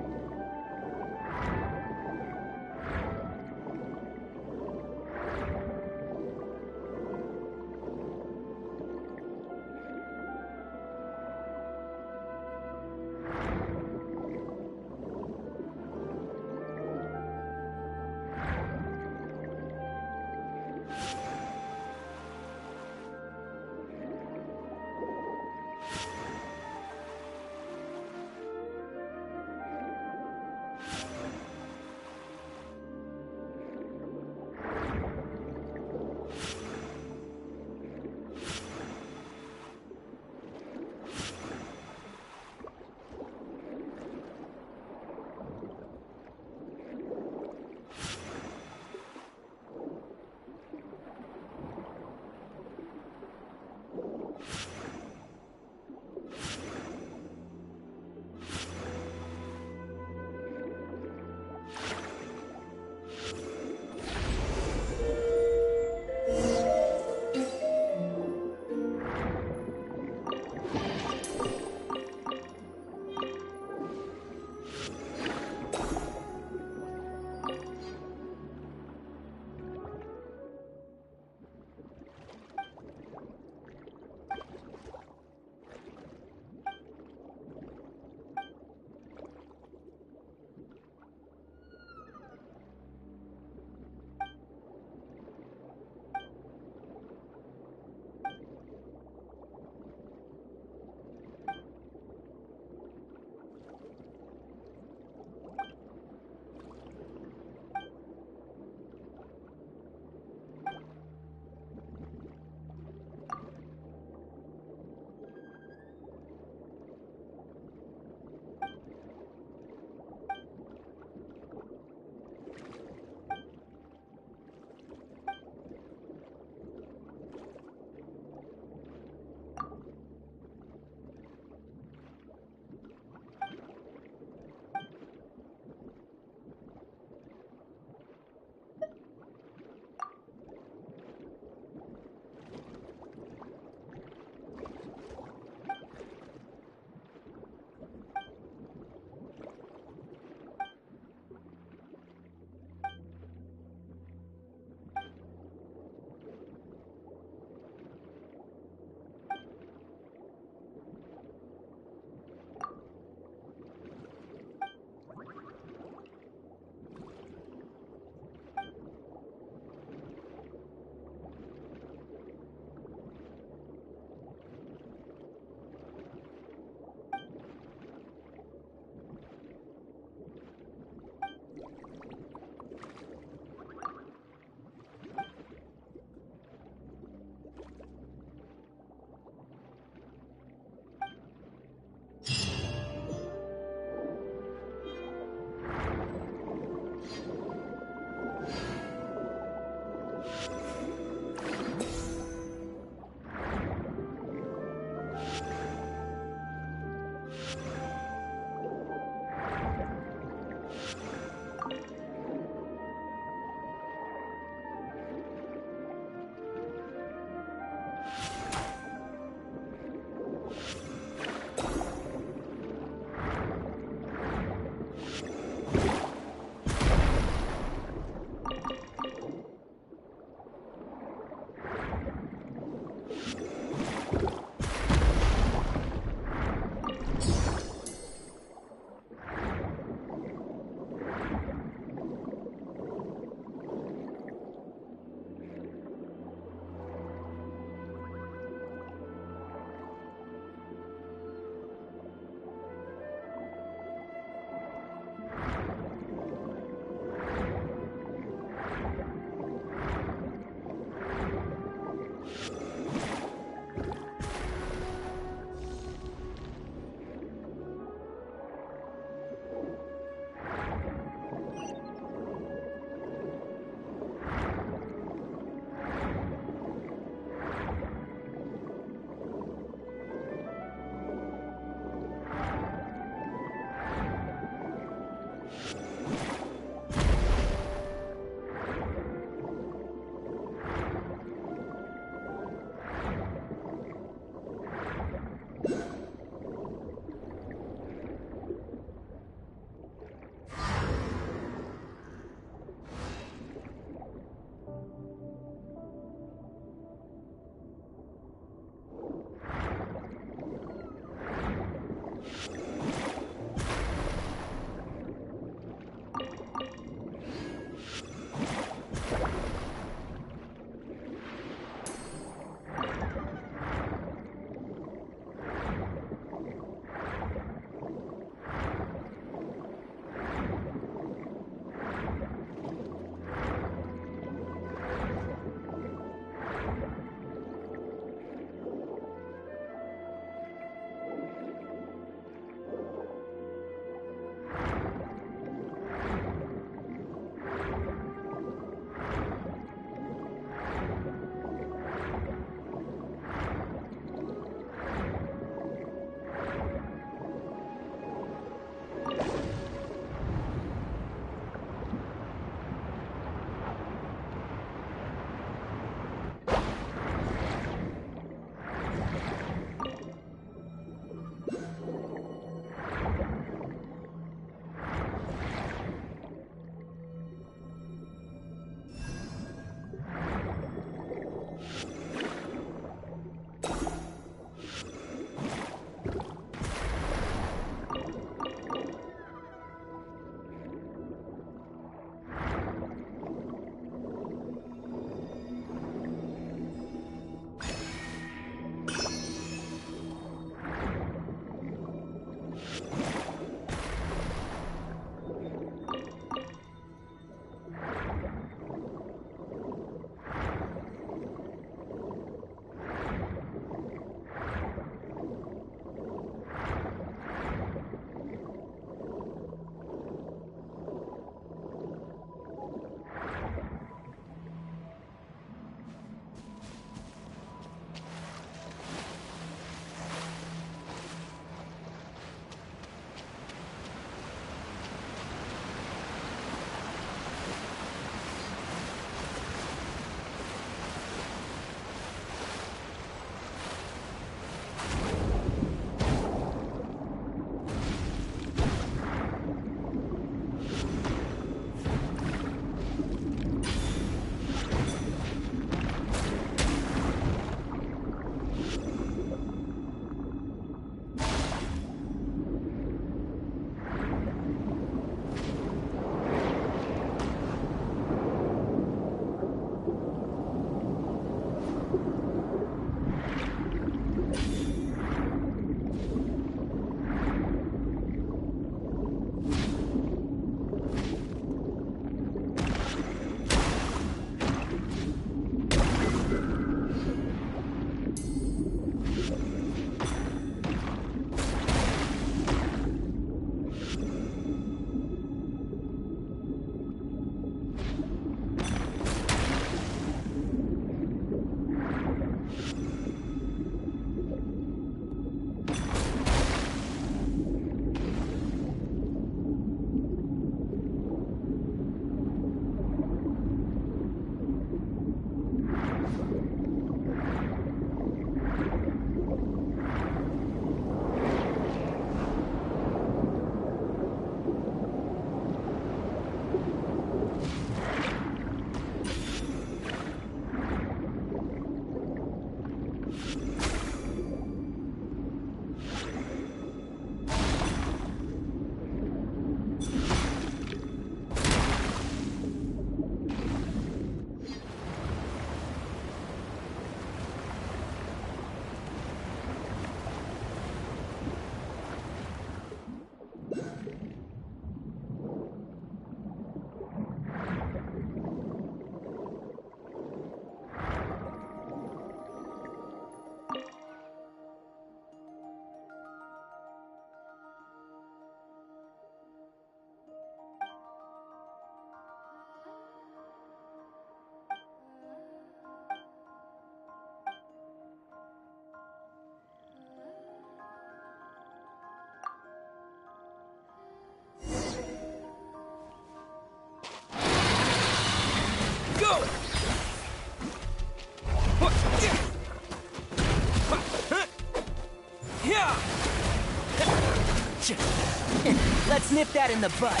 Let's nip that in the bud.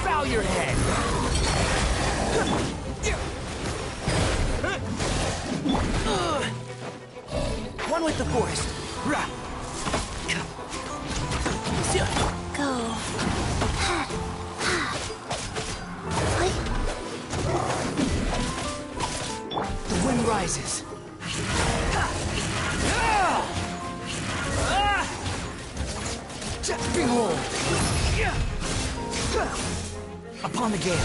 Bow your head. One with the forest. Go. The wind rises. Behold! Upon the gale.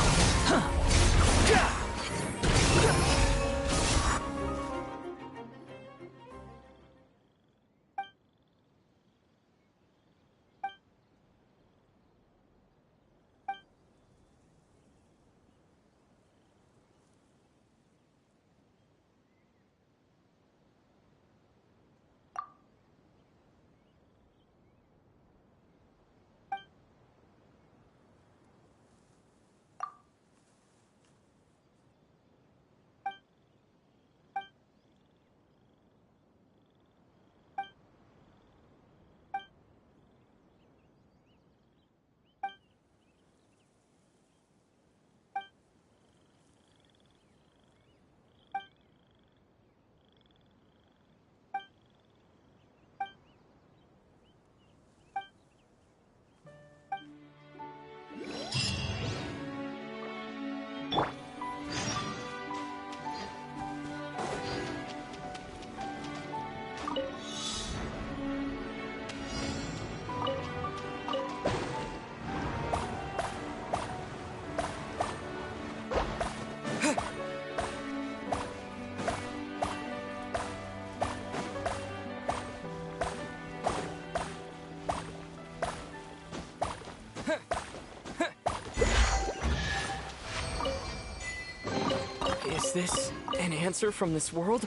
Is this an answer from this world?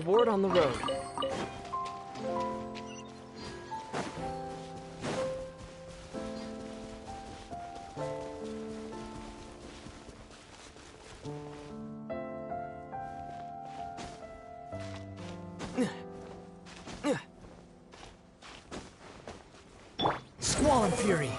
reward on the road. Squall and Fury.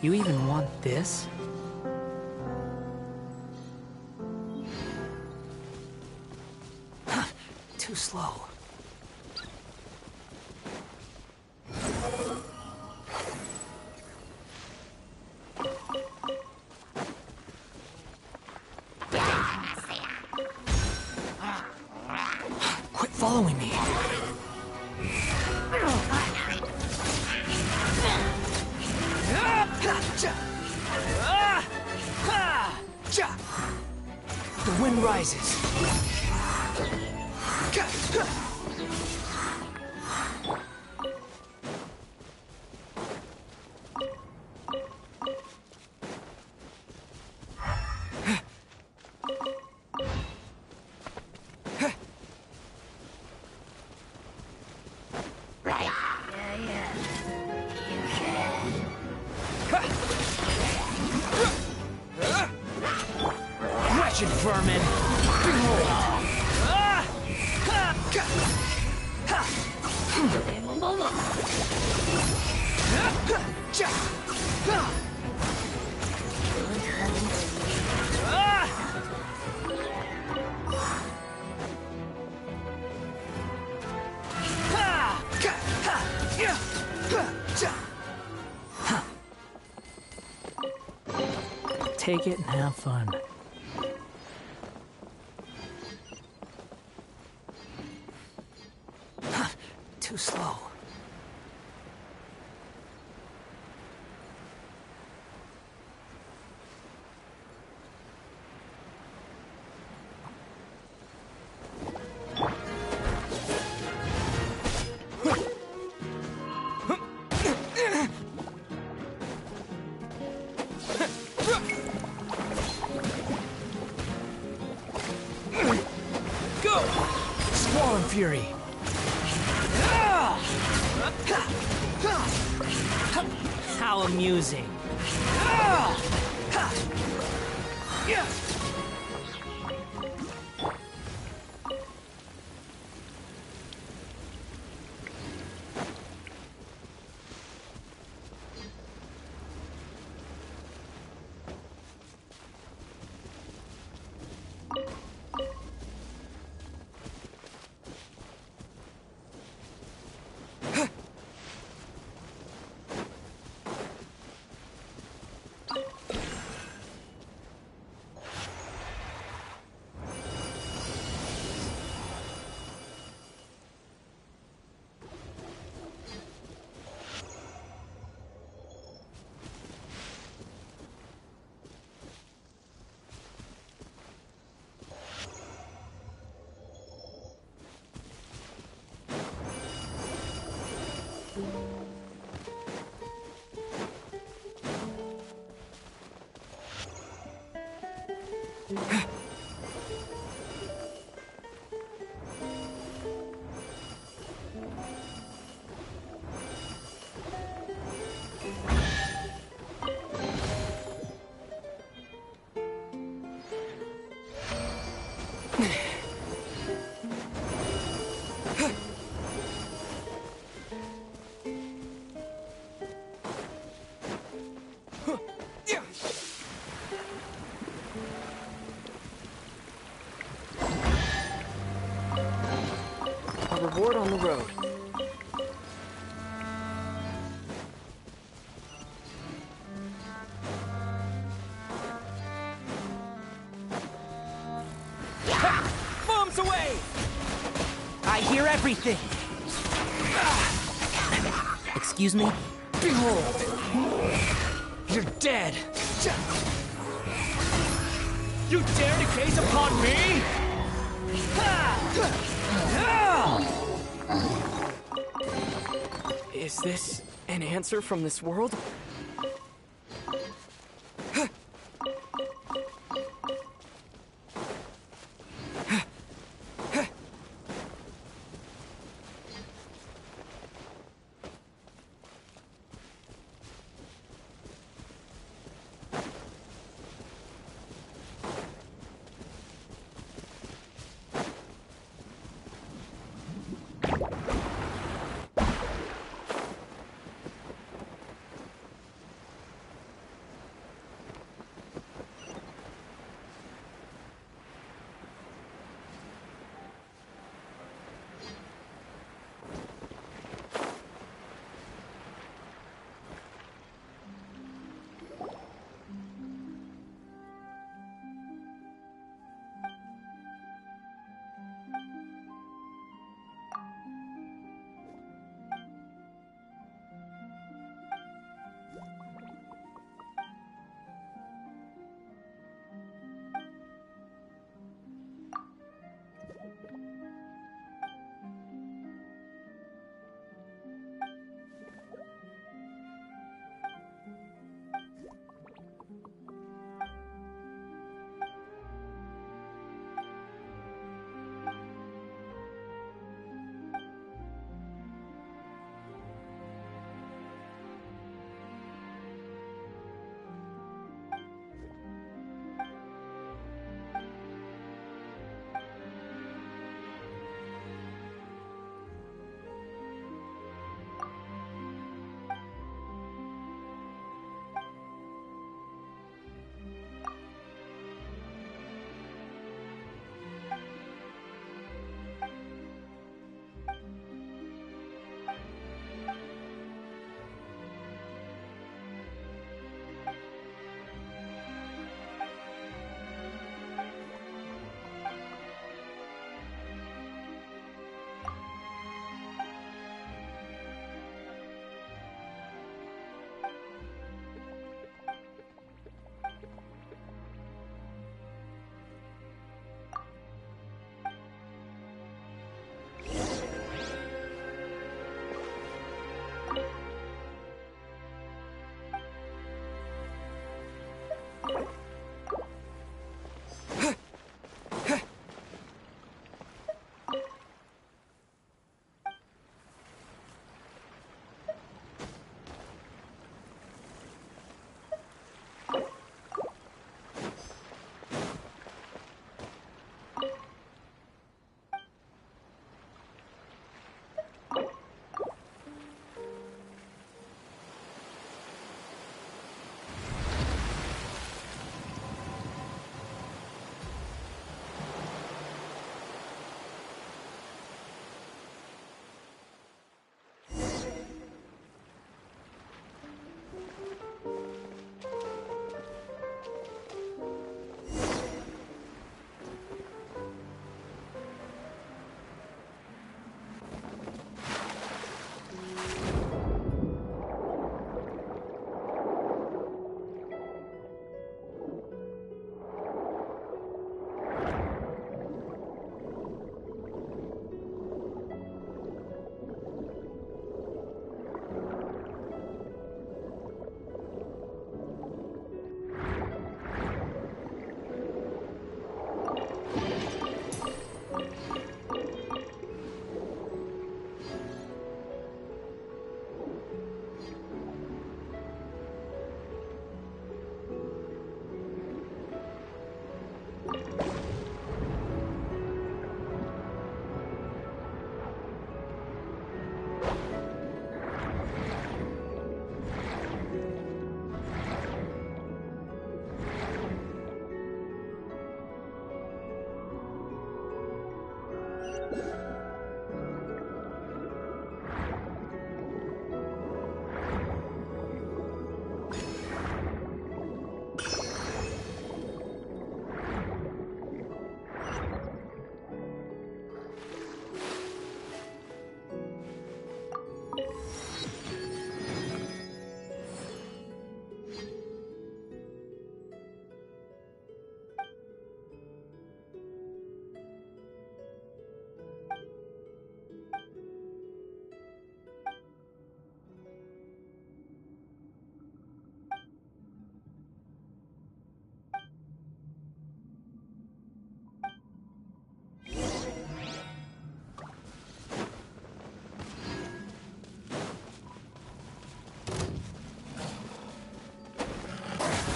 You even want this? Too slow. Quit following me. The wind rises. Wretched vermin! Behold! Take it and have fun. Too slow. Go! Squall and Fury. How amusing. A reward on the road. Bombs away! I hear everything. Excuse me? Behold! You're dead! You dare to gaze upon me? Is this an answer from this world?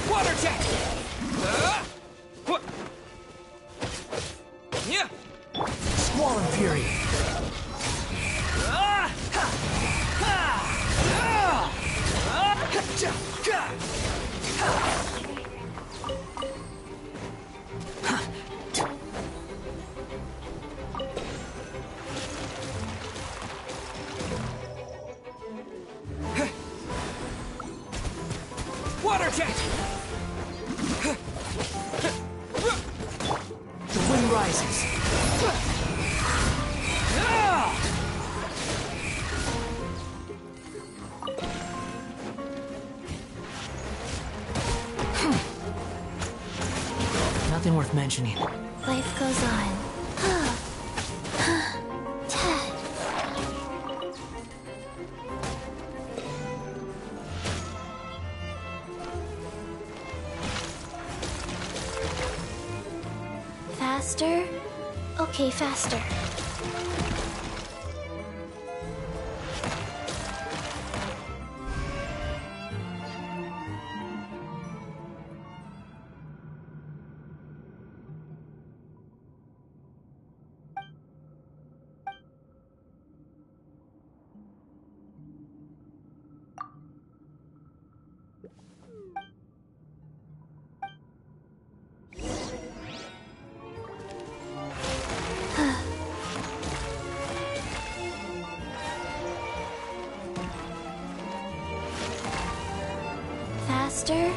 Water jet! Yeah! Squall and Fury! Water jet! The wind rises. Nothing worth mentioning. Life goes on. Ted. Faster? Okay, faster. Faster?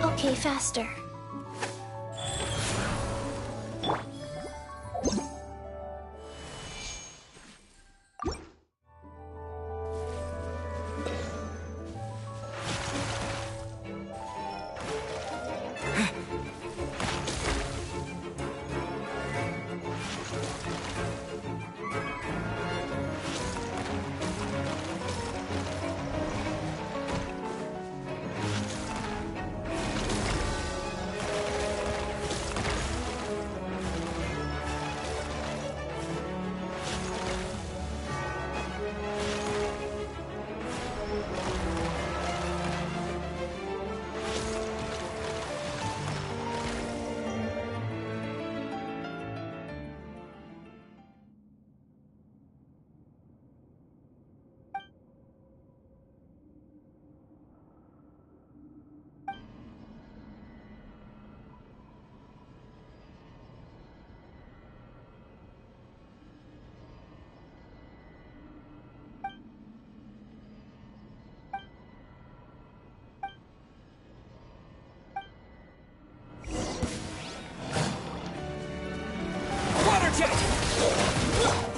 Okay, faster.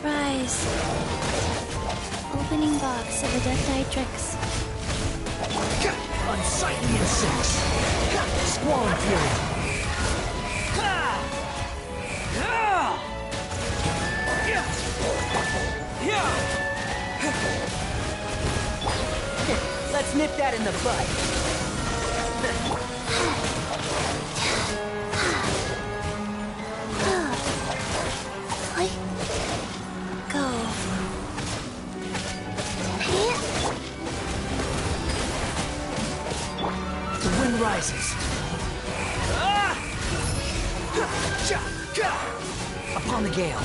Rise. Opening box of Adeptitrix. Unsightly insects! Squall and Fury! Let's nip that in the bud. Go. The wind rises. Upon the gale.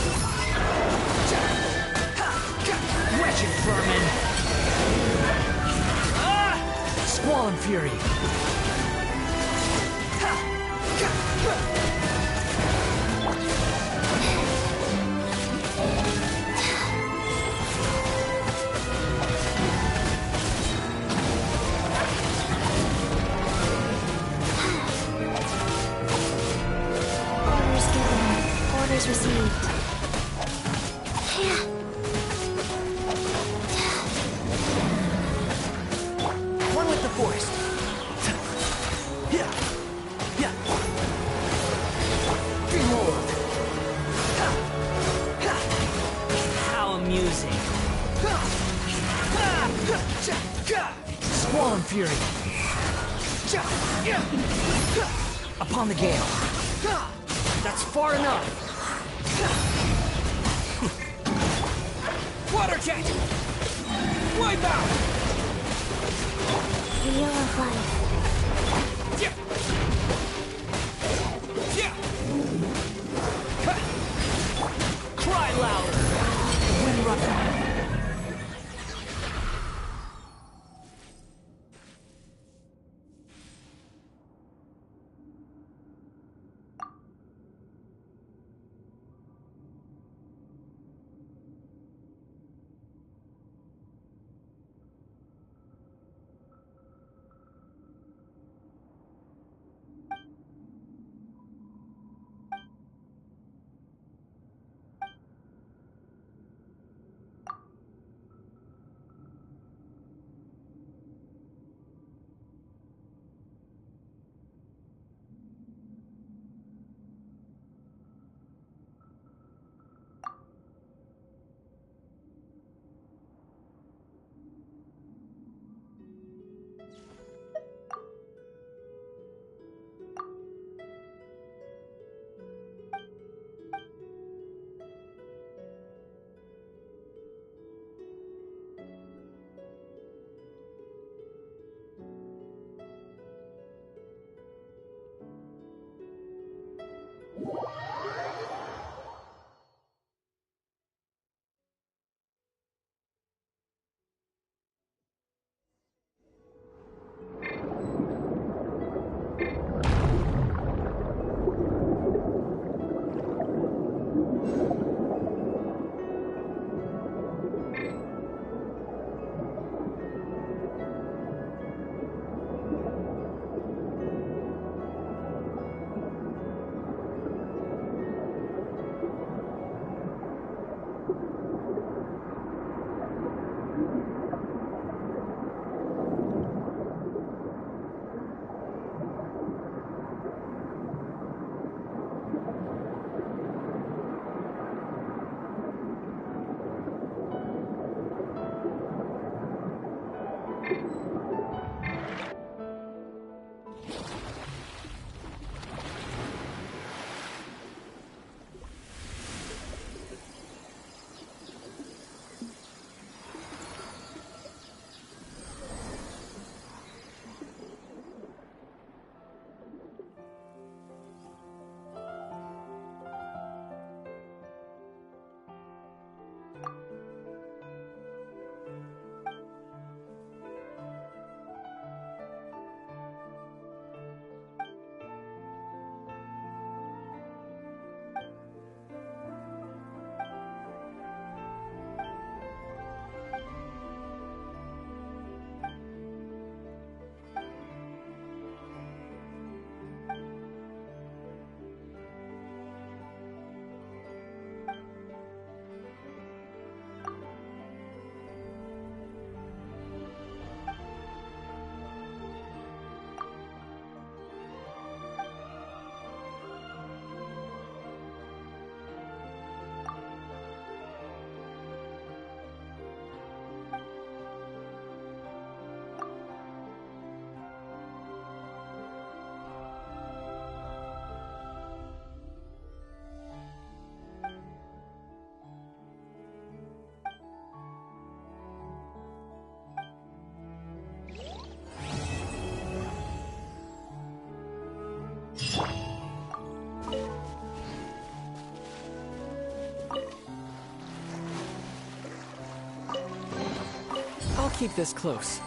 Wretched vermin. Squall and Fury. received. One with the force. Behold. How amusing. Squall Fury. Upon the gale. That's far enough. Water jet! Wipe out! Wheel of Life. Cry louder! Wind Ruffle. I'll keep this close.